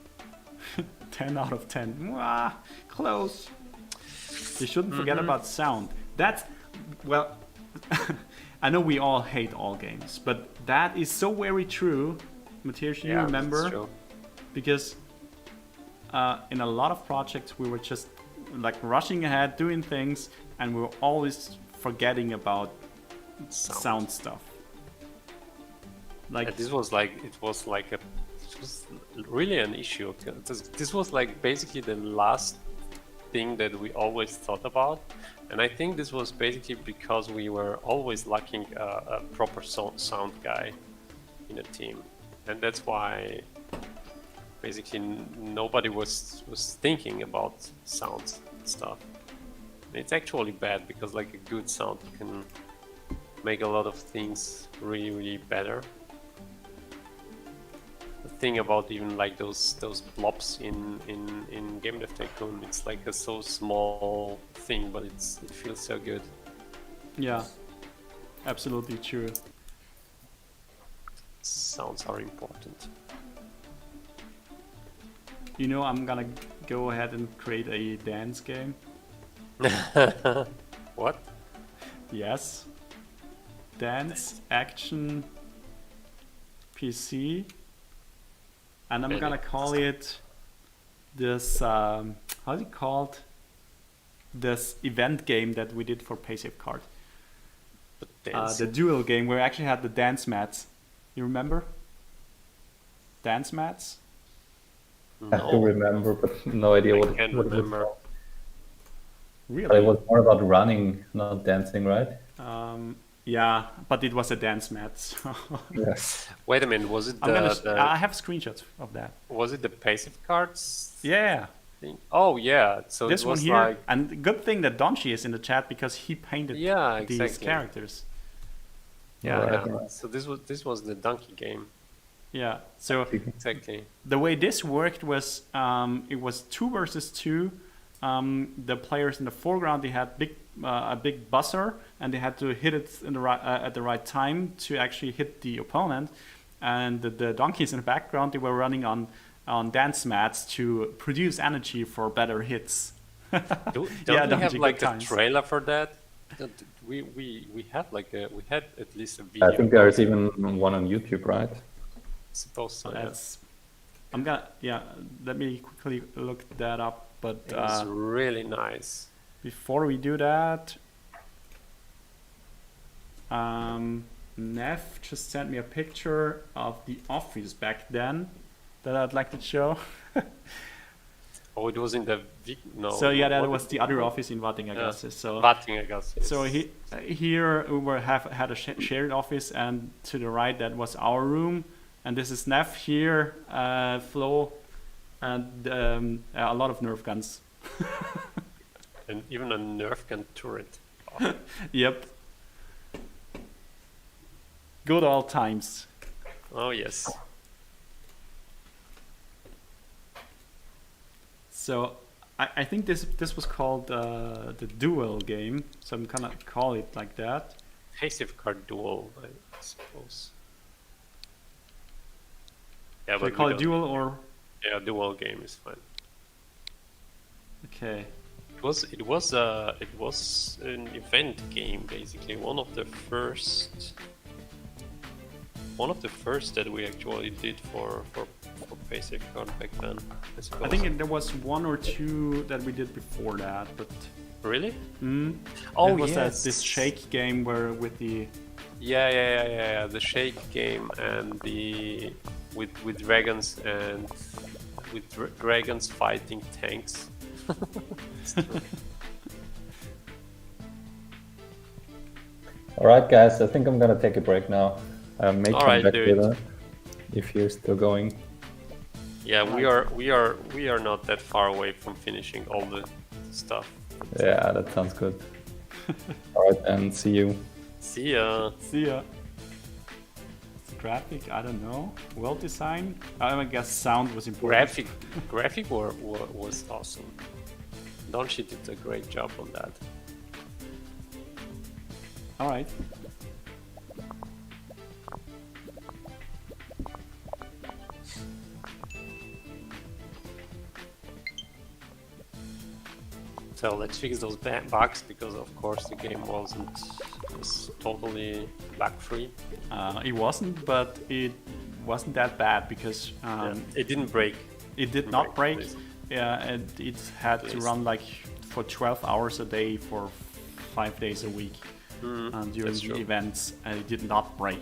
S2: 10 out of 10. Mwah, close. You shouldn't forget about sound. That's, well, I know we all hate all games, but that is so very true. Matthias, you remember?
S4: That's true.
S2: Because in a lot of projects we were just like rushing ahead, doing things, and we were always forgetting about sound stuff. Like
S4: This was really an issue. This was like basically the last thing that we always thought about, and I think this was basically because we were always lacking a proper sound guy in a team, and that's why basically nobody was thinking about sound stuff. It's actually bad because like a good sound can make a lot of things really better. The thing about even like those blobs in Game Dev Tycoon, it's like a so small thing, but it feels so good.
S2: yeah, absolutely true.
S4: Sounds are important.
S2: You know, I'm gonna go ahead and create a dance game.
S4: What?
S2: Yes. Dance, action, PC. And I'm
S4: Really?
S2: gonna call it this, how's it called? This event game that we did for PaySafe Card.
S4: But
S2: The
S4: dancing.
S2: duel game where we actually had the dance mats. You remember? Dance mats?
S1: I have to remember, but no idea
S4: I
S1: what
S4: can't
S1: what it was
S4: remember.
S1: called. But it
S2: Really?
S1: was more about running, not dancing, right?
S2: Yeah, but it was a dance mat. So
S1: Yes.
S4: Wait a minute, was it
S2: I have screenshots of that.
S4: was it the passive cards
S2: Yeah,
S4: thing? Oh yeah, so
S2: this
S4: it
S2: one
S4: was
S2: here.
S4: like
S2: And good thing that Donchi is in the chat because he painted
S4: yeah,
S2: these
S4: exactly.
S2: characters.
S4: Yeah,
S1: Right,
S4: yeah.
S1: right.
S4: So this was the donkey game.
S2: Yeah. So
S4: Exactly.
S2: the way this worked was it was 2 versus 2. The players in the foreground, they had a big buzzer, and they had to hit it in the right, at the right time to actually hit the opponent. And the donkeys in the background, they were running on dance mats to produce energy for better hits.
S4: Don't
S2: Yeah,
S4: we
S2: Donkey,
S4: have
S2: good
S4: like a
S2: times.
S4: trailer for that? We had like we had at least a video.
S1: I think there's even one on YouTube, right?
S4: Suppose so. Yeah.
S2: That's let me quickly look that up. But
S4: It was really nice.
S2: before we do that, Neff just sent me a picture of the office back then that I'd like to show.
S4: Oh, it was in the no.
S2: So yeah, that
S4: what
S2: was
S4: it-
S2: the other office in Wattingen-Gasse. So
S4: Wattingen-Gasse, yes.
S2: so here we had a shared office, and to the right that was our room, and this is Neff here, Flo, and a lot of Nerf guns.
S4: And even a Nerf gun turret.
S2: Yep. Good old times.
S4: Oh yes.
S2: So I think this was called the duel game, so I'm gonna call it like that.
S4: Passive card duel, I suppose. Yeah,
S2: Should we call it duel or
S4: Yeah, duel game is fine.
S2: okay?
S4: It was an event game basically. One of the first that we actually did for passive card back then. I suppose.
S2: I think there was 1 or 2 that we did before that, but
S4: Really?
S2: oh
S4: Oh,
S2: it was
S4: yes.
S2: this shake game where with the
S4: Yeah. The shake game and the with dragons and with dragons fighting tanks.
S1: All right, guys. I think I'm gonna take a break now. May
S4: All
S1: come
S4: right,
S1: back
S4: do it.
S1: later if you're still going.
S4: Yeah, we are not that far away from finishing all the stuff.
S1: Yeah, that sounds good. All right, and see you.
S4: See ya.
S2: see ya. Graphic, I don't know. Well design. I guess sound was important.
S4: Graphic was awesome. Donchi did a great job on that.
S2: All right.
S4: So let's fix those bugs because of course the game was totally bug free.
S2: It wasn't, but it wasn't that bad because
S4: It didn't break.
S2: it did not break.
S4: Please.
S2: Yeah, and it had to
S4: Please.
S2: run like for 12 hours a day for 5 days a week during
S4: that's
S2: the
S4: true.
S2: events, and it did not break.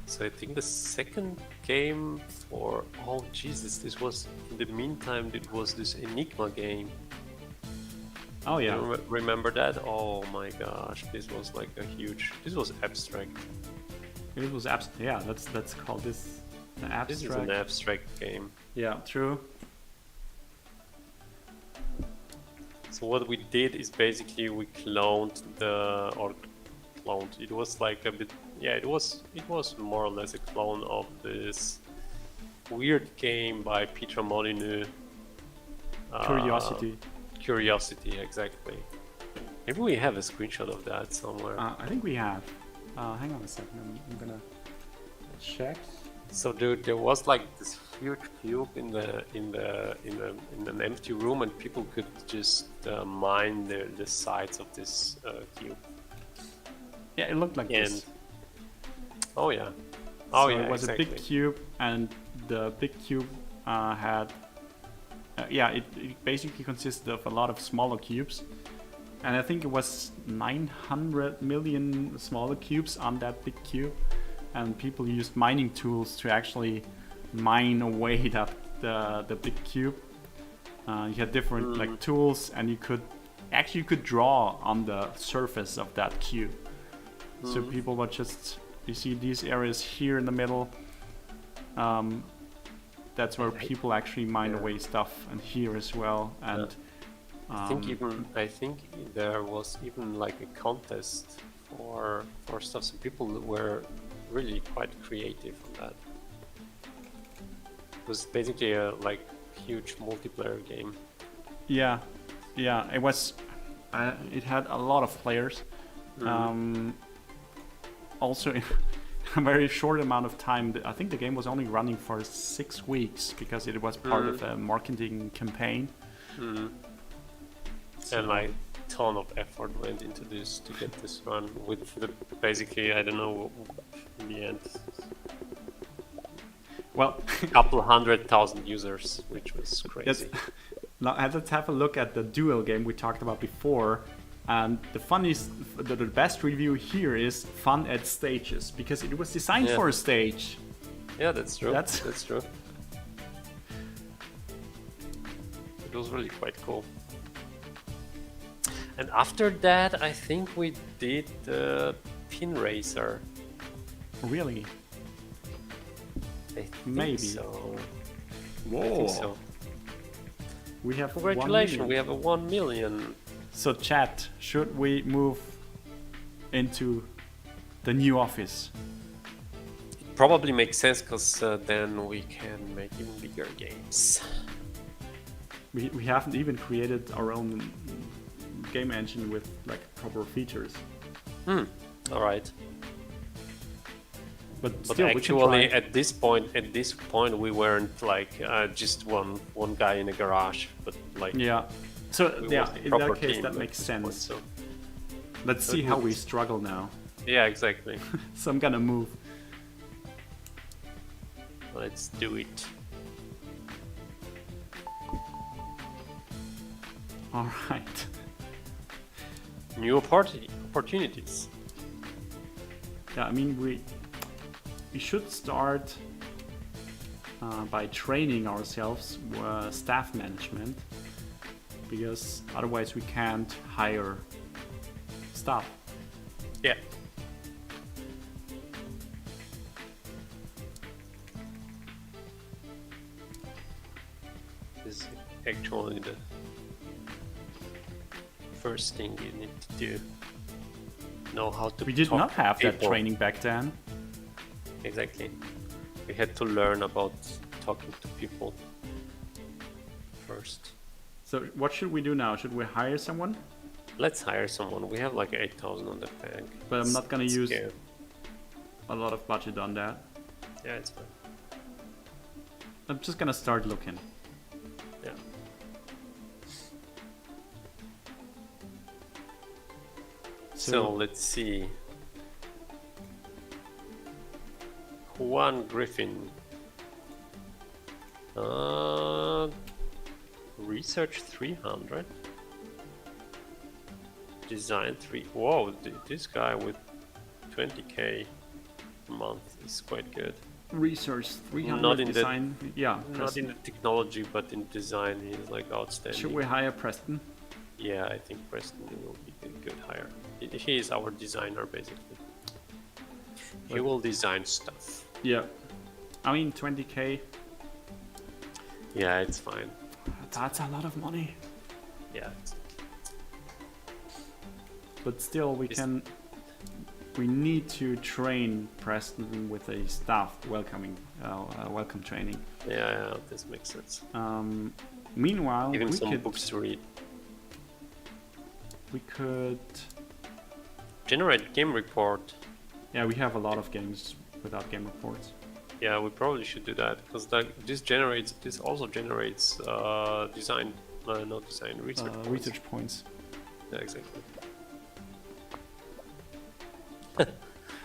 S4: So I think the second game for Jesus, this was in the meantime it was this Enigma game.
S2: Oh yeah,
S4: You remember that? Oh my gosh, this was like this was abstract.
S2: it was yeah. Let's call this an abstract.
S4: This is an abstract game.
S2: Yeah, true.
S4: So what we did is basically we cloned it was like a bit, yeah, it was more or less a clone of this weird game by Peter Molyneux. Curiosity, exactly. Maybe we have a screenshot of that somewhere.
S2: I think we have. Hang on a second. I'm gonna check.
S4: So there was like this huge cube in an empty room, and people could just mine the sides of this cube.
S2: Yeah, it looked like
S4: And
S2: this.
S4: oh yeah,
S2: So
S4: yeah,
S2: it was
S4: exactly.
S2: a big cube, and the big cube had it basically consisted of a lot of smaller cubes, and I think it was 900 million smaller cubes on that big cube, and people used mining tools to actually mine away the big cube. You had different like tools, and you could draw on the surface of that cube. So people were just, you see these areas here in the middle. That's where people actually mine away stuff, and here as well. And
S4: I think there was even like a contest for stuff. So people were really quite creative on that. It was basically a like huge multiplayer game.
S2: Yeah, it was. It had a lot of players. Also, in a very short amount of time. I think the game was only running for 6 weeks because it was part of a marketing campaign.
S4: And like ton of effort went into this to get this run with the basically, I don't know, in the end,
S2: well,
S4: a couple 100,000 users, which was crazy.
S2: Now let's have a look at the duel game we talked about before. And the best review here is fun at stages, because it was designed for a stage.
S4: Yeah, that's true. That's true. It was really quite cool. And after that, I think we did the Pin Racer.
S2: Really?
S4: I think
S2: Maybe.
S4: so.
S3: Whoa!
S4: I think so.
S2: We have
S4: Congratulations, we have a 1 million.
S2: So chat, should we move into the new office?
S4: It probably makes sense, because then we can make even bigger games.
S2: We haven't even created our own game engine with like proper features.
S4: All right.
S2: But
S4: But
S2: still,
S4: actually,
S2: we can try.
S4: at this point, we weren't like just one guy in a garage, but like
S2: Yeah. So
S4: we
S2: yeah,
S4: was a
S2: in
S4: proper
S2: that case,
S4: team
S2: that
S4: at
S2: makes
S4: this point,
S2: sense.
S4: so
S2: Let's see how we struggle now.
S4: yeah, exactly.
S2: So I'm gonna move.
S4: Let's do it.
S2: All right.
S4: New opportunities.
S2: Yeah, I mean we should start by training ourselves staff management, because otherwise we can't hire staff.
S4: Yeah. This is actually the first thing you need to do. Know how to
S2: We did
S4: talk
S2: not
S4: to
S2: have that
S4: people.
S2: training back then.
S4: Exactly. We had to learn about talking to people first.
S2: So what should we do now? Should we hire someone?
S4: Let's hire someone. We have like 8,000 on the bank.
S2: But I'm not gonna use
S4: scare.
S2: a lot of budget on that.
S4: Yeah, it's fine.
S2: I'm just gonna start looking.
S4: Yeah. So let's see. Juan Griffin. Research 300. Design 3. Whoa, this guy with 20k a month is quite good.
S2: Research 300
S4: Not in the-
S2: design. Yeah.
S4: Not
S2: Preston.
S4: in the technology, but in design, he's like outstanding.
S2: Should we hire Preston?
S4: Yeah, I think Preston will be a good hire. He is our designer, basically. He will design stuff.
S2: Yeah. I mean 20k.
S4: Yeah, it's fine.
S2: That's a lot of money.
S4: Yeah.
S2: But still, we need to train Preston with a staff welcome training.
S4: Yeah, this makes sense.
S2: Meanwhile,
S4: Give him
S2: we
S4: some
S2: could
S4: books to read. Generate game report.
S2: Yeah, we have a lot of games without game reports.
S4: Yeah, we probably should do that, because this also generates design, not design, research points.
S2: Research points.
S4: Yeah, exactly.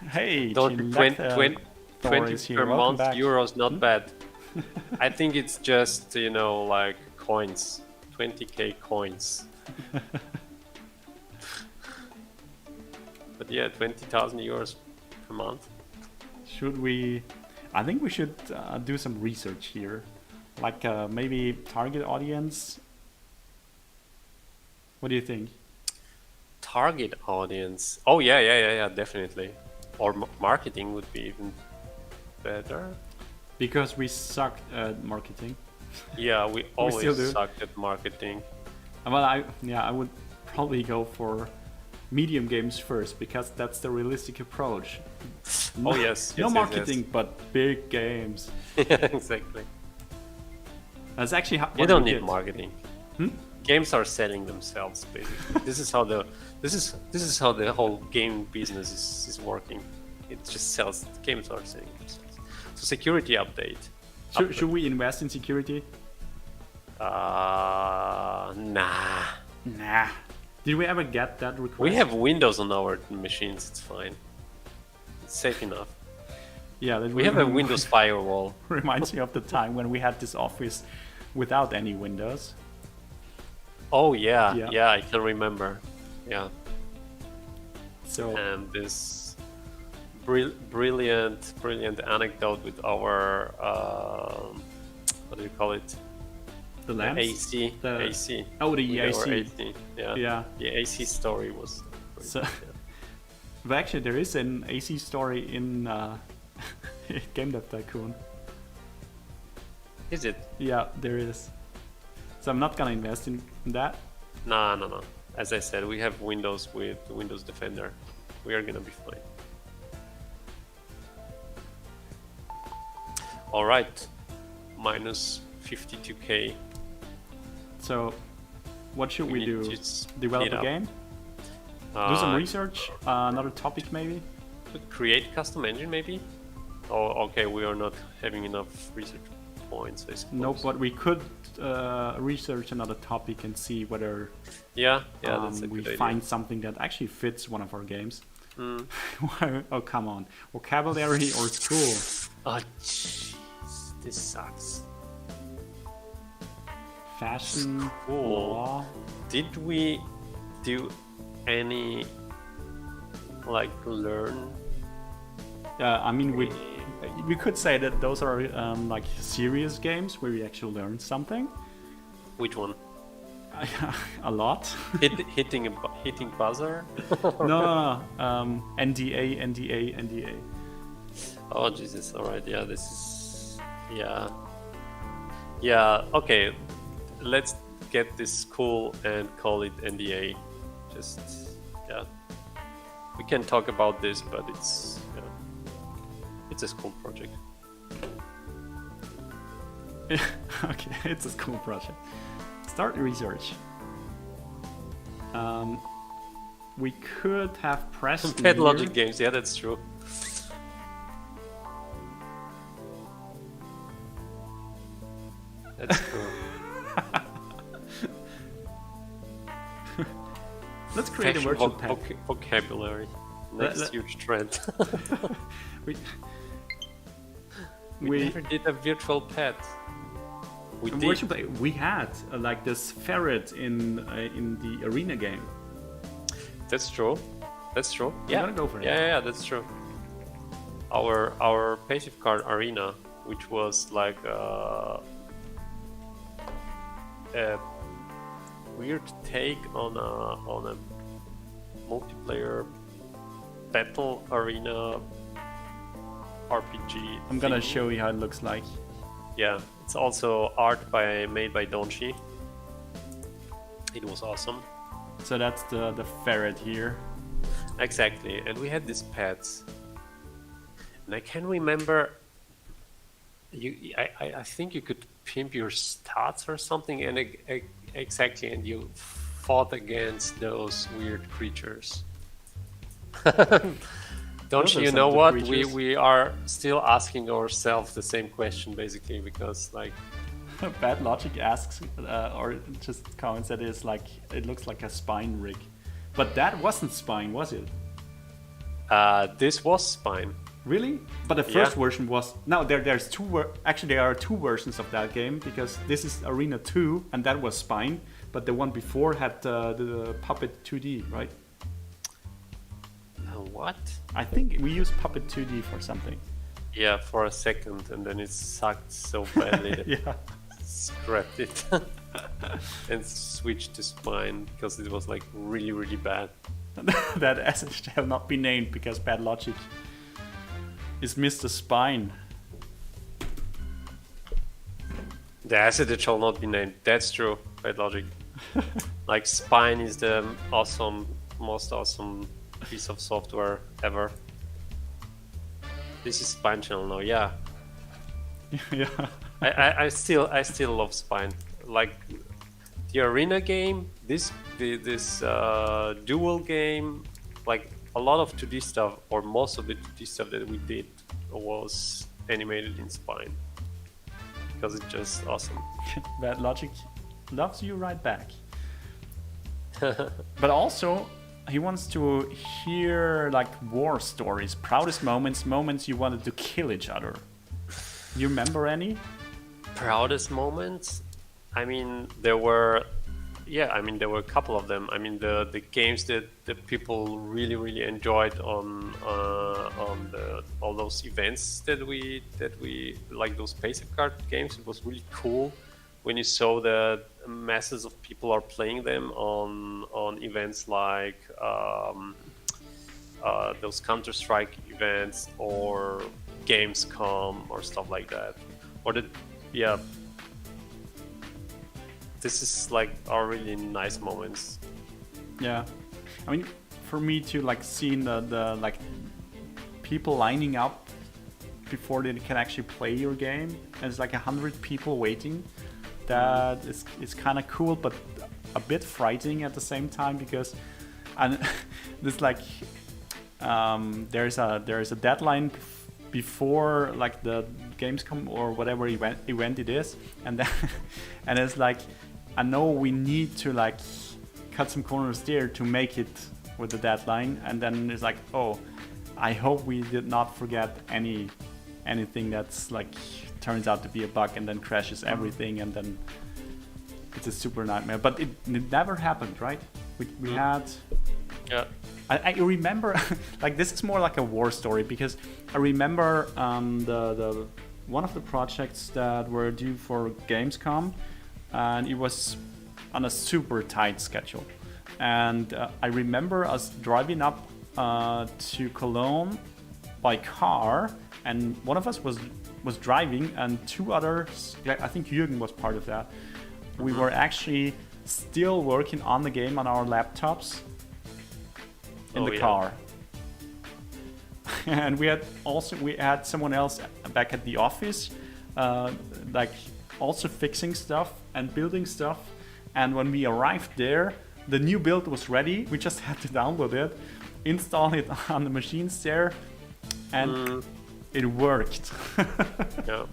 S2: Hey,
S4: 20 per month euros, not bad. I think it's just, like coins, 20k coins. But yeah, 20,000 euros per month.
S2: Should we? I think we should do some research here, like maybe target audience. What do you think?
S4: Target audience. Oh yeah, definitely. Or marketing would be even better.
S2: Because we sucked at marketing.
S4: Yeah, we
S2: still
S4: always
S2: do.
S4: sucked at marketing.
S2: Well, I would probably go for medium games first because that's the realistic approach.
S4: Oh yes,
S2: No
S4: yes,
S2: marketing,
S4: yes.
S2: but big games.
S4: Yeah, exactly.
S2: That's actually
S4: You
S2: what
S4: don't
S2: we
S4: need
S2: did.
S4: marketing.
S2: Hmm?
S4: Games are selling themselves basically. This is how the whole game business is working. It just sells. Games are selling themselves. So security update.
S2: Should we invest in security?
S4: Nah.
S2: Nah. Did we ever get that request?
S4: We have Windows on our machines. It's fine. It's safe enough.
S2: Yeah, that
S4: We have a Windows firewall.
S2: reminds me of the time when we had this office without any windows.
S4: Oh yeah,
S2: Yeah.
S4: yeah, I can remember. Yeah,
S2: So
S4: and this brilliant anecdote with our what do you call it?
S2: the lamps.
S4: AC.
S2: The-
S4: AC.
S2: Oh, the
S4: With our
S2: AC.
S4: Yeah.
S2: Yeah.
S4: The AC story was.
S2: So, but actually, there is an AC story in Game Dev Tycoon.
S4: Is it?
S2: Yeah, there is. So I'm not gonna invest in that.
S4: No. As I said, we have Windows with Windows Defender. We are gonna be fine. All right, minus 52k.
S2: So, what should we
S4: need
S2: do?
S4: to split
S2: Develop a
S4: up.
S2: game? Do some
S4: Uh,
S2: research? Another topic, maybe?
S4: Create custom engine, maybe. Oh, okay. We are not having enough research points, I suppose.
S2: Nope, but we could research another topic and see whether
S4: Yeah, that's a
S2: we
S4: good idea.
S2: find something that actually fits one of our games.
S4: Mm.
S2: Oh, come on. Vocabulary or school?
S4: Oh, jeez. This sucks.
S2: Fashion,
S4: Cool.
S2: law.
S4: Did we do any like learn?
S2: I mean, we could say that those are like serious games where we actually learn something.
S4: Which one?
S2: A lot.
S4: Hitting buzzer?
S2: No. NDA.
S4: Oh Jesus! All right, yeah, this is yeah. Okay, let's get this cool and call it NDA. Just yeah, we can talk about this, but it's a school project.
S2: Okay, it's a school project. Start research. We could have pressed
S4: Pet Logic games, yeah, that's true. That's true.
S2: Let's create a
S4: Fashion
S2: virtual pet.
S4: vocabulary. Next
S2: let-
S4: huge trend.
S2: We
S4: we never did a virtual pet. We did.
S2: virtual pet. We had like this ferret in the arena game.
S4: That's true. That's true. Yeah.
S2: gonna go for it.
S4: Yeah, that's true. Our passive card arena, which was like a weird take on a multiplayer battle arena RPG.
S2: I'm gonna
S4: thing.
S2: show you how it looks like.
S4: Yeah, it's also art made by Donchi. It was awesome.
S2: So that's the ferret here.
S4: Exactly, and we had these pets, and I can remember. I think you could pimp your stats or something, and exactly, and you fought against those weird creatures. Don't
S2: Those are
S4: you
S2: some
S4: know
S2: of the
S4: what?
S2: creatures.
S4: We are still asking ourselves the same question basically, because like
S2: Bad Logic asks, or just comments that it looks like a spine rig, but that wasn't spine, was it?
S4: this was Spine.
S2: Really? But the first version was no. There's two. Actually, there are two versions of that game because this is Arena 2 and that was Spine, but the one before had the Puppet 2D, right?
S4: What?
S2: I think we used Puppet 2D for something.
S4: Yeah, for a second, and then it sucked so badly that
S2: Yeah.
S4: scrapped it and switched to Spine because it was like really, really bad.
S2: That asset shall not be named because bad logic is Mr. Spine.
S4: The asset that shall not be named. That's true. Bad logic. Like Spine is the most awesome piece of software ever. This is Spine channel now. Yeah,
S2: Yeah.
S4: I still love Spine. Like the arena game, this duel game, like a lot of 2D stuff, or most of the 2D stuff that we did was animated in Spine because it's just awesome.
S2: Bad logic loves you right back. But also, he wants to hear like war stories, proudest moments you wanted to kill each other. You remember any?
S4: Proudest moments? I mean, there were a couple of them. I mean, the games that people really enjoyed on all those events that we like, those basic card games. It was really cool when you saw that masses of people are playing them on events like those Counter-Strike events or Gamescom or stuff like that. Or this is like are really nice moments.
S2: Yeah, I mean, for me to like seeing the like people lining up before they can actually play your game, and it's like 100 people waiting. That is kind of cool, but a bit frightening at the same time because, and this like there is a deadline before like the Gamescom or whatever event it is, and then and it's like, I know we need to like cut some corners there to make it with the deadline, and then it's like, oh, I hope we did not forget anything that's like turns out to be a bug and then crashes everything, and then it's a super nightmare. But it never happened, right? We had.
S4: Yeah.
S2: I remember, like, this is more like a war story because I remember the one of the projects that were due for Gamescom, and it was on a super tight schedule. And I remember us driving up to Cologne by car, and one of us was driving, and two others, I think Jürgen was part of that. We were actually still working on the game on our laptops in the car. And we had someone else back at the office, like also fixing stuff and building stuff. And when we arrived there, the new build was ready. We just had to download it, install it on the machines there, and it worked.
S4: Yeah.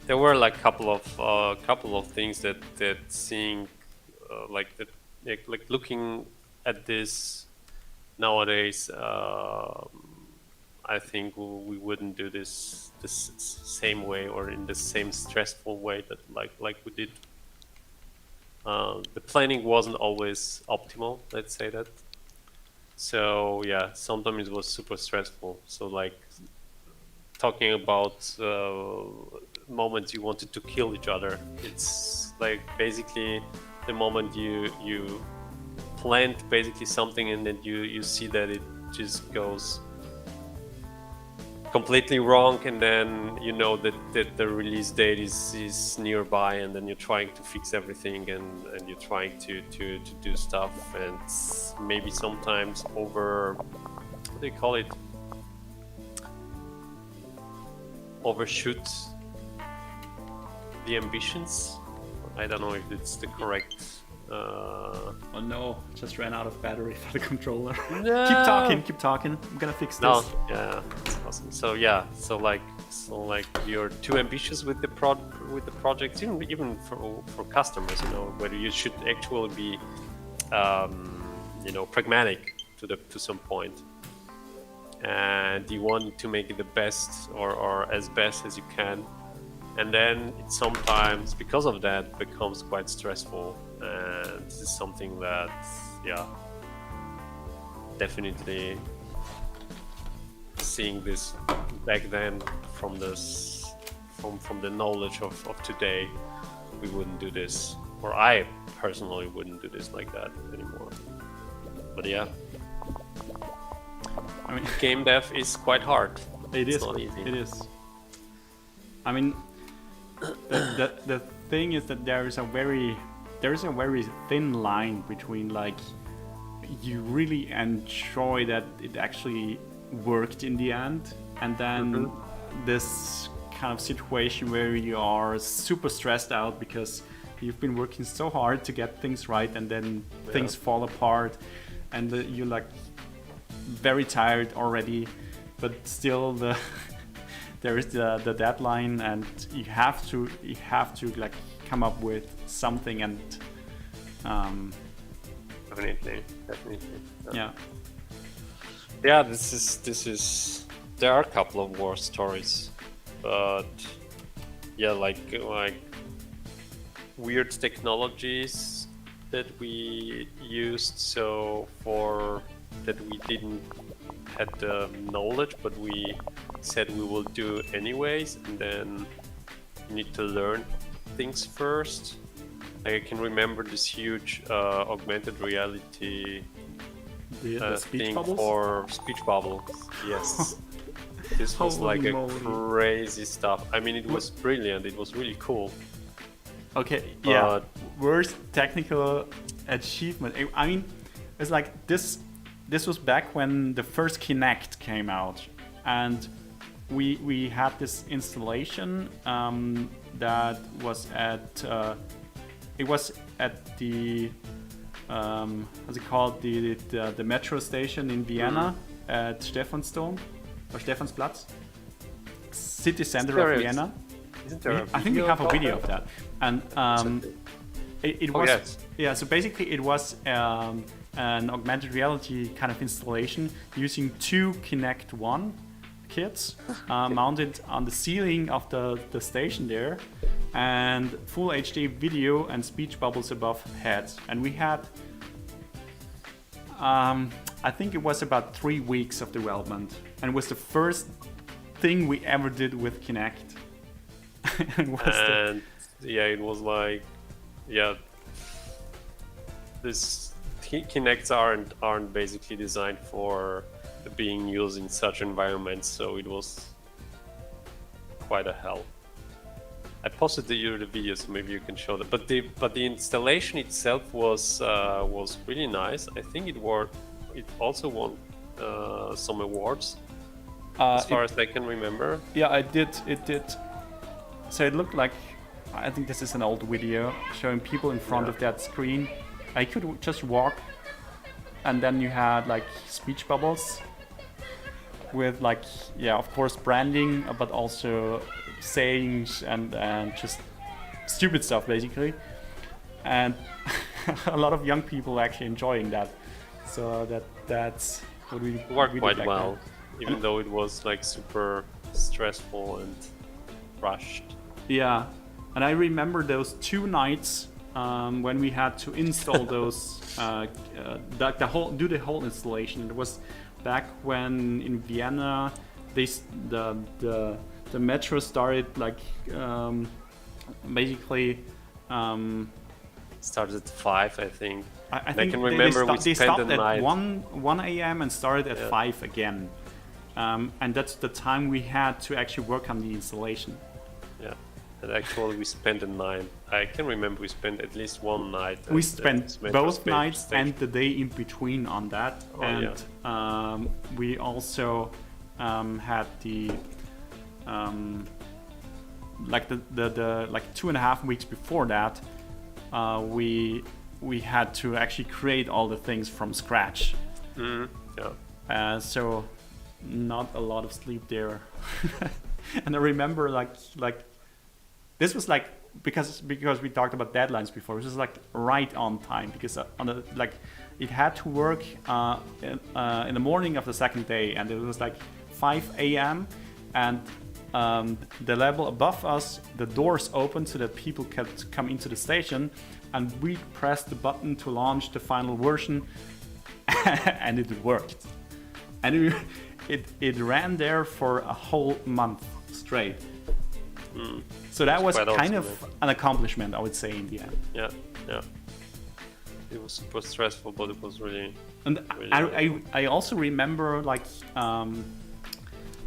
S4: There were like couple of things that seeing like looking at this nowadays. I think we wouldn't do this same way or in the same stressful way that like we did. The planning wasn't always optimal. Let's say that. So yeah, sometimes it was super stressful. So like talking about moments you wanted to kill each other. It's like basically the moment you planned basically something and then you see that it just goes completely wrong, and then you know that the release date is nearby, and then you're trying to fix everything and you're trying to do stuff, and maybe sometimes what do you call it, overshoot the ambitions. I don't know if it's the correct
S2: Oh no, just ran out of battery for the controller.
S4: No.
S2: Keep talking. I'm gonna fix this.
S4: No, yeah, that's awesome. So yeah, so like you're too ambitious with the project, even for customers, you know, whether you should actually be, pragmatic to some point, and you want to make it the best or as best as you can, and then it sometimes because of that becomes quite stressful. And this is something that, yeah, definitely seeing this back then from this from the knowledge of today, we wouldn't do this, or I personally wouldn't do this like that anymore. But yeah,
S2: I mean,
S4: game dev is quite hard.
S2: It
S4: It's
S2: is.
S4: not easy.
S2: It is. I mean, the thing is that there is a very thin line between like you really enjoy that it actually worked in the end, and then this kind of situation where you are super stressed out because you've been working so hard to get things right, and then things fall apart, and you're like very tired already, but still there is the deadline, and you have to like come up with something, and
S4: Definitely.
S2: yeah.
S4: This is. There are a couple of war stories, but yeah, like weird technologies that we used. So for that we didn't had the knowledge, but we said we will do anyways, and then you need to learn things first. I can remember this huge augmented reality
S2: The speech
S4: thing
S2: bubbles?
S4: for speech bubbles. Yes. This was
S2: Holy
S4: like
S2: moly.
S4: a crazy stuff. I mean, it was brilliant. It was really cool.
S2: Okay, yeah.
S4: But-
S2: Worst technical achievement. I mean, it's like this was back when the first Kinect came out, and we had this installation that was at the how's it called, the metro station in Vienna at Stephansdom or Stephansplatz, city center
S4: There
S2: of
S4: is.
S2: Vienna.
S4: Isn't there
S2: I think we have a video of that, and it
S4: Oh,
S2: was
S4: yes.
S2: yeah. So basically, it was an augmented reality kind of installation using two Kinect One kits mounted on the ceiling of the station there, and full HD video and speech bubbles above heads. And we had, I think it was about 3 weeks of development, and it was the first thing we ever did with Kinect. It was the-
S4: And yeah, it was like, yeah, this Kinects aren't basically designed for being used in such environments, so it was quite a hell. I posted the video, so maybe you can show that. But the installation itself was really nice. I think it also won some awards, as far as I can remember.
S2: Yeah, it did. So it looked like, I think this is an old video showing people in front of that screen. I could just walk, and then you had like speech bubbles with like, yeah, of course branding, but also sayings and just stupid stuff basically. And a lot of young people actually enjoying that. So that's what we
S4: Worked
S2: did
S4: quite
S2: back
S4: well,
S2: then.
S4: even though it was like super stressful and rushed.
S2: Yeah, and I remember those 2 nights when we had to install those, do the whole installation. It was back when in Vienna, the metro started like basically.
S4: Started at 5, I think.
S2: I think
S4: can remember
S2: they
S4: we spent
S2: stopped
S4: the
S2: at
S4: night.
S2: 1 a.m. and started at 5 again, and that's the time we had to actually work on the installation.
S4: Yeah, and actually we spent a night. I can remember we spent at least one night.
S2: We
S4: at
S2: spent
S4: the metro
S2: both nights
S4: station.
S2: and the day in between on that,
S4: Oh,
S2: and we also had the like the like 2.5 weeks before that, we had to actually create all the things from scratch.
S4: Yeah.
S2: So not a lot of sleep there. And I remember like this was like, because we talked about deadlines before, this was like right on time, because on the like it had to work in the morning of the second day, and it was like 5 a.m. and the level above us, the doors opened so that people could come into the station, and we pressed the button to launch the final version, and it worked. And it ran there for a whole month straight. So that was
S4: quite
S2: kind
S4: awesome,
S2: of an accomplishment, I would say, in the end.
S4: Yeah. It was super stressful, but it was really.
S2: And
S4: really
S2: I also remember like how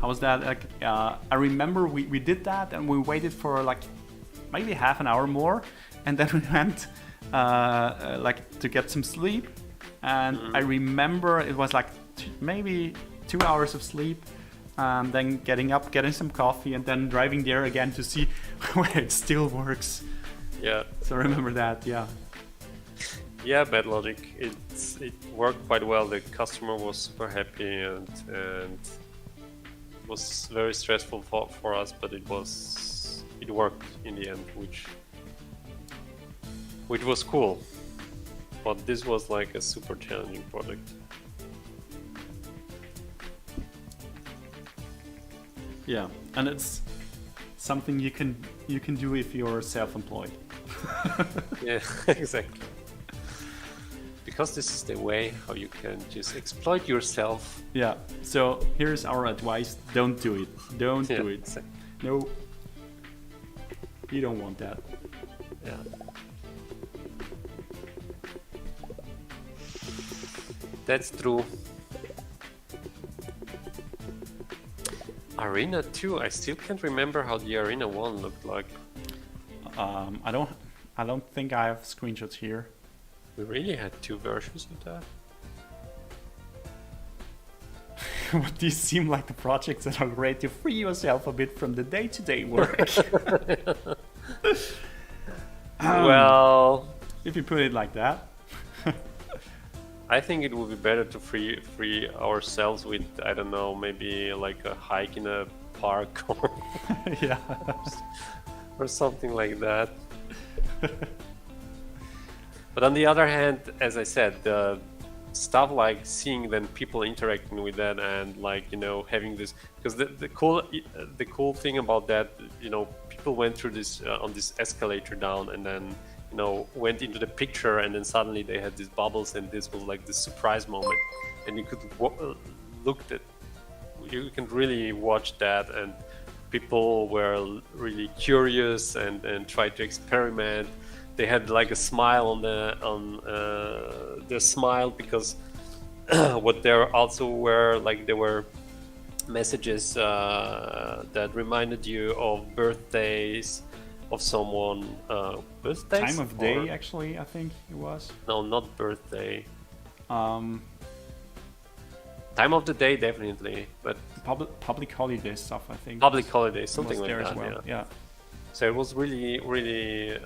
S2: was that? Like I remember we did that and we waited for like maybe half an hour more, and then we went like to get some sleep. And I remember it was like maybe 2 hours of sleep. Then getting up, getting some coffee, and then driving there again to see where it still works.
S4: Yeah.
S2: So I remember that, yeah.
S4: Yeah, Bad Logic. It worked quite well. The customer was super happy, and it was very stressful for us, but it worked in the end, which was cool. But this was like a super challenging project.
S2: Yeah, and it's something you can do if you're self-employed.
S4: Yeah, exactly. Because this is the way how you can just exploit yourself.
S2: Yeah. So here's our advice: don't do it. Don't do it.
S4: Exactly.
S2: No, you don't want that.
S4: Yeah. That's true. Arena 2, I still can't remember how the Arena 1 looked like.
S2: I don't think I have screenshots here.
S4: We really had 2 versions of that.
S2: What these seem like the projects that are great to free yourself a bit from the day-to-day work.
S4: Well,
S2: if you put it like that.
S4: I think it would be better to free ourselves with, I don't know, maybe like a hike in a park or
S2: Yeah.
S4: or something like that. But on the other hand, as I said, the stuff like seeing then people interacting with that and like, you know, having this, because the cool thing about that, you know, people went through this on this escalator down and then, you know, went into the picture and then suddenly they had these bubbles and this was like the surprise moment, and you could look at, you can really watch that, and people were really curious and tried to experiment. They had like a smile on their smile because what there also were like there were messages that reminded you of birthdays of someone. Birthdays?
S2: Time of day, actually, I think it was.
S4: No, not birthday. Time of the day, definitely, but
S2: public holiday stuff, I think.
S4: Public holiday, something like
S2: there
S4: that.
S2: As well. Yeah.
S4: So it was really, really,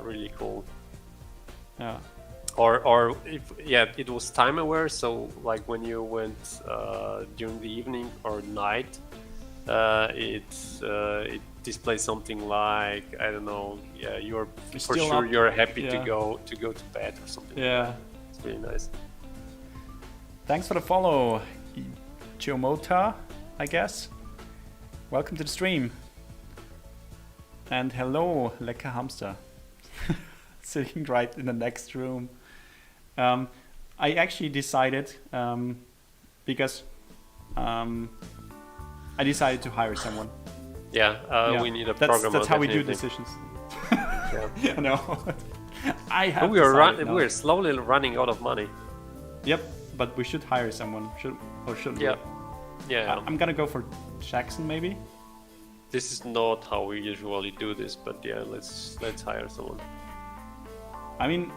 S4: really cool.
S2: Yeah.
S4: Or it was time aware. So like when you went during the evening or night, it displays something like, I don't know. Yeah, you're for sure you're happy to go to bed or something.
S2: Yeah.
S4: Like that. It's really nice.
S2: Thanks for the follow, Chiomota, I guess. Welcome to the stream. And hello, Lecker Hamster. Sitting right in the next room. I actually decided, because I decided to hire someone.
S4: Yeah, we need a programmer.
S2: That's how we do
S4: definitely.
S2: decisions.
S4: Yeah.
S2: No. I have
S4: we are slowly running out of money.
S2: Yep, but we should hire someone. Shouldn't we?
S4: Yeah.
S2: I'm gonna go for Jackson, maybe.
S4: This is not how we usually do this, but yeah, let's hire someone.
S2: I mean,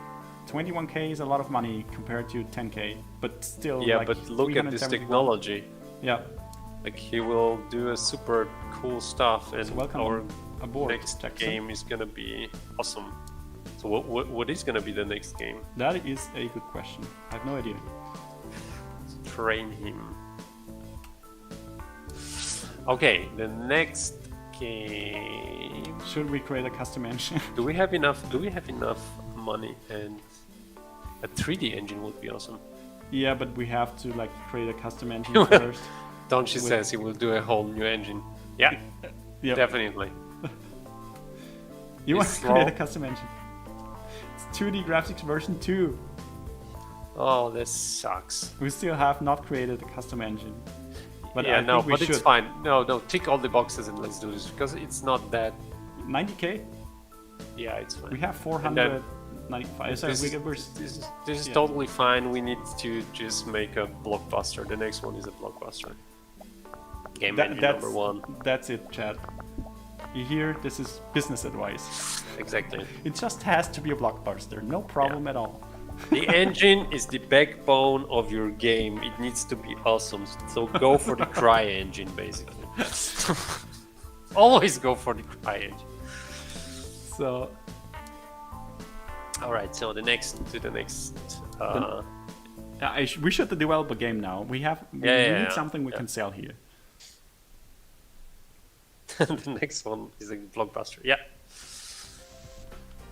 S2: 21k is a lot of money compared to 10k, but still.
S4: Yeah,
S2: like,
S4: but look at this technology.
S2: Yeah.
S4: Like he will do a super cool stuff, and
S2: welcome
S4: our
S2: aboard,
S4: next
S2: Jackson.
S4: game is gonna be awesome. So what is gonna be the next game?
S2: That is a good question. I have no idea.
S4: Let's train him. Okay, the next game.
S2: Should we create a custom engine?
S4: Do we have enough money? And a 3D engine would be awesome.
S2: Yeah, but we have to like create a custom engine first.
S4: Donchi says he will do a whole new engine. Yeah,
S2: yep.
S4: Definitely.
S2: You want to create a custom engine? It's 2D graphics version 2.
S4: Oh, this sucks.
S2: We still have not created a custom engine. But
S4: yeah,
S2: I
S4: no,
S2: think we
S4: but
S2: should.
S4: it's fine. No, tick all the boxes and let's do this because it's not that.
S2: 90k?
S4: Yeah, it's fine.
S2: We have
S4: And then
S2: 495. So
S4: this is totally fine. We need to just make a blockbuster. The next one is a blockbuster. Game engine number 1.
S2: That's it, Chad. You hear? This is business advice.
S4: Exactly.
S2: It just has to be a blockbuster. No problem at all.
S4: The engine is the backbone of your game. It needs to be awesome. So go for the cry engine, basically. Always go for the cry engine.
S2: So,
S4: all right. So the next.
S2: we should develop a game now. We need something we can sell here.
S4: The next one is a blockbuster. Yeah.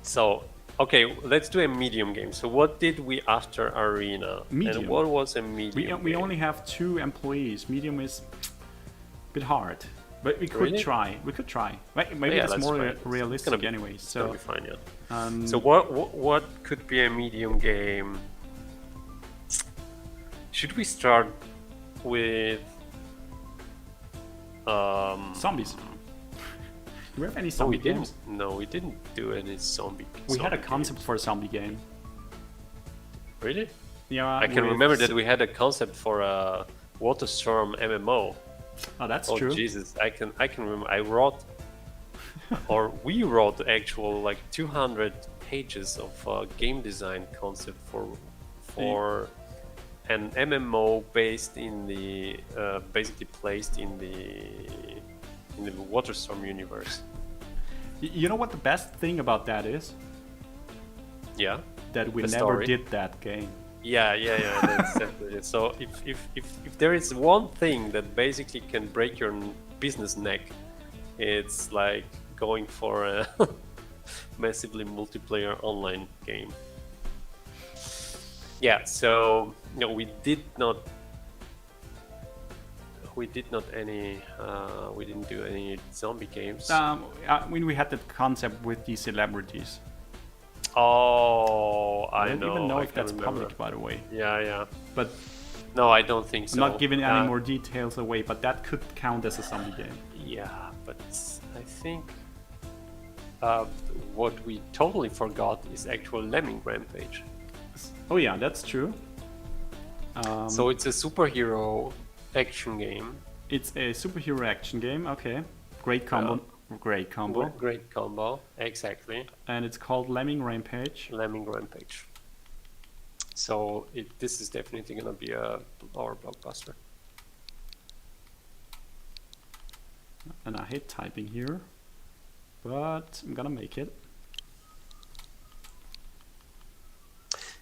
S4: So, okay, let's do a medium game. So what did we after Arena?
S2: Medium.
S4: And what was a medium
S2: We
S4: game?
S2: only have 2 employees. Medium is a bit hard. But we could
S4: Really?
S2: try. Maybe
S4: Yeah,
S2: it's
S4: let's
S2: more
S4: try it.
S2: realistic
S4: It's
S2: anyway.
S4: It's gonna
S2: So,
S4: be fine, yeah.
S2: um,
S4: So what could be a medium game? Should we start with
S2: zombies. Do we have any
S4: No,
S2: zombie
S4: we didn't.
S2: games?
S4: No, we didn't do any zombie.
S2: We had a
S4: zombie
S2: concept
S4: games.
S2: for a zombie game.
S4: Really?
S2: Yeah,
S4: I can remember that we had a concept for a Water Storm MMO.
S2: Oh, that's
S4: Oh
S2: true.
S4: Jesus! I can remember. I wrote, or we wrote actual like 200 pages of game design concept for an MMO based in the basically placed in the Waterstorm universe.
S2: You know what the best thing about that is?
S4: Yeah.
S2: That we
S4: The
S2: never
S4: story.
S2: did that game.
S4: Yeah. That's definitely it. So if there is one thing that basically can break your business neck, it's like going for a massively multiplayer online game. Yeah. So no, we didn't do any zombie games.
S2: When we had that concept with the celebrities.
S4: Oh,
S2: I
S4: I
S2: don't
S4: know.
S2: even know
S4: I
S2: if
S4: can
S2: that's
S4: remember.
S2: public, by the way.
S4: Yeah.
S2: But
S4: No, I don't think so.
S2: I'm not giving any more details away, but that could count as a zombie game.
S4: Yeah, but I think what we totally forgot is actual Lemming Rampage.
S2: Oh yeah, that's true.
S4: So it's a superhero action game.
S2: It's a superhero action game. Okay, great combo. Great combo.
S4: Great combo, exactly.
S2: And it's called Lemming Rampage.
S4: Lemming Rampage. So this is definitely gonna be our blockbuster.
S2: And I hate typing here, but I'm gonna make it.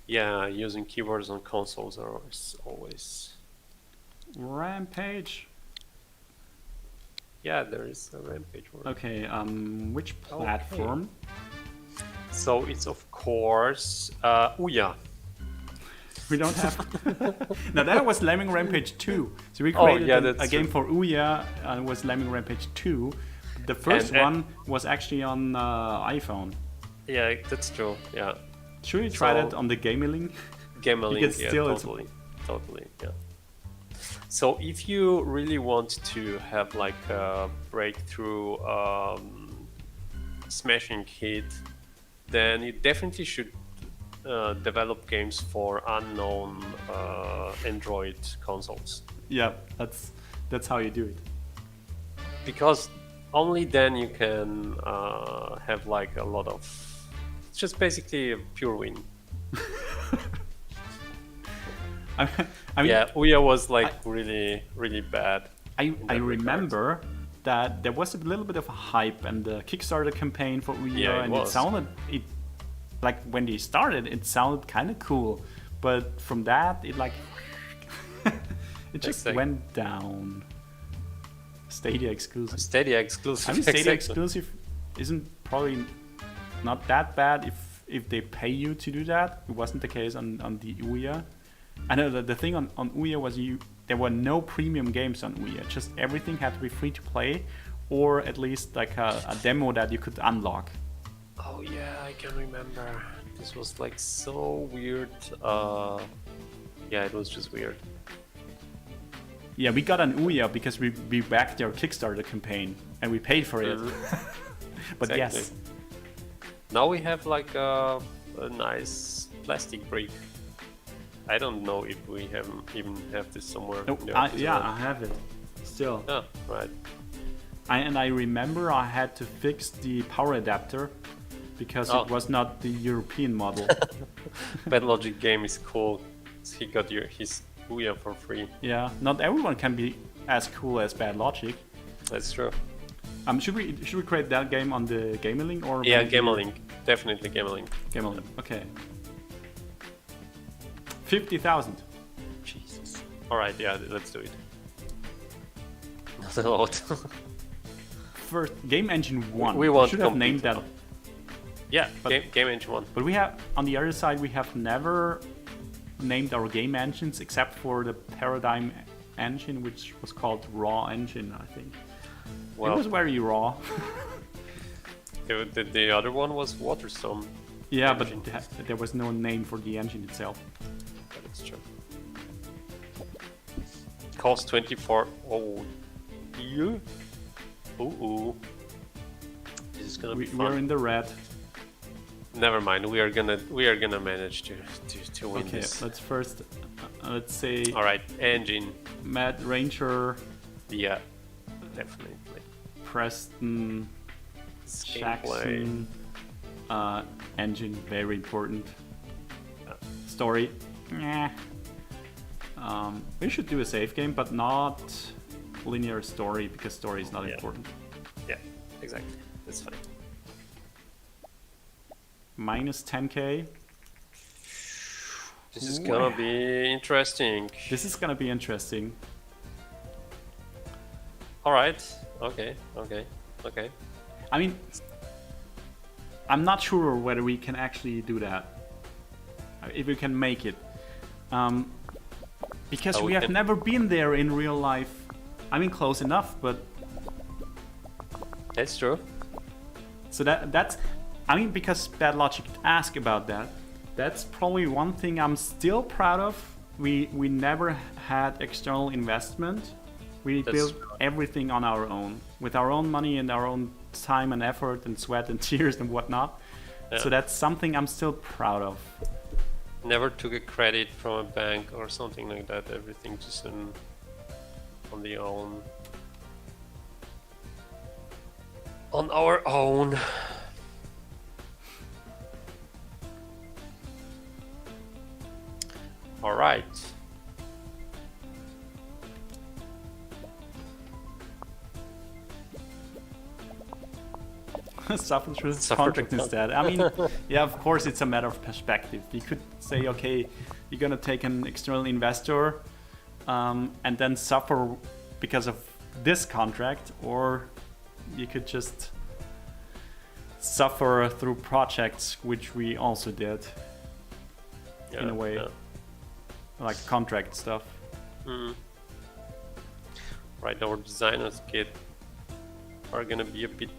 S4: Yeah, using keywords on consoles are always.
S2: Rampage.
S4: Yeah, there is a Rampage word.
S2: Okay, which platform?
S4: So it's of course Ouya.
S2: We don't have. Now that was Lemming Rampage 2. So we
S4: Oh,
S2: created
S4: yeah,
S2: a
S4: that's
S2: game
S4: true.
S2: for Ouya, and it was Lemming Rampage 2. The first
S4: And-
S2: one was actually on iPhone.
S4: Yeah, that's true. Yeah,
S2: Should we try
S4: So-
S2: that on the Gamelink?
S4: Gamelink.
S2: Because
S4: Yeah,
S2: still it's-
S4: totally. Yeah. So if you really want to have like a breakthrough smashing hit, then you definitely should develop games for unknown Android consoles,
S2: Yeah, that's how you do it.
S4: because only then you can have like a lot of. It's just basically a pure win.
S2: I mean,
S4: Yeah, Ouya was like really bad.
S2: I
S4: that
S2: remember that there was a little bit of a hype and the Kickstarter campaign for Ouya,
S4: Yeah, it
S2: and
S4: was.
S2: it sounded like when they started, it sounded kind of cool, but from that it like it just
S4: Exactly.
S2: went down. Stadia exclusive.
S4: Stadia exclusive.
S2: I mean, Stadia
S4: exactly.
S2: exclusive isn't probably not that bad if they pay you to do that. It wasn't the case on the Ouya. I know the thing on Ouya was there were no premium games on Ouya. Just everything had to be free to play, or at least like a demo that you could unlock.
S4: Oh yeah, I can remember. This was like so weird. Yeah, it was just weird.
S2: Yeah, we got an Ouya because we backed their Kickstarter campaign and we paid for it. But
S4: Exactly.
S2: yes.
S4: Now we have like a nice plastic brick. I don't know if we even have this somewhere.
S2: No,
S4: in the office
S2: yeah,
S4: or-
S2: I have it still.
S4: Oh, right.
S2: And I remember I had to fix the power adapter because
S4: Oh.
S2: it was not the European model.
S4: Bad Logic game is cool. He got his Ouya for free.
S2: Yeah, not everyone can be as cool as Bad Logic.
S4: That's true.
S2: Should we create that game on the Gamerlink or
S4: Yeah,
S2: maybe-
S4: Gamerlink. Definitely Gamerlink.
S2: Gamerlink. Okay. 50,000.
S4: Jesus. Alright, yeah, let's do it. Not a lot.
S2: First, Game Engine 1.
S4: We want
S2: should have
S4: complete
S2: named that.
S4: now. Yeah,
S2: But-
S4: Game Engine 1.
S2: But we have, on the other side, we have never named our game engines except for the Paradigm engine, which was called Raw Engine, I think.
S4: Well,
S2: It was very raw.
S4: the other one was Waterstorm.
S2: Yeah, but
S4: Engine.
S2: there was no name for the engine itself.
S4: That's true. Cost 24. Oh, you? Ooh. This is gonna be
S2: We're
S4: fun.
S2: in the red.
S4: Never mind. We are gonna manage to win
S2: Okay,
S4: this.
S2: let's first, let's say
S4: All right, engine.
S2: Mad Ranger,
S4: Yeah, definitely.
S2: Preston,
S4: Gameplay.
S2: Jackson, engine, very important. Story, yeah. We should do a save game, but not linear story because story is not
S4: Yeah.
S2: important.
S4: Yeah, exactly. That's fine.
S2: Minus 10k.
S4: This is gonna be interesting.
S2: This is gonna be interesting.
S4: All right. Okay.
S2: I mean, I'm not sure whether we can actually do that. If we can make it. Because
S4: Oh,
S2: we
S4: we
S2: have
S4: can-
S2: never been there in real life. I mean, close enough, but...
S4: That's true.
S2: So that's... I mean, because Bad Logic asked about that, that's probably one thing I'm still proud of. We never had external investment. We
S4: That's
S2: built
S4: true.
S2: everything on our own, with our own money and our own time and effort and sweat and tears and whatnot.
S4: Yeah.
S2: So that's something I'm still proud of.
S4: Never took a credit from a bank or something like that. Everything just on the own. On our own. All right.
S2: Suffer through
S4: Suffer
S2: contract
S4: through
S2: instead. I mean, yeah, of course, it's a matter of perspective. You could say, okay, you're gonna take an external investor and then suffer because of this contract, or you could just suffer through projects, which we also did, in a way,
S4: Yeah.
S2: like contract stuff.
S4: Right, our designers are gonna be a bit.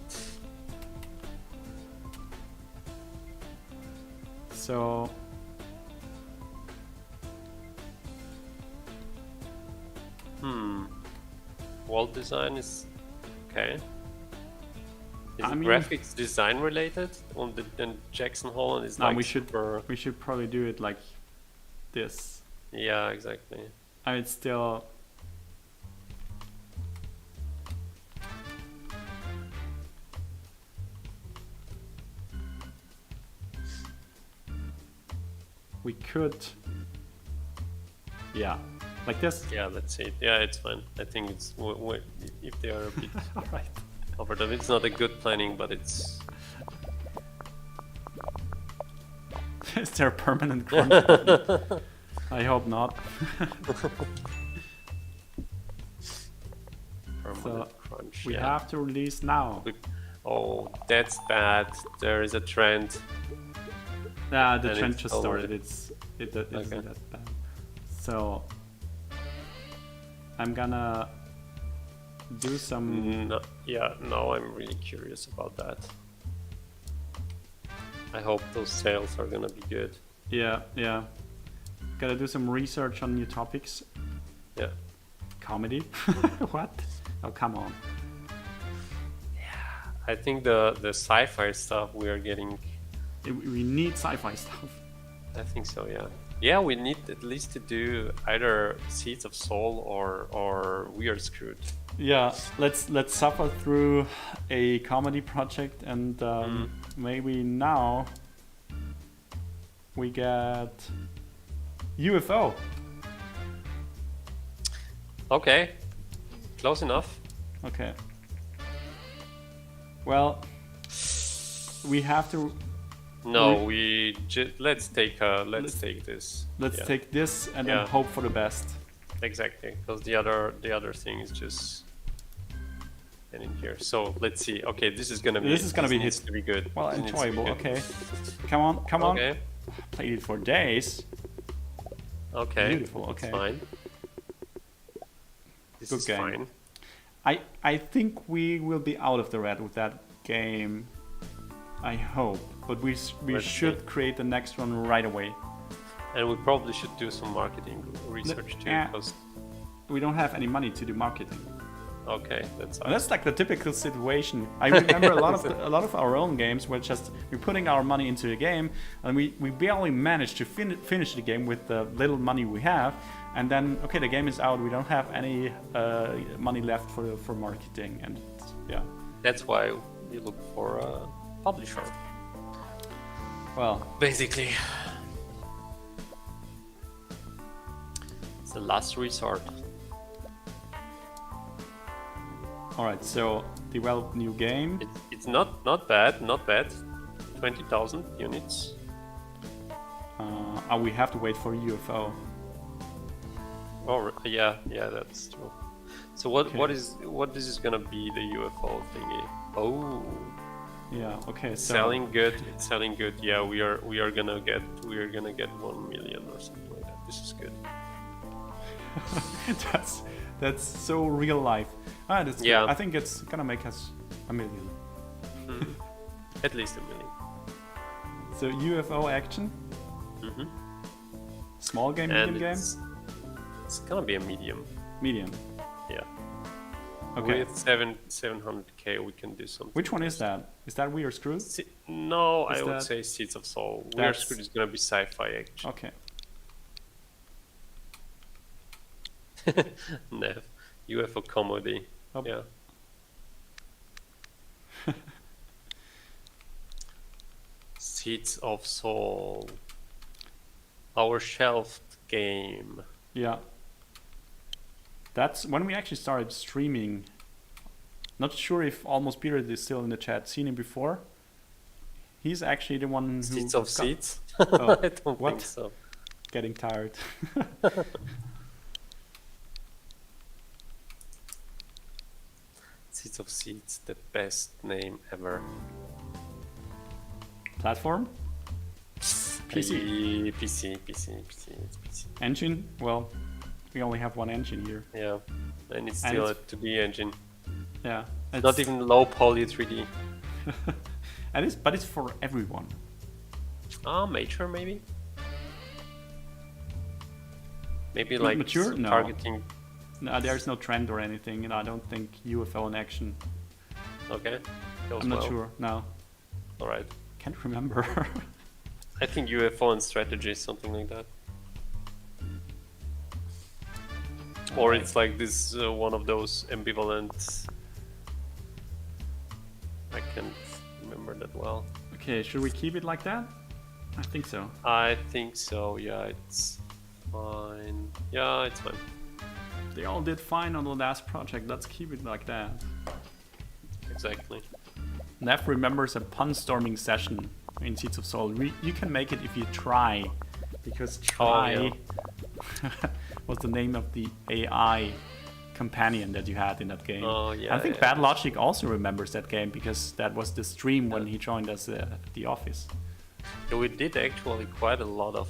S2: So
S4: Wall design is okay. Is
S2: I
S4: it
S2: mean-
S4: graphics design related? On the Jackson Holland is
S2: no,
S4: like
S2: we should
S4: super.
S2: we should probably do it like this.
S4: Yeah, exactly.
S2: I mean, it's still. We could. Yeah, like this.
S4: Yeah, let's see. Yeah, it's fine. I think it's if they are a bit
S2: All right.
S4: over them. It's not a good planning, but it's.
S2: Is there a permanent crunch? I hope not.
S4: Permanent crunch.
S2: We
S4: yeah.
S2: have to release now.
S4: Oh, that's bad. There is a trend.
S2: Yeah, the
S4: And
S2: trend
S4: it's
S2: just
S4: over.
S2: started. It isn't
S4: Okay.
S2: that bad. So I'm gonna do some.
S4: No, yeah, no, I'm really curious about that. I hope those sales are gonna be good.
S2: Yeah. Gotta do some research on new topics.
S4: Yeah.
S2: Comedy? What? Oh, come on.
S4: I think the sci-fi stuff we are getting.
S2: We need sci-fi stuff.
S4: I think so. Yeah. Yeah, we need at least to do either Seeds of Soul or We Are Screwed.
S2: Yeah, let's suffer through a comedy project, and maybe now we get UFO.
S4: Okay, close enough.
S2: Okay. Well, we have to.
S4: No, let's take this.
S2: Let's
S4: Yeah.
S2: take this and
S4: Yeah.
S2: then hope for the best.
S4: Exactly, because the other thing is just in here. So let's see. Okay, this is gonna be.
S2: This is gonna be
S4: needs to be good.
S2: Well,
S4: This needs to be
S2: enjoyable.
S4: good.
S2: Okay. Come on.
S4: Okay.
S2: Played it for days.
S4: Okay.
S2: Beautiful,
S4: That's
S2: okay.
S4: fine. This
S2: Good
S4: is
S2: game.
S4: fine.
S2: I think we will be out of the red with that game. I hope, but we
S4: Let's
S2: should
S4: see.
S2: create the next one right away.
S4: And we probably should do some marketing research too,
S2: Yeah.
S4: because
S2: We don't have any money to do marketing.
S4: okay, that's
S2: And that's like the typical situation. I remember a lot of our own games where we're putting our money into a game, and we barely manage to finish the game with the little money we have, and then okay, the game is out. We don't have any money left for marketing, and yeah.
S4: that's why we look for a publisher,
S2: Well,
S4: basically. It's the last resort.
S2: all right. So develop new game.
S4: It's not bad, 20,000 units.
S2: We have to wait for UFO.
S4: Oh yeah, that's true. So what this is gonna be the UFO thingy? Oh,
S2: Yeah. Okay. So
S4: selling good. It's selling good. Yeah, we are gonna get 1 million or something like that. This is good.
S2: that's so real life. That's good.
S4: Yeah.
S2: I think it's gonna make us 1 million.
S4: At least 1 million.
S2: So UFO action.
S4: Mhm.
S2: Small game,
S4: And
S2: medium game,
S4: it's gonna be a medium.
S2: medium.
S4: Yeah.
S2: Okay.
S4: With 700k, we can do something.
S2: Which one is that? Is that We Are Screwed?
S4: No,
S2: Is
S4: I would
S2: that-
S4: say Seeds of Soul. We Are
S2: That's-
S4: Screwed is gonna be sci-fi action.
S2: Okay.
S4: No, UFO comedy.
S2: Oh.
S4: Yeah. Seeds of Soul. Our shelved game.
S2: Yeah. That's when we actually started streaming. Not sure if Almost Period is still in the chat. Seen him before? He's actually the one who
S4: Seeds of
S2: got-
S4: Seeds?
S2: Oh,
S4: I don't
S2: what?
S4: think so.
S2: Getting tired.
S4: Seeds of Seeds, the best name ever.
S2: Platform? PC.
S4: PC, it's PC.
S2: Engine? Well, we only have one engine here.
S4: Yeah, and it's
S2: And
S4: still
S2: it's-
S4: a 2D engine.
S2: Yeah.
S4: Not even low poly 3D.
S2: But it's for everyone.
S4: Mature maybe? Maybe
S2: Not
S4: like
S2: mature? No.
S4: targeting.
S2: No, there's no trend or anything, and I don't think UFO in action.
S4: Okay, goes
S2: I'm not
S4: well.
S2: sure. No,
S4: Alright.
S2: can't remember.
S4: I think UFO and strategy, something like that. Or
S2: Alright.
S4: it's like this one of those ambivalent. I can't remember that well.
S2: Okay, should we keep it like that? I think so.
S4: I think so. Yeah, it's fine. Yeah, it's fine.
S2: They all did fine on the last project. Let's keep it like that.
S4: Exactly.
S2: Nev remembers a pun-storming session in Seeds of Soul. You can make it if you try, because try was the name of the AI companion that you had in that game.
S4: Oh, yeah,
S2: I think
S4: yeah.
S2: Bad Logic also remembers that game because that was the stream when he joined us at the office.
S4: Yeah, we did actually quite a lot of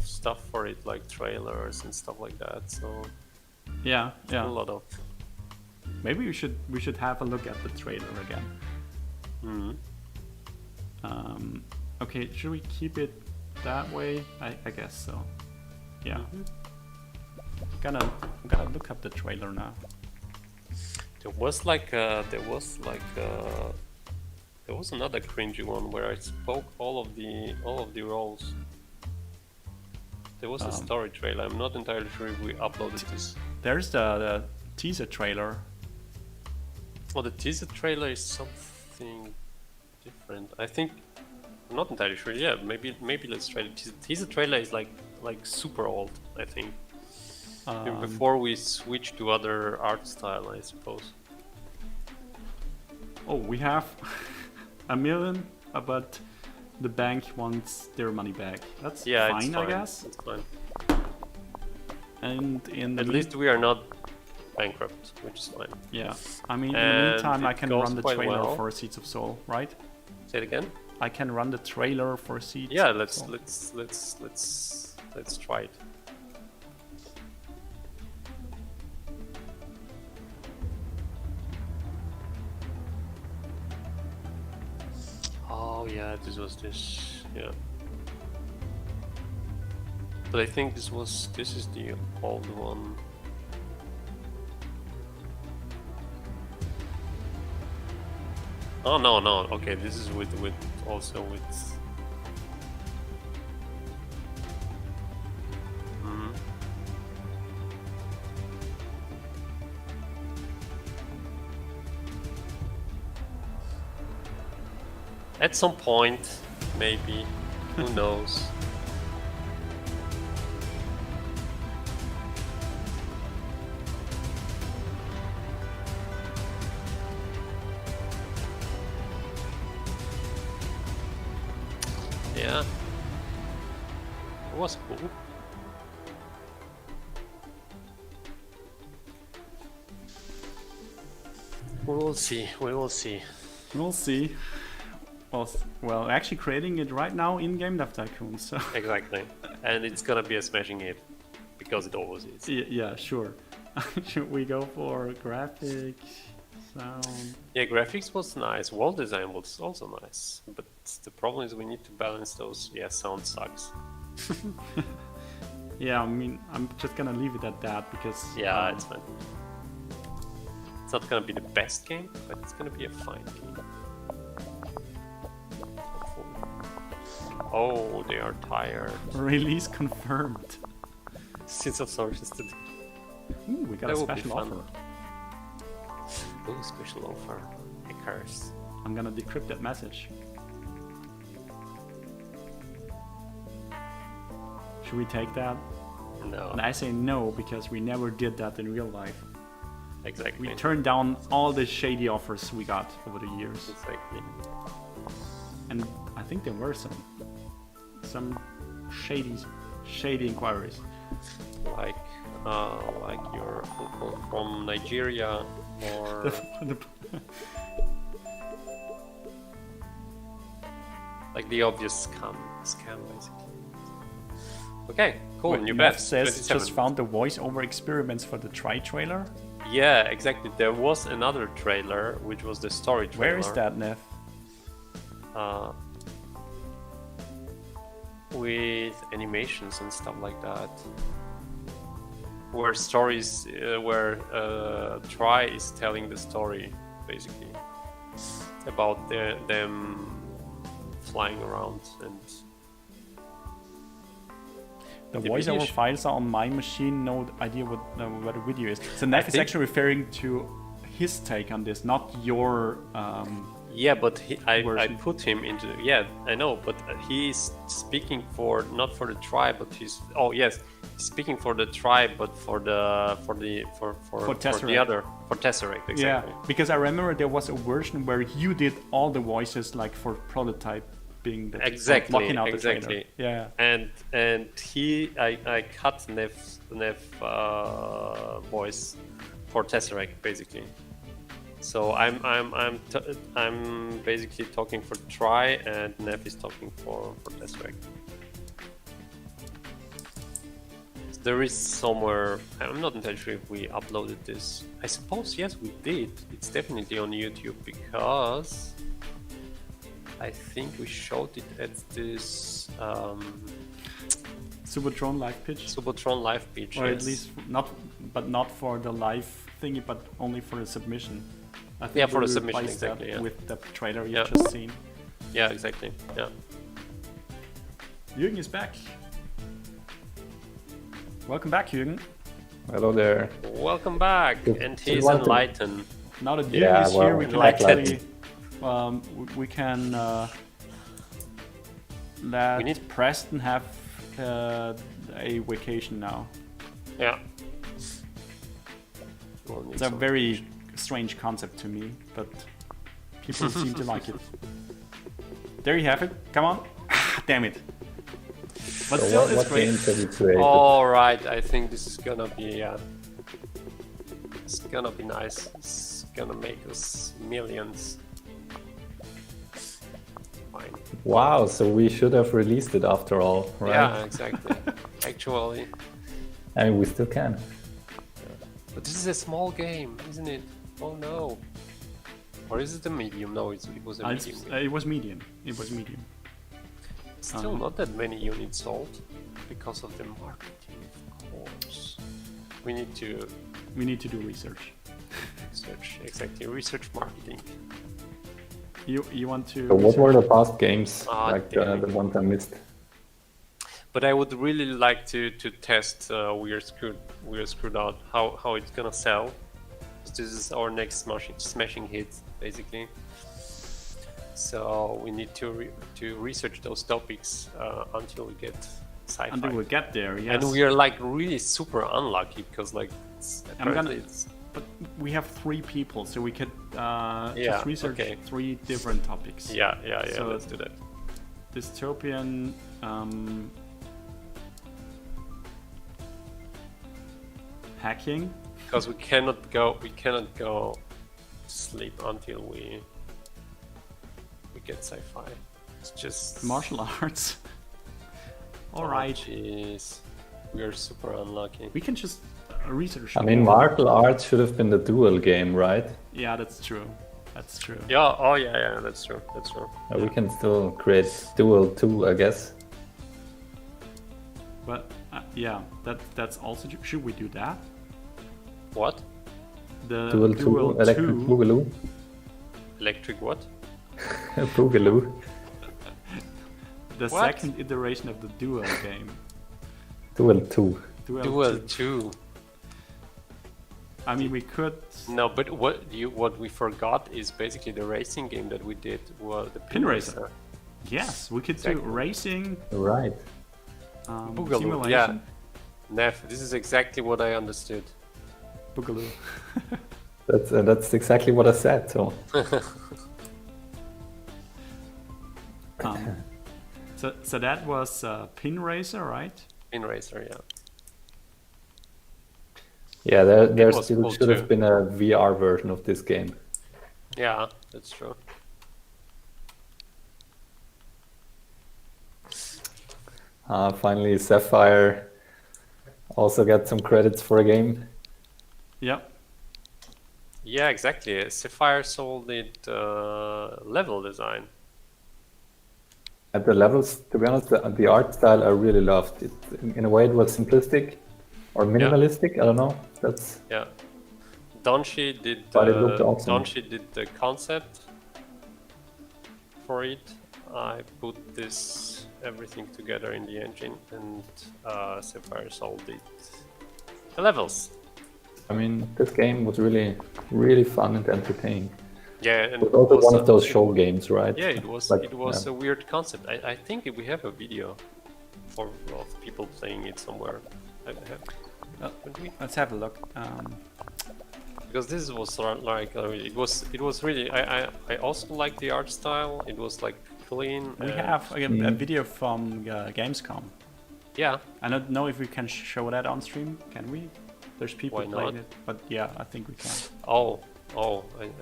S4: stuff for it, like trailers and stuff like that. So
S2: Yeah,
S4: a
S2: yeah.
S4: lot of.
S2: Maybe we should have a look at the trailer again.
S4: Mhm.
S2: Okay, should we keep it that way? I guess so. Yeah. gonna look up the trailer now.
S4: There was another cringy one where I spoke all of the roles. There was a story trailer. I'm not entirely sure if we uploaded this.
S2: There's the teaser trailer.
S4: Oh, the teaser trailer is something different. I think I'm not entirely sure. Yeah, maybe let's try the teaser trailer is like super old, I think. Before we switch to other art style, I suppose.
S2: Oh, we have $1 million, but the bank wants their money back. That's fine, I guess.
S4: That's fine.
S2: And
S4: at least we are not bankrupt, which is fine.
S2: Yeah, I mean, in the meantime, I can run the trailer
S4: well.
S2: for Seeds of Soul, right?
S4: Say it again.
S2: I can run the trailer for Seeds.
S4: Yeah,
S2: of
S4: let's try it. Oh yeah, this was this. Yeah. But I think this is the old one. Oh no. Okay, this is with also with. At some point, maybe. Who knows? Yeah. It was cool. We will see.
S2: We'll see. Well, actually creating it right now in Game Dev Tycoon, so...
S4: Exactly. And it's gonna be a smashing hit. Because it always is.
S2: Yeah, sure. Should we go for graphics, sound?
S4: Yeah, graphics was nice. Wall design was also nice. But the problem is we need to balance those. Yeah, sound sucks.
S2: Yeah, I mean, I'm just gonna leave it at that because...
S4: Yeah, it's fine. It's not gonna be the best game, but it's gonna be a fine game. Oh, they are tired.
S2: Release confirmed.
S4: Seeds of Sources today.
S2: Ooh, we got a special offer.
S4: Ooh, special offer. Hackers.
S2: I'm gonna decrypt that message. Should we take that?
S4: No.
S2: And I say no because we never did that in real life.
S4: Exactly.
S2: We turned down all the shady offers we got over the years.
S4: Exactly.
S2: And I think there were some shady inquiries.
S4: Like your uncle from Nigeria or like the obvious scam basically. Okay, cool. New bet.
S2: Says just found the voiceover experiments for the Try trailer.
S4: Yeah, exactly. There was another trailer, which was the story trailer.
S2: Where is that, Neff?
S4: With animations and stuff like that. Where stories, where Try is telling the story, basically, about them flying around and.
S2: The voiceover files are on my machine. No idea what the video is. So Neff is actually referring to his take on this, not your.
S4: Yeah, but I put him into. Yeah, I know, but he's speaking for not for the tribe, but he's. Oh yes, he's speaking for the tribe, but for the other for Tesseract. Exactly.
S2: Yeah, because I remember there was a version where you did all the voices, like for prototype.
S4: Exactly.
S2: Yeah.
S4: And I cut Neff's voice for Tesseract basically. So I'm basically talking for Try and Neff is talking for Tesseract. There is somewhere, I'm not entirely sure if we uploaded this. I suppose yes we did. It's definitely on YouTube because I think we showed it at this
S2: Subatron live pitch,
S4: Subatron live pitch.
S2: or
S4: yes.
S2: at least not for the live thingy, but only for the submission. I think
S4: Yeah, for
S2: we
S4: the submission,
S2: replaced that
S4: exactly, yeah.
S2: with the trailer you
S4: Yeah.
S2: just seen.
S4: Yeah, exactly. Yeah.
S2: Jürgen is back. Welcome back, Jürgen.
S1: Hello there.
S4: Welcome back,
S1: Good-
S4: and
S1: good
S4: he's
S1: welcome.
S4: enlightened.
S2: Now that Jürgen
S1: Yeah,
S2: is
S1: well,
S2: here, we can
S4: like that.
S2: actually we can let
S4: We need-
S2: Preston have a vacation now.
S4: Yeah. We'll need
S2: It's a
S4: some-
S2: very strange concept to me, but people seem to like it. There you have it. Come on. Damn it. But
S1: So
S2: still,
S1: what
S2: it's great.
S1: games have you created?
S4: All right, I think this is gonna be it's gonna be nice. It's gonna make us millions. Fine.
S1: Wow, so we should have released it after all, right?
S4: Yeah, exactly. Actually,
S1: I mean, we still can.
S4: but this is a small game, isn't it? Oh no. Or is it a medium? No, it was a medium.
S2: It was medium. It was medium.
S4: Still not that many units sold because of the marketing, of course. We need to
S2: do research.
S4: search exactly research marketing.
S2: You want to?
S1: So what were the past games,
S4: Ah,
S1: like
S4: damn
S1: the
S4: it.
S1: ones I missed?
S4: But I would really like to test We're Screwed Out, how it's gonna sell. This is our next smashing hit, basically. So we need to research those topics until we get sci-fi.
S2: Until we get there, yes.
S4: And we are like really super unlucky because like
S2: But we have 3 people, so we could
S4: Yeah,
S2: just research
S4: okay.
S2: 3 different topics.
S4: yeah.
S2: So-
S4: Let's do that.
S2: Dystopian. Hacking.
S4: Because we cannot go to sleep until we get sci-fi. It's just
S2: Martial arts.
S4: Oh,
S2: Alright.
S4: Jeez, we are super unlucky.
S2: We can just research.
S1: I mean, martial arts should have been the duel game, right?
S2: Yeah, that's true. That's true.
S4: Yeah. Oh yeah. That's true. That's true.
S1: We can still create duel 2, I guess.
S2: But yeah, that's also. Should we do that?
S4: What?
S2: The
S1: Duel 2, Electric Boogaloo.
S4: Electric what?
S1: Boogaloo.
S2: The
S4: What?
S2: second iteration of the duel game.
S1: Duel 2.
S4: Duel 2.
S2: I mean, we could.
S4: No, but what we forgot is basically the racing game that we did was the
S2: Pin Racer. Yes, we could do
S4: Exactly.
S2: racing.
S1: Right.
S4: Boogaloo,
S2: Simulation.
S4: yeah. Nev, this is exactly what I understood.
S2: Boogaloo.
S1: That's exactly what I said. So
S2: So that was Pin Racer, right?
S4: Pin Racer, yeah.
S1: yeah, there
S4: was
S1: still
S4: cool
S1: should
S4: too.
S1: have been a VR version of this game.
S4: Yeah, that's true.
S1: Finally, Sapphire also got some credits for a game.
S2: Yep.
S4: Yeah, exactly. Sapphire sold it level design.
S1: At the levels, to be honest, the art style I really loved. It, in a way, it was simplistic or minimalistic. I don't know. That's
S4: Yeah. Donchi did
S1: But it looked awesome.
S4: Donchi did the concept for it. I put this everything together in the engine, and Sapphire sold it. The levels.
S1: I mean, this game was really, really fun and entertaining.
S4: Yeah, and
S1: It was also
S4: also-
S1: one of those show games, right?
S4: Yeah, it was.
S1: Like,
S4: It was
S1: yeah.
S4: a weird concept. I think we have a video of people playing it somewhere. I have, haven't we?
S2: Let's have a look.
S4: Because this was like it was really. I also like the art style. It was like clean.
S2: We
S4: and-
S2: have a video from Gamescom.
S4: Yeah.
S2: I don't know if we can show that on stream. Can we? There's people
S4: Why
S2: playing
S4: not?
S2: it, but yeah, I think we can.
S4: Oh,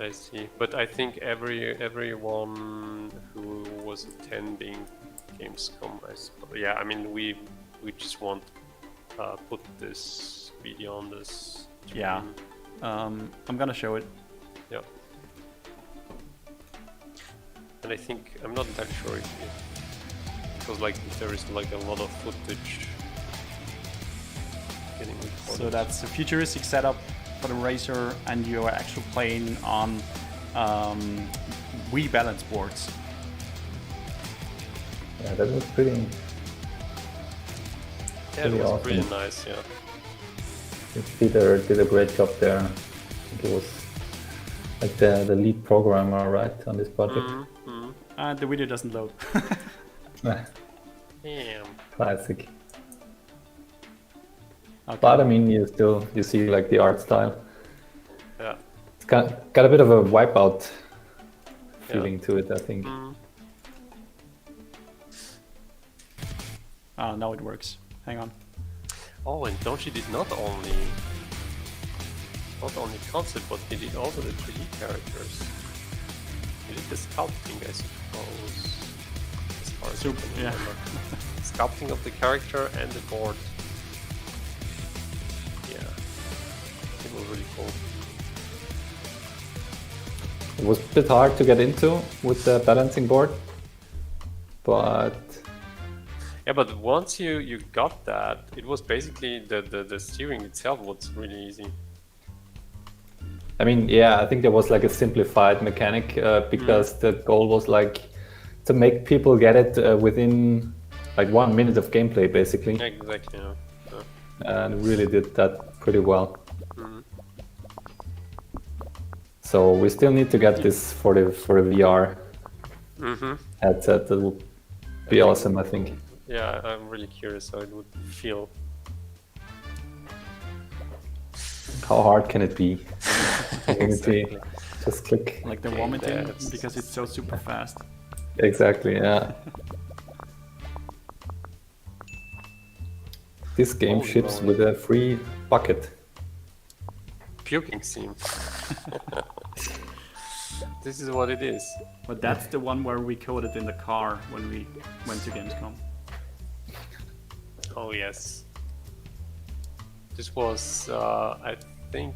S4: I see. But I think everyone who was attending Gamescom, yeah, I mean we just want put this video on this.
S2: Yeah.
S4: stream.
S2: I'm gonna show it.
S4: Yeah. And I think I'm not entirely sure if because like if there is like a lot of footage getting recorded.
S2: So that's a futuristic setup for the racer, and you are actually playing on Wii balance boards.
S1: Yeah, that was pretty.
S4: Yeah, it
S1: pretty
S4: was
S1: awesome.
S4: pretty nice. Yeah.
S1: Peter did a great job there. I think it was like the lead programmer, right, on this project.
S2: The video doesn't load.
S4: Damn.
S1: Classic.
S2: Okay.
S1: But I mean, you see like the art style.
S4: Yeah.
S1: It's got a bit of a Wipeout feeling to it, I think.
S2: Now it works. Hang on.
S4: Oh, and Donchi did not only concept, but he did also the 3D characters. He did the sculpting, I suppose. As far as I can remember. Sculpting of the character and the board. Yeah. It was really cool.
S1: It was a bit hard to get into with the balancing board, but
S4: Yeah, but once you got that, it was basically the steering itself was really easy.
S1: I mean, yeah, I think there was like a simplified mechanic because the goal was like to make people get it within like 1 minute of gameplay, basically.
S4: Exactly. Yeah.
S1: And really did that pretty well. So we still need to get this for the VR headset. That would be awesome, I think.
S4: Yeah, I'm really curious how it would feel.
S1: How hard can it be?
S4: Exactly.
S1: Just click.
S2: Like the vomiting, because it's so super fast.
S1: Exactly, yeah. This game ships with a free bucket.
S4: Puking scene. This is what it is.
S2: But that's the one where we coded in the car when we went to Gamescom.
S4: Oh yes. This was, I think,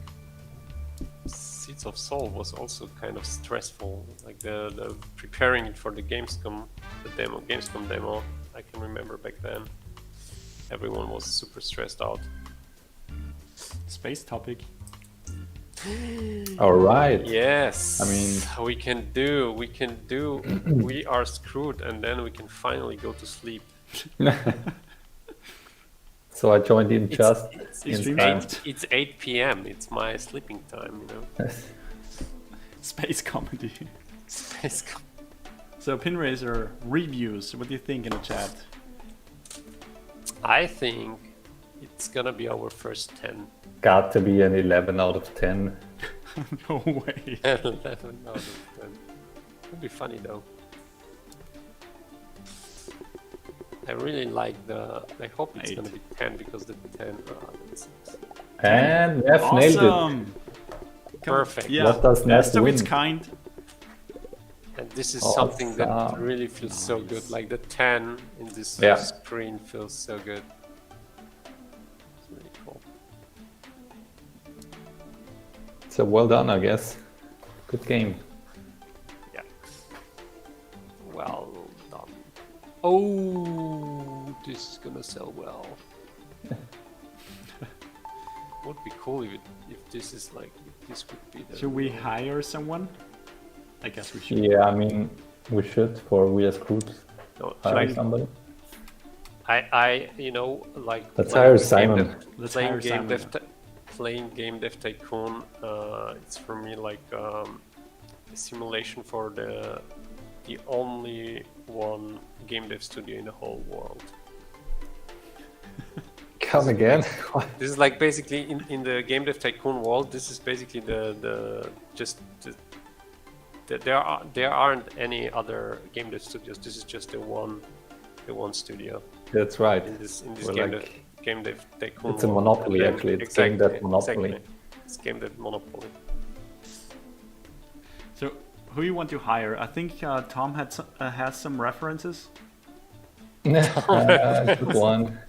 S4: Seeds of Soul was also kind of stressful. Like the preparing it for the Gamescom demo. I can remember back then. Everyone was super stressed out.
S2: Space topic.
S1: All right.
S4: Yes.
S1: I mean,
S4: we can do. We are screwed, and then we can finally go to sleep.
S1: So I joined in just in time.
S4: It's 8 p.m. It's my sleeping time, you know.
S2: Space comedy.
S4: Space
S2: So Pinraiser reviews. What do you think in the chat?
S4: I think it's gonna be our first 10.
S1: Got to be an 11 out of 10.
S2: No way.
S4: 11 out of 10. Would be funny though. I really like the. I hope it's gonna be 10 because the 10.
S1: And Neff nailed it.
S4: Perfect.
S2: Yeah,
S1: what does Neff
S2: best of
S1: win?
S2: its kind.
S4: And this is something that really feels so good. Like the 10 in this screen feels so good. It's really cool.
S1: So well done, I guess. Good game.
S4: Yeah. Well done. Oh, this is gonna sell well. Would be cool if this is like if this would be the.
S2: Should we hire someone? I guess we should.
S1: Yeah, I mean, we should for we as groups.
S4: No,
S1: Hire somebody.
S4: I you know, like.
S1: Let's hire Simon.
S4: Playing Game Dev Tycoon, it's for me like a simulation for the only one game dev studio in the whole world.
S1: Come again?
S4: This is like basically in the Game Dev Tycoon world. This is basically there aren't any other game dev studios. This is just the one studio.
S1: That's right.
S4: In this
S1: We're
S4: Game Dev Tycoon.
S1: It's a monopoly, actually. It's Game Dev Monopoly.
S4: Exactly. It's Game Dev Monopoly.
S2: So, who you want to hire? I think Tom has some references.
S1: Good one.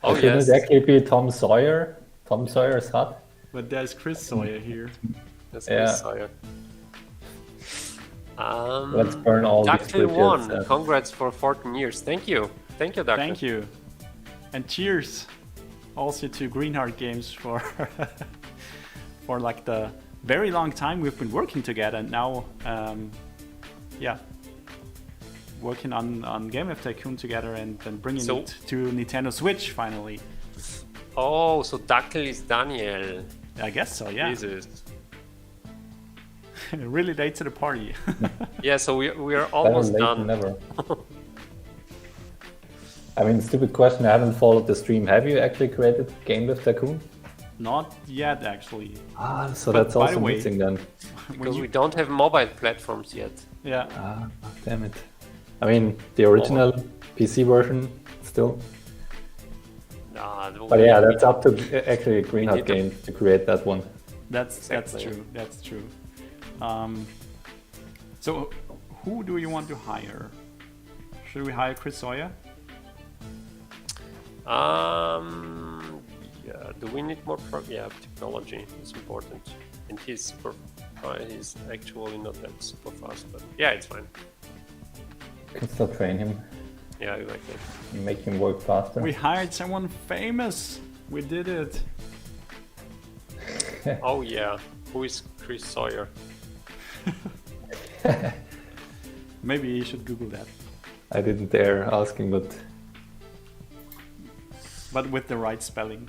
S4: Oh,
S1: Could
S4: yes.
S1: it actually be Tom Sawyer? Tom Sawyer's Hut?
S2: But there's Chris Sawyer here.
S4: That's
S1: Yeah.
S4: Chris Sawyer.
S1: Let's burn all these
S4: Doctor
S1: bridges.
S4: Congrats for 14 years. Thank you. Thank you, Doctor.
S2: Thank you. And cheers. also to Greenheart Games for for like the very long time we've been working together, and now yeah, working on Game Dev Tycoon together and then bringing it to Nintendo Switch finally.
S4: Oh, so Dackel is Daniel.
S2: I guess so, yeah.
S4: Jesus.
S2: Really late to the party.
S4: Yeah, so we are almost
S1: Better late
S4: done.
S1: than never. I mean, stupid question. I haven't followed the stream. Have you actually created Game Dev Tycoon?
S2: Not yet, actually.
S1: Ah, so
S2: But
S1: that's
S2: by
S1: also
S2: the way,
S1: missing then.
S4: Because we don't have mobile platforms yet.
S2: Yeah.
S1: Ah, damn it. I mean, the original PC version still.
S4: Nah,
S1: But yeah, that's up to actually a Greenheart
S4: need to-
S1: game to create that one.
S2: That's
S4: Exactly.
S2: true. That's true. So, who do you want to hire? Should we hire Chris Sawyer?
S4: Yeah. Do we need more? Yeah, technology is important, and he's super. He's actually not that super fast, but yeah, it's fine.
S1: Can still train him,
S4: Yeah, exactly.
S1: make him work faster.
S2: We hired someone famous. We did it.
S4: Oh yeah, who is Chris Sawyer?
S2: Maybe you should Google that,
S1: I didn't dare asking,
S2: but with the right spelling.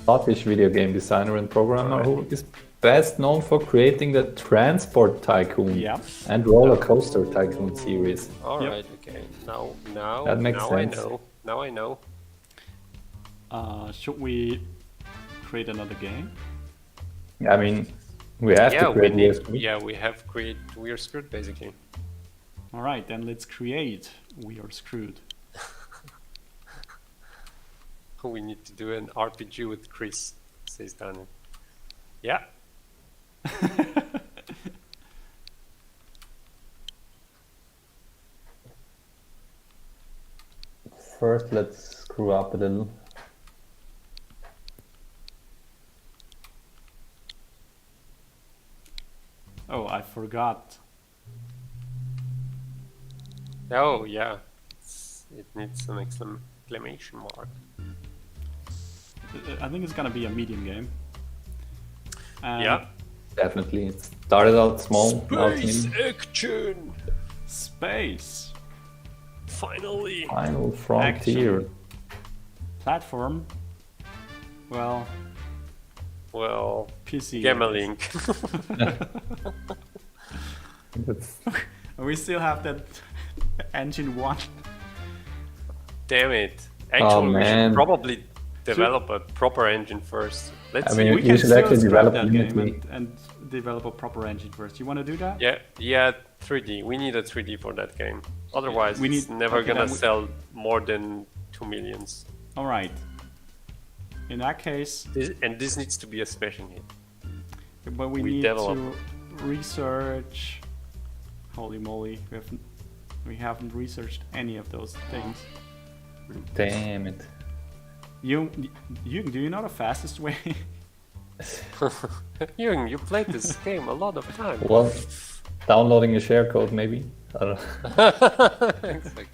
S1: Scottish video game designer and programmer who is best known for creating the Transport Tycoon
S2: Yeah.
S1: and Roller Coaster Tycoon series.
S4: All
S2: Yep.
S4: right, okay. Now
S1: That makes
S4: now
S1: sense.
S4: I know. Now I know.
S2: Should we create another game?
S1: I mean, we have
S4: Yeah,
S1: to
S4: we
S1: create
S4: need.
S1: USB.
S4: Yeah, we have create. We are screwed basically.
S2: All right, then let's create We Are Screwed.
S4: We need to do an RPG with Chris, says Daniel. Yeah.
S1: First, let's screw up a little.
S2: Oh, I forgot.
S4: Oh yeah. It needs an exclamation mark.
S2: I think it's gonna be a medium game.
S4: Yeah.
S1: Definitely. It started out small. Now it's in
S4: action.
S2: Space.
S4: Finally.
S1: Final Frontier.
S2: Platform. Well,
S4: Well,
S2: PC.
S4: Gamma Link.
S1: That's,
S2: We still have that engine one.
S4: Damn it. Actually, we
S1: man.
S4: should probably develop a proper engine first. Let's
S1: I
S4: see.
S1: mean,
S2: We
S1: you
S2: can
S1: should
S2: still
S1: actually
S2: scrap
S1: develop
S2: that game
S1: Unity.
S2: and develop a proper engine first. You want to do that?
S4: Yeah, 3D. We need a 3D for that game. Otherwise,
S2: We
S4: it's
S2: need-
S4: never
S2: okay,
S4: gonna
S2: then we-
S4: sell more than 2 millions.
S2: All right. In that case,
S4: And this needs to be a smashing hit.
S2: but we
S4: We
S2: need
S4: develop.
S2: to research. Holy moly, we haven't researched any of those things.
S1: damn it.
S2: You do you know the fastest way?
S4: Jürgen, you played this game a lot of time.
S1: Well, downloading a share code maybe. I don't know.
S4: Exactly.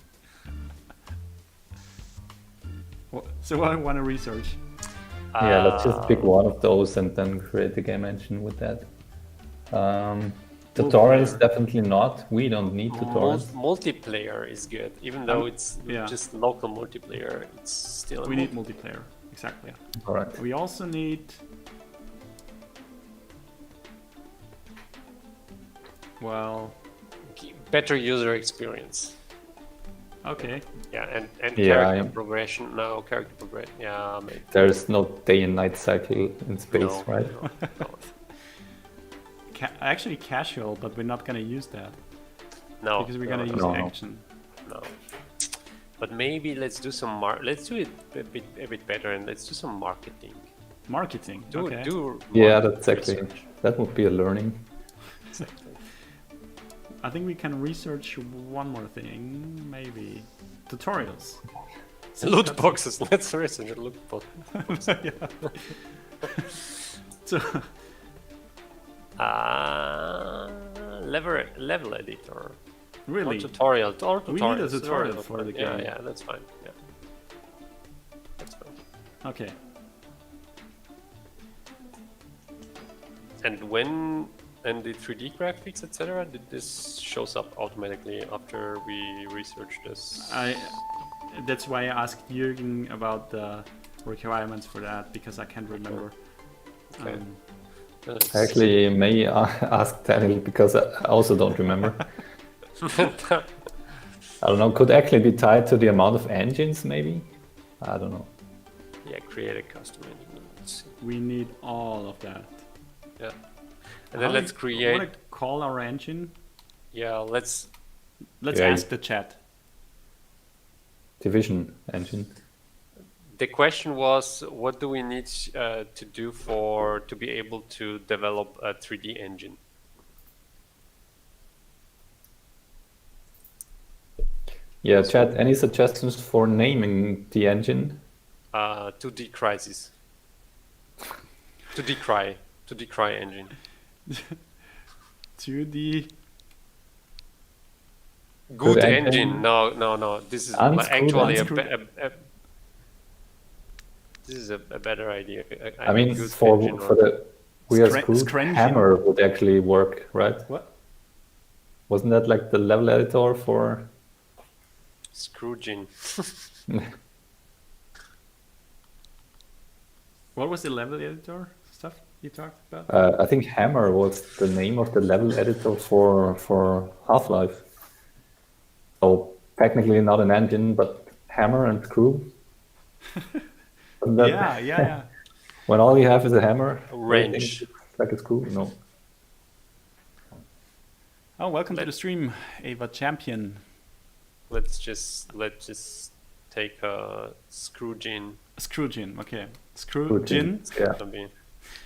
S2: So I want to research.
S1: Yeah, let's just pick one of those and then create the game engine with that. Tutorials definitely not. We don't need tutorials.
S4: Multiplayer is good, even though it's
S2: yeah.
S4: just local multiplayer. It's still a
S2: We need multiplayer. Exactly.
S1: All right.
S2: We also need. Well,
S4: better user experience.
S2: okay.
S4: Yeah, and
S1: Yeah,
S4: character
S1: I-
S4: progression. No, character progression. Yeah, maybe.
S1: There's no day and night cycle in space,
S4: No,
S1: right?
S4: no.
S2: Actually, casual, but we're not gonna use that
S4: No,
S2: because we're gonna use
S1: no.
S2: action.
S4: no. But maybe let's do some let's do it a bit better, and let's do some marketing.
S2: Marketing.
S4: Do
S2: okay.
S4: do
S1: Yeah,
S4: market
S1: that's exactly.
S4: research.
S1: That would be a learning.
S4: Exactly.
S2: I think we can research one more thing, maybe tutorials.
S4: Loot boxes. Let's research loot boxes.
S2: Yeah. So,
S4: Level editor.
S2: Really?
S4: Or tutorial.
S2: We need a tutorial for the game.
S4: Yeah, that's fine. Yeah. That's fine.
S2: Okay.
S4: And the 3D graphics, etc. This shows up automatically after we research this.
S2: That's why I asked Jürgen about the requirements for that, because I can't remember.
S4: Okay.
S1: I actually may ask Daniel because I also don't remember. I don't know, could actually be tied to the amount of engines maybe? I don't know.
S4: Yeah, create a custom engine. Let's see.
S2: We need all of that.
S4: Yeah. And then let's create...
S2: Want to call our engine?
S4: Yeah, let's
S2: ask the chat.
S1: Division engine.
S4: The question was, what do we need to do to be able to develop a 3D engine?
S1: Yeah, chat, any suggestions for naming the engine?
S4: 2D Crisis. 2D Cry engine.
S2: 2D...
S4: Good engine. No. This is actually this is a better idea.
S1: I mean, for the We Are Screwed, Hammer would actually work, right?
S2: What?
S1: Wasn't that like the level editor for
S4: Scrooging?
S2: What was the level editor stuff you talked about?
S1: I think Hammer was the name of the level editor for Half-Life. So technically not an engine, but hammer and screw.
S2: Yeah.
S1: When all you have is a hammer,
S4: wrench,
S1: like a screw. No.
S2: Oh, welcome to the stream, Ava Champion.
S4: Let's just take a Scroogin.
S2: Scroogin, okay. Scroogin.
S1: Yeah.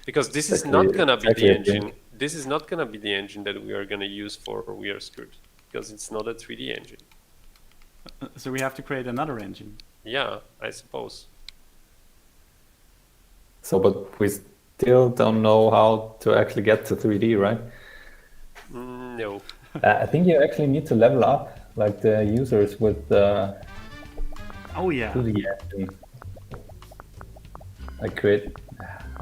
S4: Because this is not gonna be the engine. This is not gonna be the engine that we are gonna use for We Are Screwed, because it's not a 3D engine.
S2: So we have to create another engine.
S4: Yeah, I suppose.
S1: So, but we still don't know how to actually get to 3D, right?
S4: No.
S1: I think you actually need to level up, like the users with the 2D engine.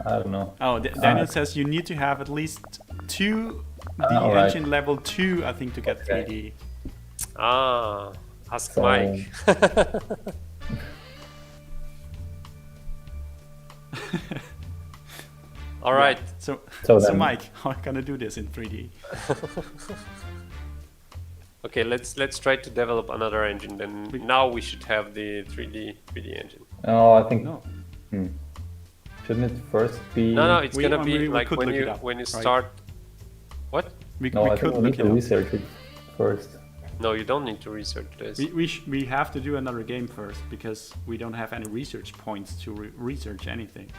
S1: I don't know.
S2: Oh, Daniel says you need to have at least two engine level 2, I think, to get 3D.
S4: Ask Mike. All right.
S2: So Mike, how can I do this in 3D?
S4: Okay, let's try to develop another engine. Then now we should have the 3D engine.
S1: Oh, I think no. Shouldn't it first be?
S4: No, it's gonna be like when you start. What?
S1: We could need to research it first.
S4: No, you don't need to research this.
S2: We have to do another game first because we don't have any research points to research anything.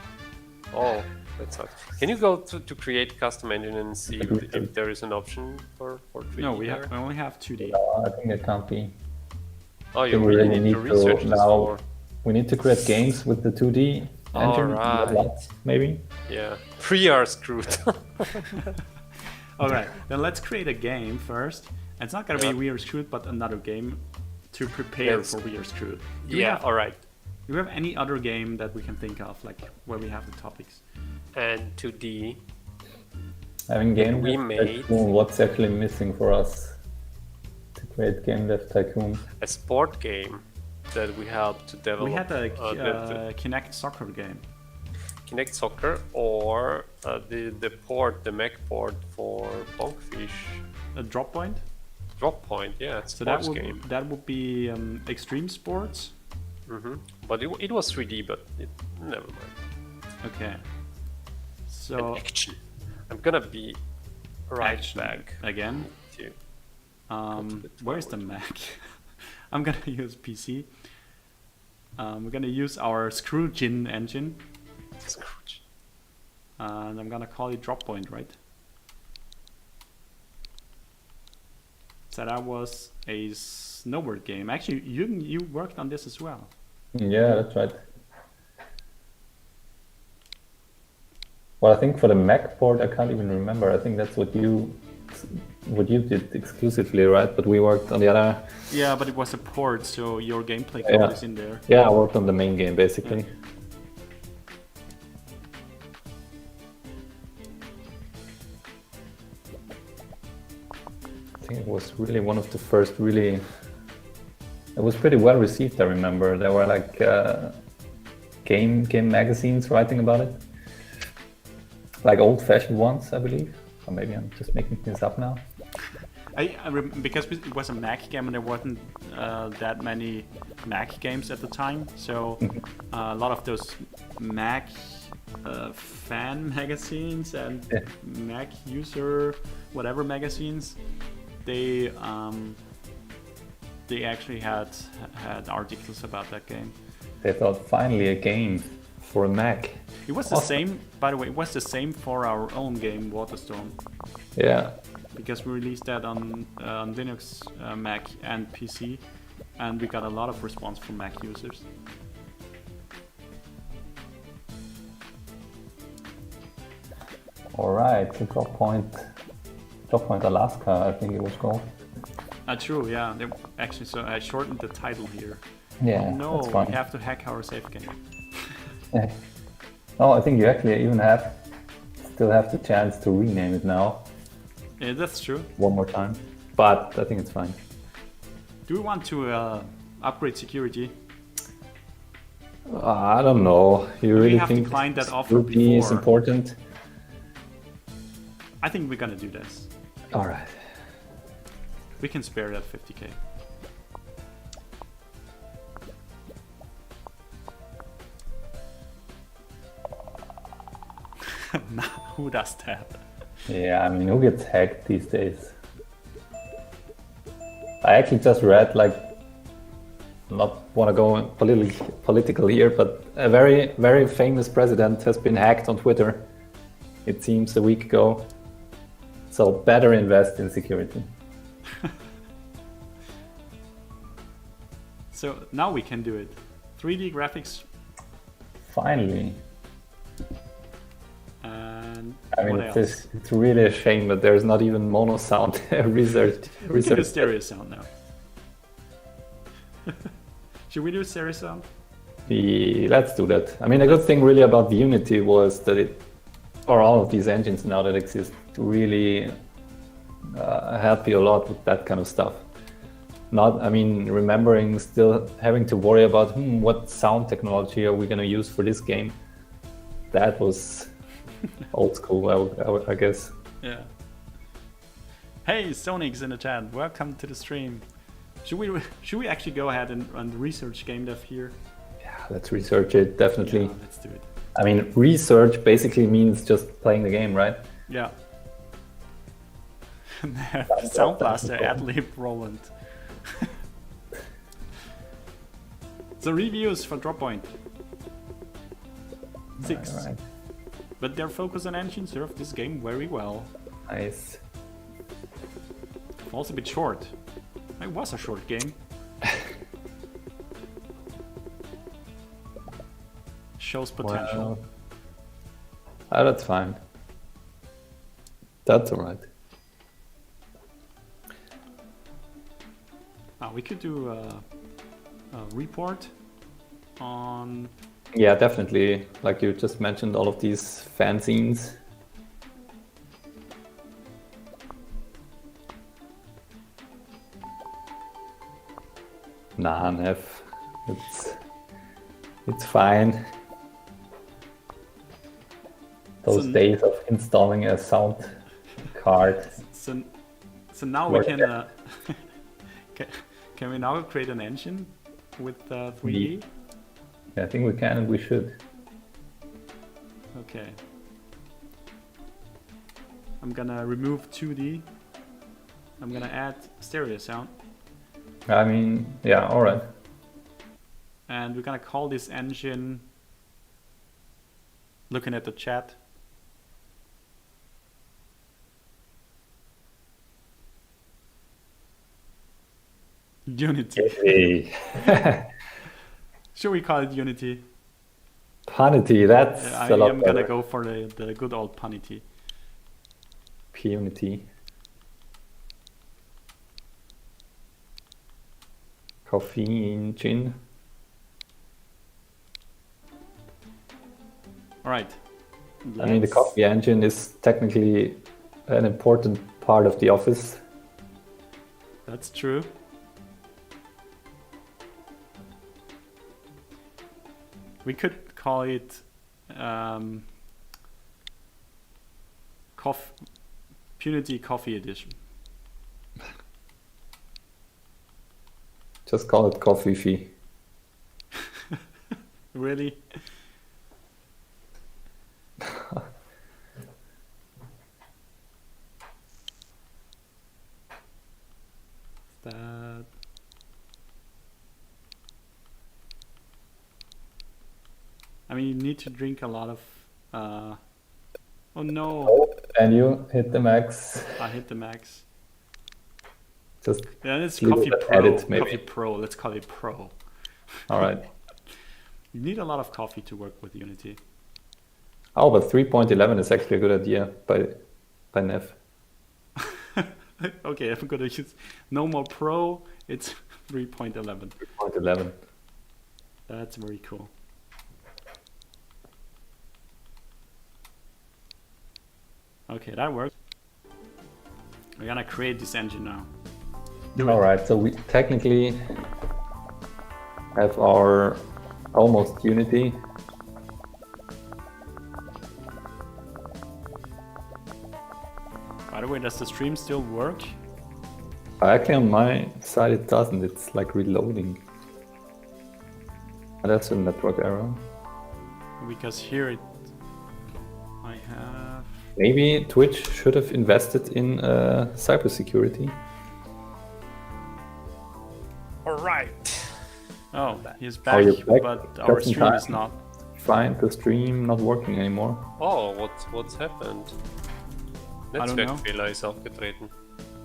S4: Oh, that sucks. Can you go to create custom engine and see if there is an option for 3D?
S2: No, we only have 2D.
S1: No, I think it can't be.
S4: Oh, you really need to research this for...
S1: We need to create games with the 2D engine.
S4: Right.
S1: Maybe?
S4: Yeah. 3 are screwed.
S2: Alright, then let's create a game first. It's not gonna be We Are Screwed, but another game to prepare for We Are Screwed.
S4: Alright.
S2: Do we have any other game that we can think of, like where we have the topics?
S4: And 2D.
S1: Having Game Dev Tycoon, what's actually missing for us to create Game Dev Tycoon?
S4: A sport game that we helped to develop.
S2: We had a Kinect soccer game.
S4: Kinect soccer, or the Mac port for Bonkfish.
S2: A Drop Point?
S4: Drop Point, yeah, it's a sports game.
S2: That would be Extreme Sports.
S4: But it was 3D, but never mind.
S2: Okay. So
S4: action. I'm gonna be right back
S2: again. Where's the Mac? I'm gonna use PC. We're gonna use our Scroogin engine. And I'm gonna call it Drop Point, right? So that was a snowboard game. Actually, you worked on this as well.
S1: Yeah, that's right. Well, I think for the Mac port, I can't even remember. I think that's what you what you did exclusively, right? But we worked on the other.
S2: Yeah, but it was a port, so your gameplay code is in there.
S1: Yeah, I worked on the main game basically. I think it was really one of the first really. It was pretty well received. I remember there were like game magazines writing about it, like old-fashioned ones, I believe. Or maybe I'm just making things up now.
S2: Because it was a Mac game and there wasn't that many Mac games at the time, so a lot of those Mac fan magazines and Mac user whatever magazines, they actually had articles about that game.
S1: They thought finally a game for a Mac.
S2: It was the same, by the way. It was the same for our own game, Waterstorm.
S1: Yeah.
S2: Because we released that on Linux, Mac, and PC, and we got a lot of response from Mac users.
S1: All right, so Drop Point Alaska, I think it was called.
S2: True, yeah. Actually, so I shortened the title here.
S1: Yeah,
S2: oh, no,
S1: that's fine.
S2: we have to hack our save game.
S1: No, I think you actually even still have the chance to rename it now.
S2: Yeah, that's true.
S1: One more time, but I think it's fine.
S2: Do we want to upgrade security?
S1: I don't know. You really think
S2: declined that offer
S1: security is
S2: before.
S1: important?
S2: I think we're gonna do this.
S1: All right.
S2: We can spare that 50k. Nah, who does that?
S1: Yeah, I mean, who gets hacked these days? I actually just read, like, not want to go political here, but a very, very famous president has been hacked on Twitter, it seems, a week ago. So better invest in security.
S2: So now we can do it. 3D graphics.
S1: Finally.
S2: And
S1: I mean,
S2: what else?
S1: it's really a shame that there's not even mono sound research.
S2: We can do stereo sound now. Should we do stereo sound?
S1: Let's do that. I mean, the good thing really about Unity was that or all of these engines now that exist, really help you a lot with that kind of stuff. I mean, remembering still having to worry about what sound technology are we going to use for this game. That was old school, I guess.
S2: Yeah. Hey, Sonic's in the chat. Welcome to the stream. Should we actually go ahead and research game dev here?
S1: Yeah, let's research it, definitely.
S2: Yeah, let's do it.
S1: I mean, research basically means just playing the game, right?
S2: Yeah. Sound Blaster, Adlib, Roland. So reviews for Droppoint. 6.
S1: Right.
S2: But their focus on engine served this game very well.
S1: Nice.
S2: Also a bit short. It was a short game. Shows potential.
S1: Well, that's fine. That's alright.
S2: We could do a report on...
S1: Yeah, definitely. Like you just mentioned, all of these fanzines. Nah, Nev. It's fine. Those days of installing a sound card.
S2: So now we can... Can we now create an engine with 3D?
S1: Yeah, I think we can and we should.
S2: Okay. I'm gonna remove 2D. I'm gonna add stereo sound.
S1: I mean, yeah, alright.
S2: And we're gonna call this engine, looking at the chat, Unity.
S1: Hey.
S2: Should we call it Unity?
S1: Punity, that's
S2: I
S1: a lot
S2: am
S1: better.
S2: gonna go for the good old Punity.
S1: Punity. Coffee, gin.
S2: All right.
S1: I mean, the coffee engine is technically an important part of the office.
S2: That's true. We could call it Punity Coffee Edition.
S1: Just call it coffee fee.
S2: Really? That. I mean, you need to drink a lot of. Oh no!
S1: And you hit the max.
S2: I hit the max.
S1: Just
S2: Yeah, it's
S1: leave
S2: Coffee
S1: it
S2: Pro.
S1: edit, maybe.
S2: Coffee Pro. Let's call it Pro.
S1: all right.
S2: You need a lot of coffee to work with Unity.
S1: Oh, but 3.11 is actually a good idea by Nev.
S2: Okay, I'm gonna use no more Pro. It's 3.11.
S1: 3.11.
S2: That's very cool. Okay, that works. We're gonna create this engine now.
S1: All right, so we technically have our almost Unity.
S2: By the way, does the stream still work?
S1: Actually, on my side, it doesn't. It's like reloading. That's a network error.
S2: Because here I have.
S1: Maybe Twitch should have invested in cybersecurity.
S2: All right. Oh, he's
S1: Oh,
S2: back,
S1: you're back?
S2: but our
S1: Just in
S2: stream is
S1: time.
S2: not.
S1: Find the stream not working anymore.
S4: Oh, what's happened?
S2: I don't know.
S4: Netzwerkfehler ist aufgetreten.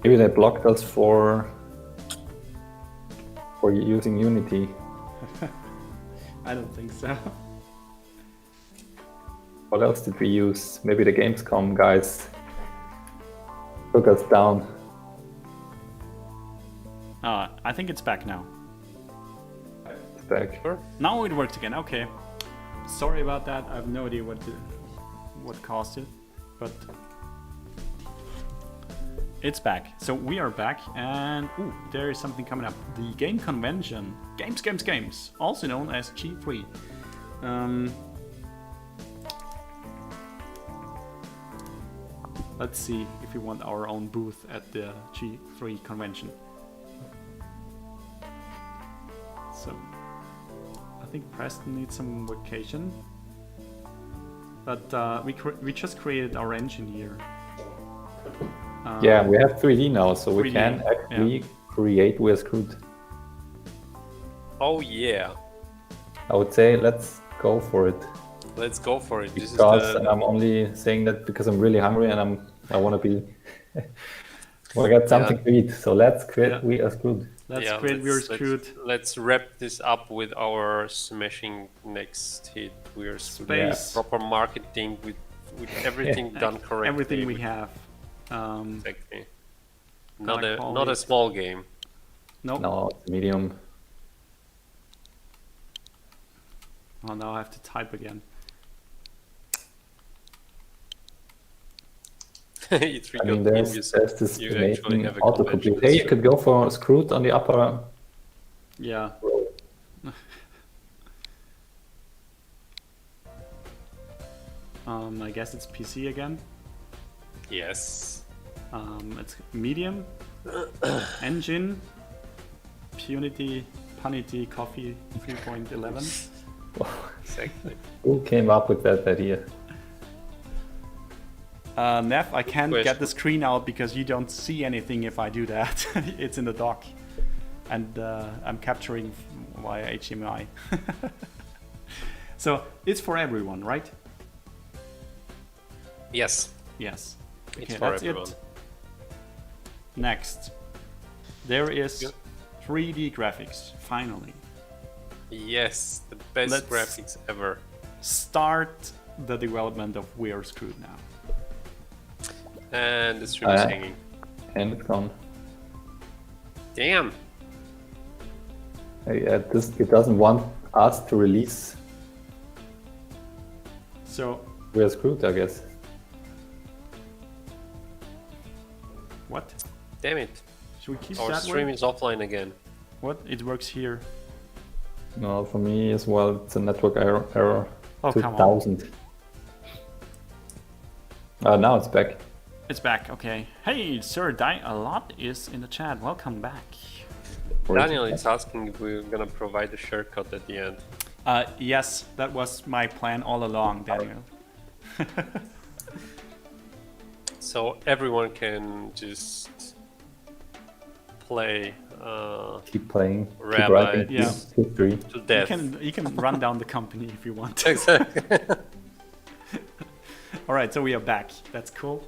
S1: Maybe they blocked us for using Unity.
S2: I don't think so.
S1: What else did we use? Maybe the Gamescom guys took us down.
S2: I think it's back now.
S1: It's back.
S2: Now it worked again. Okay. Sorry about that. I have no idea what caused it, but it's back. So we are back, and there is something coming up. The game convention, games, also known as G3. Let's see if we want our own booth at the G3 convention. So I think Preston needs some vacation, but we just created our engine here.
S1: Yeah, we have 3D now, so
S2: 3D,
S1: we can actually create We're Screwed.
S4: Oh yeah,
S1: I would say let's go for it.
S4: let's go for it.
S1: Because I'm only saying that because I'm really hungry and I want to be. I got something to eat, so let's create We Are Screwed.
S2: Let's create We're Screwed.
S4: Let's wrap this up with our smashing next hit. We're Screwed.
S2: Space.
S4: Proper marketing with everything done correctly.
S2: Everything we have.
S4: Exactly.
S2: Gonna
S4: Not
S2: call
S4: a
S2: it-
S4: small game.
S2: Nope.
S1: No, it's medium.
S2: Oh, now I have to type again.
S4: E3
S1: I mean,
S4: got
S1: there's
S4: Indies.
S1: this
S4: You actually
S1: amazing
S4: have a
S1: autocomplete.
S4: convention
S1: Hey, you
S4: this
S1: could go for Screwed on the upper.
S2: Yeah. I guess it's PC again.
S4: Yes.
S2: It's medium, engine, Punity Coffee 3.11.
S4: Exactly.
S1: Who came up with that idea?
S2: Nev, I can't
S4: Question.
S2: get the screen out because you don't see anything if I do that. It's in the dock. And I'm capturing via HDMI. So it's for everyone, right?
S4: Yes.
S2: Yes.
S4: It's
S2: Okay,
S4: for
S2: that's
S4: everyone.
S2: it. Next. There is
S4: Good.
S2: 3D graphics, finally.
S4: Yes, the best
S2: Let's-
S4: graphics ever.
S2: Start the development of We Are Screwed now.
S4: And the stream is hanging.
S1: And it's gone.
S4: Damn.
S1: It doesn't want us to release.
S2: So
S1: We're screwed, I guess.
S2: what?
S4: Damn it.
S2: Should we keep
S4: Our
S2: that
S4: stream
S2: way?
S4: is offline again.
S2: What? It works here.
S1: No, for me as well, it's a network error.
S2: Oh, come on.
S1: 2000. Now it's back.
S2: It's back. Okay. Hey, Sir Die a lot is in the chat. Welcome back.
S4: Daniel is asking if we're gonna provide a shortcut at the end.
S2: Yes, that was my plan all along, Daniel.
S4: So everyone can just play
S1: Keep playing. Keep
S4: Rarebyte.
S1: writing
S2: Yeah.
S1: history.
S4: to death.
S2: You can run down the company if you want.
S4: Exactly.
S2: All right, so we are back. That's cool.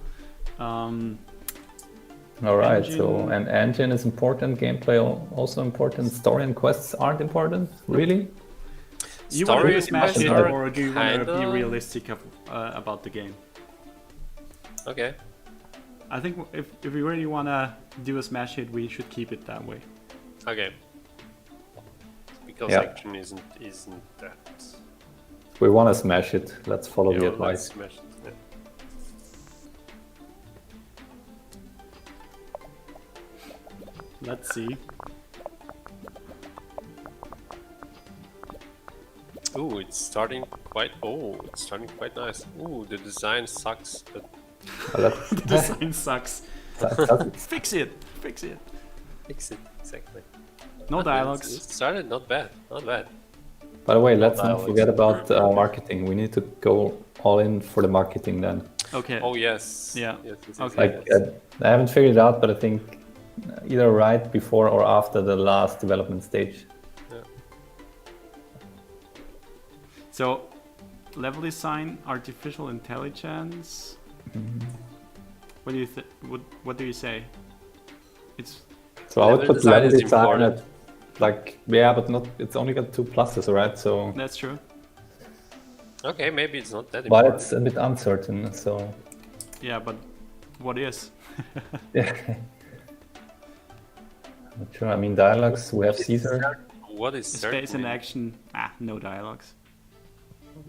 S1: All right, so
S2: Engine.
S1: an engine is important, gameplay also important, story and quests aren't important, really?
S2: You want to
S4: Story
S2: smash it,
S4: quests are
S2: or do you want to be
S4: kinda-
S2: realistic about the game?
S4: Okay.
S2: I think if we really want to do a smash hit, we should keep it that way.
S4: Okay. Because
S1: Yeah.
S4: action isn't that.
S1: We want to smash it, let's follow the
S4: Yeah,
S1: advice.
S4: let's smash it. Yeah.
S2: Let's see.
S4: Ooh, it's starting quite. Oh, it's starting quite nice. Ooh, the design sucks, but
S2: The design sucks. Fix it. Fix it.
S4: fix it exactly.
S2: No
S4: It
S2: dialogues.
S4: started not bad, not bad.
S1: By the way, let's not
S4: dialogues.
S1: forget about marketing. We need to go all in for the marketing then.
S2: Okay.
S4: Oh yes.
S2: Yeah.
S4: Yes, yes,
S2: Okay.
S1: Like,
S4: yes.
S1: I haven't figured it out, but I think either right before or after the last development stage.
S2: So, level design, artificial intelligence. What do you what do you say? It's
S1: So I would
S4: Level
S1: put
S4: design
S1: level
S4: is
S1: design
S4: important.
S1: at, like, yeah, but not, it's only got 2 pluses, right? So,
S2: that's true.
S4: Okay, maybe it's not that
S1: but
S4: important.
S1: it's a bit uncertain, so.
S2: Yeah, but what is?
S1: Yeah. Not sure. I mean, dialogues, we have Caesar,
S4: What is
S2: Space
S4: certain?
S2: and action. No dialogues.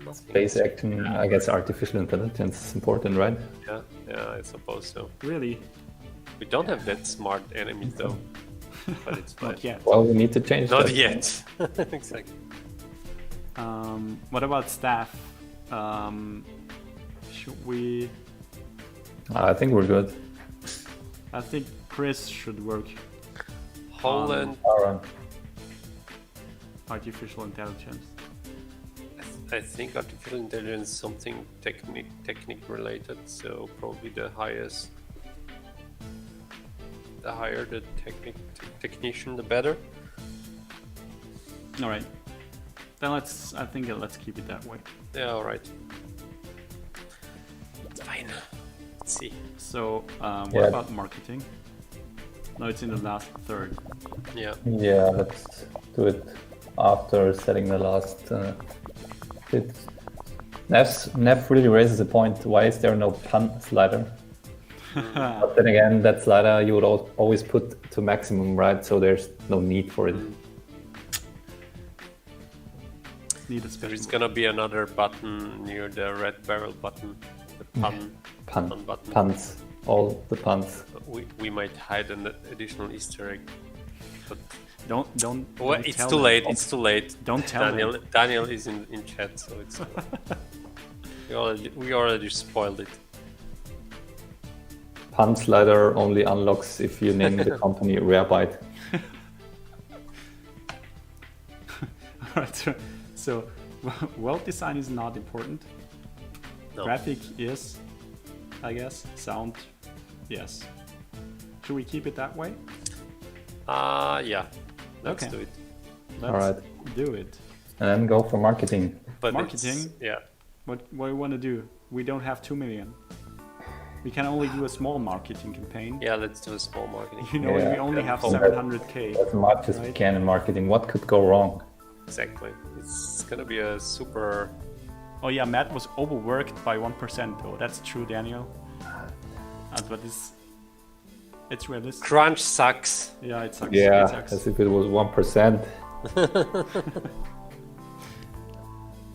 S4: Nothing.
S1: base action, I guess artificial intelligence is important, right?
S4: Yeah, yeah, I suppose so.
S2: Really?
S4: We don't have that smart enemies though, but it's fine.
S2: Not yet.
S1: Well, we need to change
S4: Not
S1: that.
S4: yet. Exactly.
S2: What about staff? Should we?
S1: I think we're good.
S2: I think Chris should work
S4: Holland,
S1: Aaron.
S2: artificial intelligence.
S4: I think artificial intelligence is something technique related, so probably the higher the technician, the better.
S2: All right. Then I think let's keep it that way.
S4: Yeah, all right. It's fine. Let's see.
S2: So, what
S1: Yeah.
S2: about marketing? No, it's in the last third.
S4: Yeah.
S1: Yeah, let's do it after setting the last bit. Nev really raises a point. Why is there no pun slider? But then again, that slider you would always put to maximum, right? So there's no need for it.
S2: Need a special.
S4: There's gonna be another button near the red barrel button, the pun button.
S1: Puns, all the puns.
S4: We might hide an additional Easter egg, but
S2: Don't.
S4: well,
S2: don't
S4: it's
S2: tell
S4: too
S2: them.
S4: late. It's too late.
S2: Don't tell
S4: Daniel.
S2: them.
S4: Daniel is in chat, so it's we already spoiled it.
S1: Pun slider only unlocks if you name the company Rarebyte.
S2: Alright, so world design is not important.
S4: No.
S2: Graphic is, I guess. Sound, yes. Should we keep it that way?
S4: Yeah. Let's
S2: Okay.
S4: do it.
S2: Let's
S1: Alright.
S2: do it.
S1: And then go for marketing.
S4: But
S2: Marketing?
S4: it's- yeah.
S2: What do we want to do? We don't have 2 million. We can only do a small marketing campaign.
S4: Yeah, let's do a small marketing.
S2: You know,
S1: Yeah.
S2: we only have
S1: Yeah.
S2: 700k.
S1: As much as we
S2: Right.
S1: can in marketing. What could go wrong?
S4: Exactly. It's gonna be a super.
S2: Oh yeah, Matt was overworked by 1% though. That's true, Daniel. But it's realistic.
S4: Crunch sucks.
S2: Yeah, it sucks.
S1: Yeah,
S2: It sucks.
S1: as if it was 1%.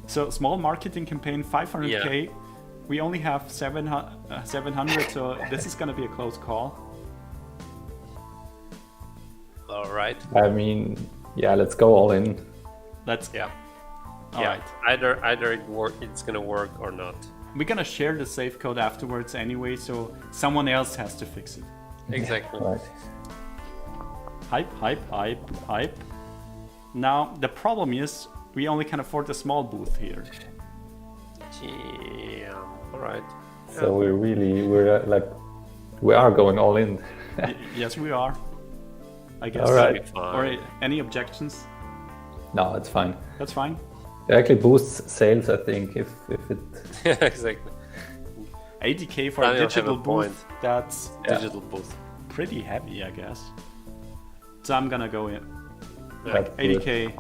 S2: So small marketing campaign, 500k. We only have 700, so this is gonna be a close call.
S4: All right.
S1: I mean, yeah, let's go all in.
S2: Let's
S4: Yeah.
S2: All right.
S4: Either it's gonna work or not.
S2: We're gonna share the safe code afterwards anyway, so someone else has to fix it.
S4: Exactly.
S1: Right.
S2: Hype. Now the problem is we only can afford a small booth here.
S4: Yeah. All right.
S1: So we are going all in.
S2: Yes, we are. I guess.
S1: All right.
S2: Or any objections?
S1: No, it's fine.
S2: That's fine.
S1: It actually boosts sales, I think, if it.
S4: Yeah, exactly.
S2: 80k for a
S4: Daniel
S2: digital
S4: have a point.
S2: booth. That's
S4: Digital booth.
S2: pretty heavy, I guess. So I'm gonna go in.
S1: That's
S2: 80k.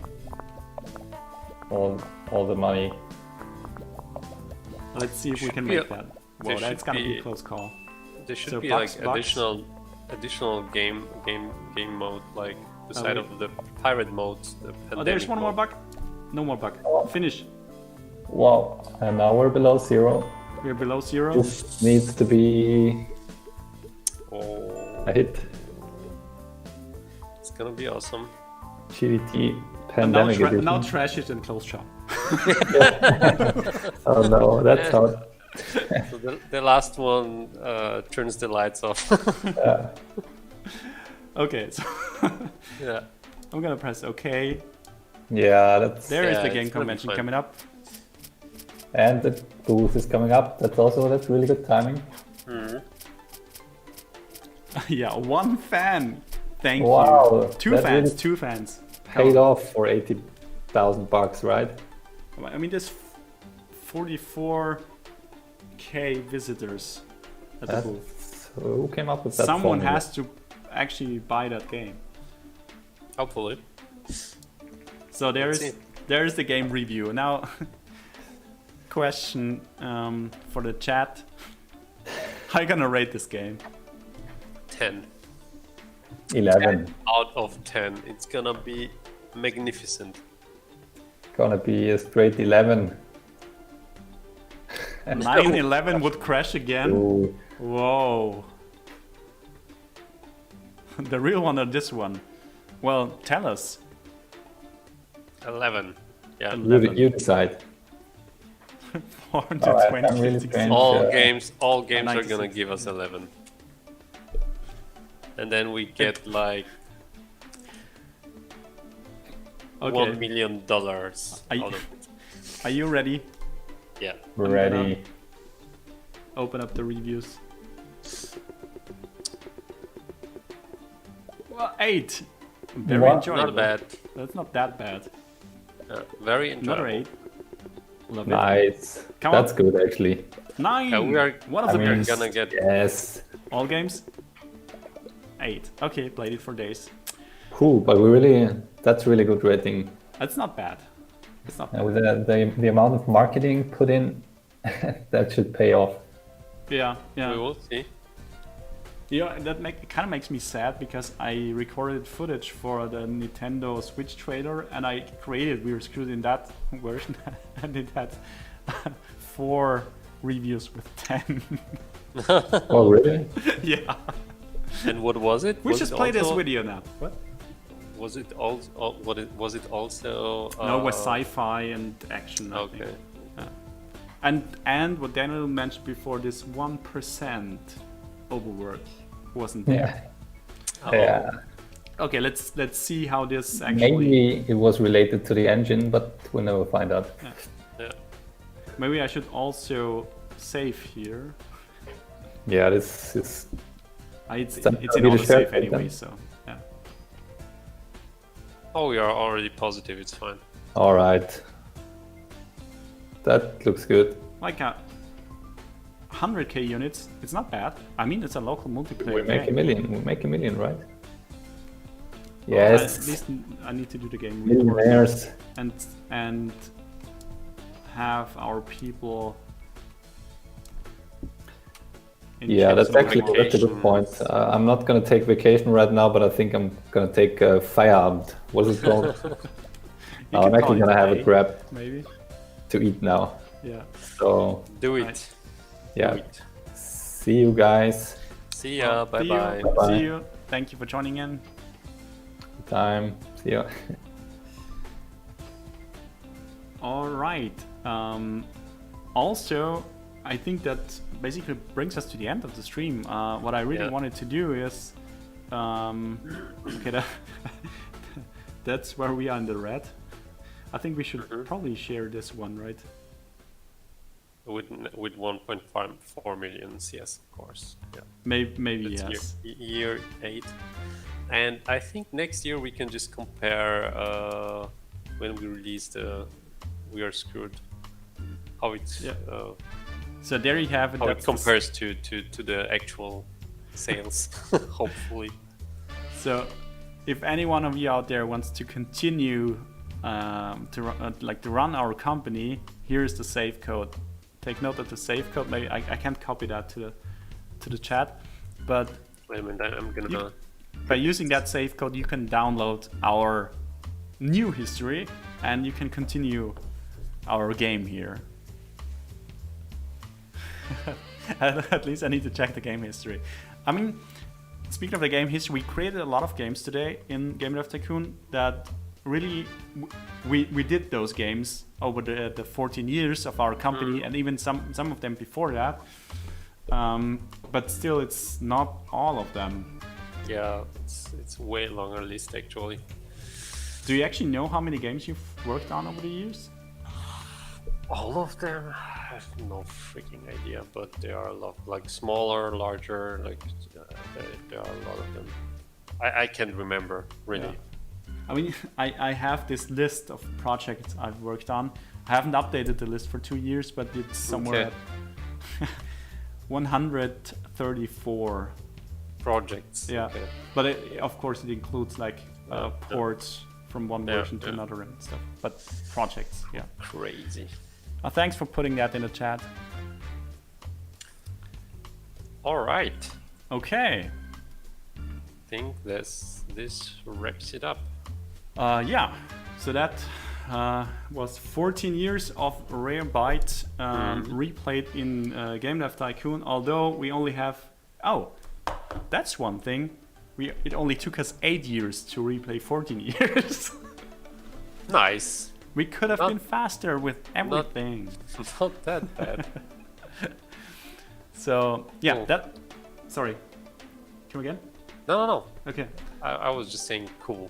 S1: all the money.
S2: Let's see if we can
S4: be
S2: make
S4: a-
S2: that.
S4: there
S2: Well, that's
S4: should
S2: gonna be
S4: be-
S2: a close call.
S4: There should
S2: So
S4: be
S2: bucks.
S4: additional game mode, like the side
S2: wait.
S4: of the pirate mode. The
S2: Oh, there's
S4: pandemic
S2: one more
S4: mode.
S2: bug. No more bug. Finish.
S1: Wow, and now we're below 0.
S2: We're below 0.
S1: This needs to be
S4: Oh,
S1: a hit.
S4: it's gonna be awesome.
S1: GDT
S2: And now,
S1: Pandemic Edition.
S2: now trash it and close shop.
S1: Oh no, that's hard.
S4: So the last one turns the lights off.
S2: Okay, so
S4: Yeah.
S2: I'm gonna press OK.
S1: Yeah, that's.
S2: There is
S4: Yeah,
S2: the
S4: it's
S2: game
S4: gonna be
S2: convention
S4: fine.
S2: coming up.
S1: And the booth is coming up. That's really good timing.
S2: Yeah, one fan. Thank
S1: Wow,
S2: you. Two
S1: that
S2: fans.
S1: really
S2: Two fans.
S1: Paid off for $80,000, right?
S2: I mean, there's 44k visitors at the booth.
S1: Who came up with that?
S2: Someone
S1: formula?
S2: has to actually buy that game.
S4: Hopefully.
S2: So
S4: see.
S2: there's the game review. Now, question for the chat. How you gonna rate this game?
S4: 10
S1: 11.
S4: out of 10. It's gonna be magnificent.
S1: Gonna be a straight 11.
S2: 9/11 would crash again.
S1: Ooh.
S2: Whoa. The real one or this one? Well, tell us.
S4: 11. Yeah.
S1: You decide.
S2: 420.
S1: I'm really strange.
S4: All
S1: Yeah.
S4: games are
S2: 96.
S4: gonna give us 11. And then we get like
S2: Okay.
S4: $1 million out of it.
S2: Are you ready?
S4: Yeah.
S1: We're ready.
S2: Open up the reviews. Well, 8. Very
S1: What?
S2: enjoyable.
S4: Not bad.
S2: That's not that bad.
S4: Very
S2: Another
S4: enjoyable.
S2: 8. Love it.
S1: Nice.
S2: Come
S1: That's
S2: on.
S1: good, actually.
S2: 9.
S4: We are-
S2: One of
S1: I
S2: the
S1: mean,
S2: best.
S4: gonna get
S1: Yes.
S2: All games? 8. Okay, played it for days.
S1: Cool, but that's really good rating.
S2: That's not bad. It's not bad.
S1: And with the amount of marketing put in, that should pay off.
S2: Yeah, yeah.
S4: We will see.
S2: Yeah, that kind of makes me sad because I recorded footage for the Nintendo Switch trailer and I created Weird Screwed in that version and it had 4 reviews with 10.
S1: Oh, really?
S2: Yeah.
S4: And what was it?
S2: We
S4: Was
S2: just
S4: it
S2: play this
S4: also-
S2: video now. What?
S4: Was it also? Was it also?
S2: No, it was sci-fi and action. I think.
S4: Okay.
S2: And what Daniel mentioned before, this 1% overwork wasn't
S1: Yeah.
S4: Oh.
S1: Yeah.
S2: Okay, let's see how this actually.
S1: Maybe it was related to the engine, but we'll never find out.
S4: Yeah.
S2: Maybe I should also save here.
S1: Yeah, this is.
S2: It's
S1: That
S2: in
S1: could be the
S2: autosave
S1: share
S2: anyway,
S1: then.
S2: so yeah.
S4: Oh, we are already positive. It's fine.
S1: All right. That looks good.
S2: Like 100k units, it's not bad. I mean, it's a local multiplayer
S1: We make a
S2: game.
S1: million. We make a million, right?
S2: Well,
S1: Yes.
S2: at least I need to do the game report
S1: Millionaires.
S2: and have our people
S1: Yeah,
S2: case
S1: that's
S2: of
S1: actually
S2: more.
S1: that's a good point. I'm not gonna take vacation right now, but I think I'm gonna take Feierabend. What is it called?
S2: You
S1: I'm
S2: can
S1: actually
S2: call it
S1: gonna have a
S2: today,
S1: grab
S2: maybe.
S1: to eat now.
S2: Yeah.
S1: So
S4: Do it.
S2: Right.
S1: yeah,
S4: Do it.
S1: see you guys.
S4: See ya. Bye bye.
S1: Bye-bye.
S2: See you. Thank you for joining in.
S1: Time. See you.
S2: All right. Also, I think that basically brings us to the end of the stream. What I really wanted to do is, okay, that's where we are in the red. I think we should probably share this one, right?
S4: With 1.4 million, yes, of course. Yeah.
S2: Maybe
S4: That's
S2: yes.
S4: year 8. And I think next year we can just compare when we release the We Are Screwed, how it
S2: So there you have it.
S4: how it
S2: That's
S4: compares to the actual sales, hopefully.
S2: So, if any one of you out there wants to continue to run our company, here's the save code. Take note of the save code. Maybe I can't copy that to the chat, but
S4: Wait a minute, I'm gonna.
S2: by using that save code, you can download our new history and you can continue our game here. At least I need to check the game history. I mean, speaking of the game history, we created a lot of games today in Game Dev Tycoon that really we did those games over the 14 years of our company, and even some of them before that. But still, it's not all of them.
S4: Yeah, it's way longer list actually.
S2: Do you actually know how many games you've worked on over the years?
S4: All of them? I have no freaking idea, but there are a lot, like smaller, larger, like there are a lot of them. I can't remember really.
S2: Yeah. I mean, I have this list of projects I've worked on. I haven't updated the list for 2 years, but it's somewhere at 134
S4: projects.
S2: Yeah,
S4: Okay.
S2: but of course it includes like ports from one version to another and stuff. But projects, yeah.
S4: Crazy.
S2: Thanks for putting that in the chat.
S4: All right.
S2: Okay.
S4: I think this wraps it up.
S2: Yeah. So that was 14 years of Rarebyte replayed in Game Dev Tycoon. Although we only have that's one thing. It only took us 8 years to replay 14 years.
S4: Nice.
S2: We could have been faster with everything.
S4: Not that bad.
S2: So yeah,
S4: Cool.
S2: that. Sorry. Come again?
S4: No.
S2: Okay.
S4: I was just saying cool.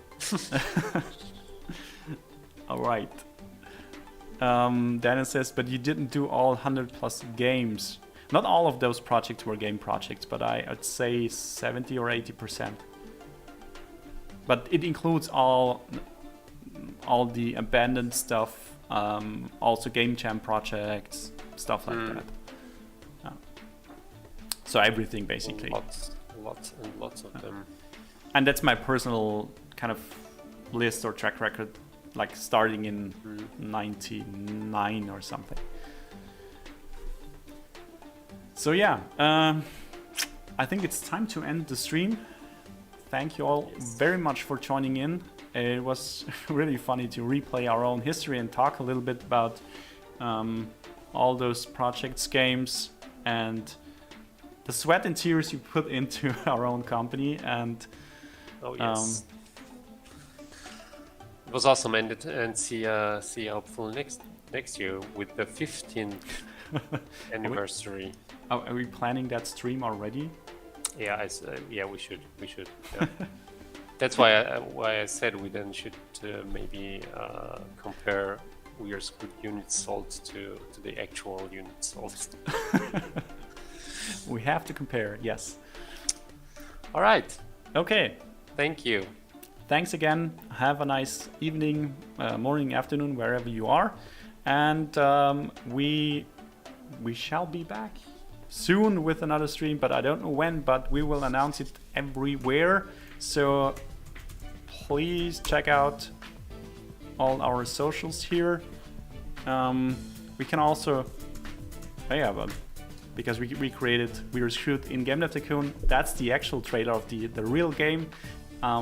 S2: All right. Dennis says, but you didn't do all 100+ games. Not all of those projects were game projects, but I'd say 70 or 80%. But it includes all the abandoned stuff, also game jam projects, stuff like that. So everything basically.
S4: Lots and lots of them.
S2: And that's my personal kind of list or track record, like starting in 99 or something. So yeah, I think it's time to end the stream. Thank you all very much for joining in. It was really funny to replay our own history and talk a little bit about all those projects, games, and the sweat and tears you put into our own company. And
S4: Oh yes. It was awesome, and see hopefully next year with the 15th anniversary.
S2: Are we planning that stream already?
S4: Yeah, yeah, we should. Yeah. That's why I said we then should maybe compare We Are Screwed units sold to the actual units sold.
S2: We have to compare, yes.
S4: All right.
S2: Okay.
S4: Thank you.
S2: Thanks again. Have a nice evening, morning, afternoon, wherever you are. And we shall be back soon with another stream, but I don't know when, but we will announce it everywhere. So please check out all our socials here. We can also, I have a because we reshoot in Game Dev Tycoon. That's the actual trailer of the real game.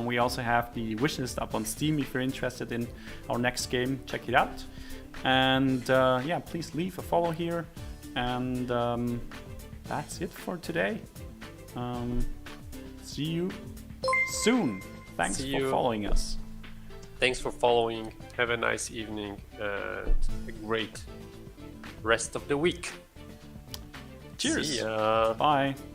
S2: We also have the wishlist up on Steam if you're interested in our next game. Check it out. And yeah, please leave a follow here. And that's it for today. See you soon. Thanks for following us.
S4: Thanks for following. Have a nice evening and a great rest of the week.
S2: Cheers.
S4: See ya.
S2: Bye.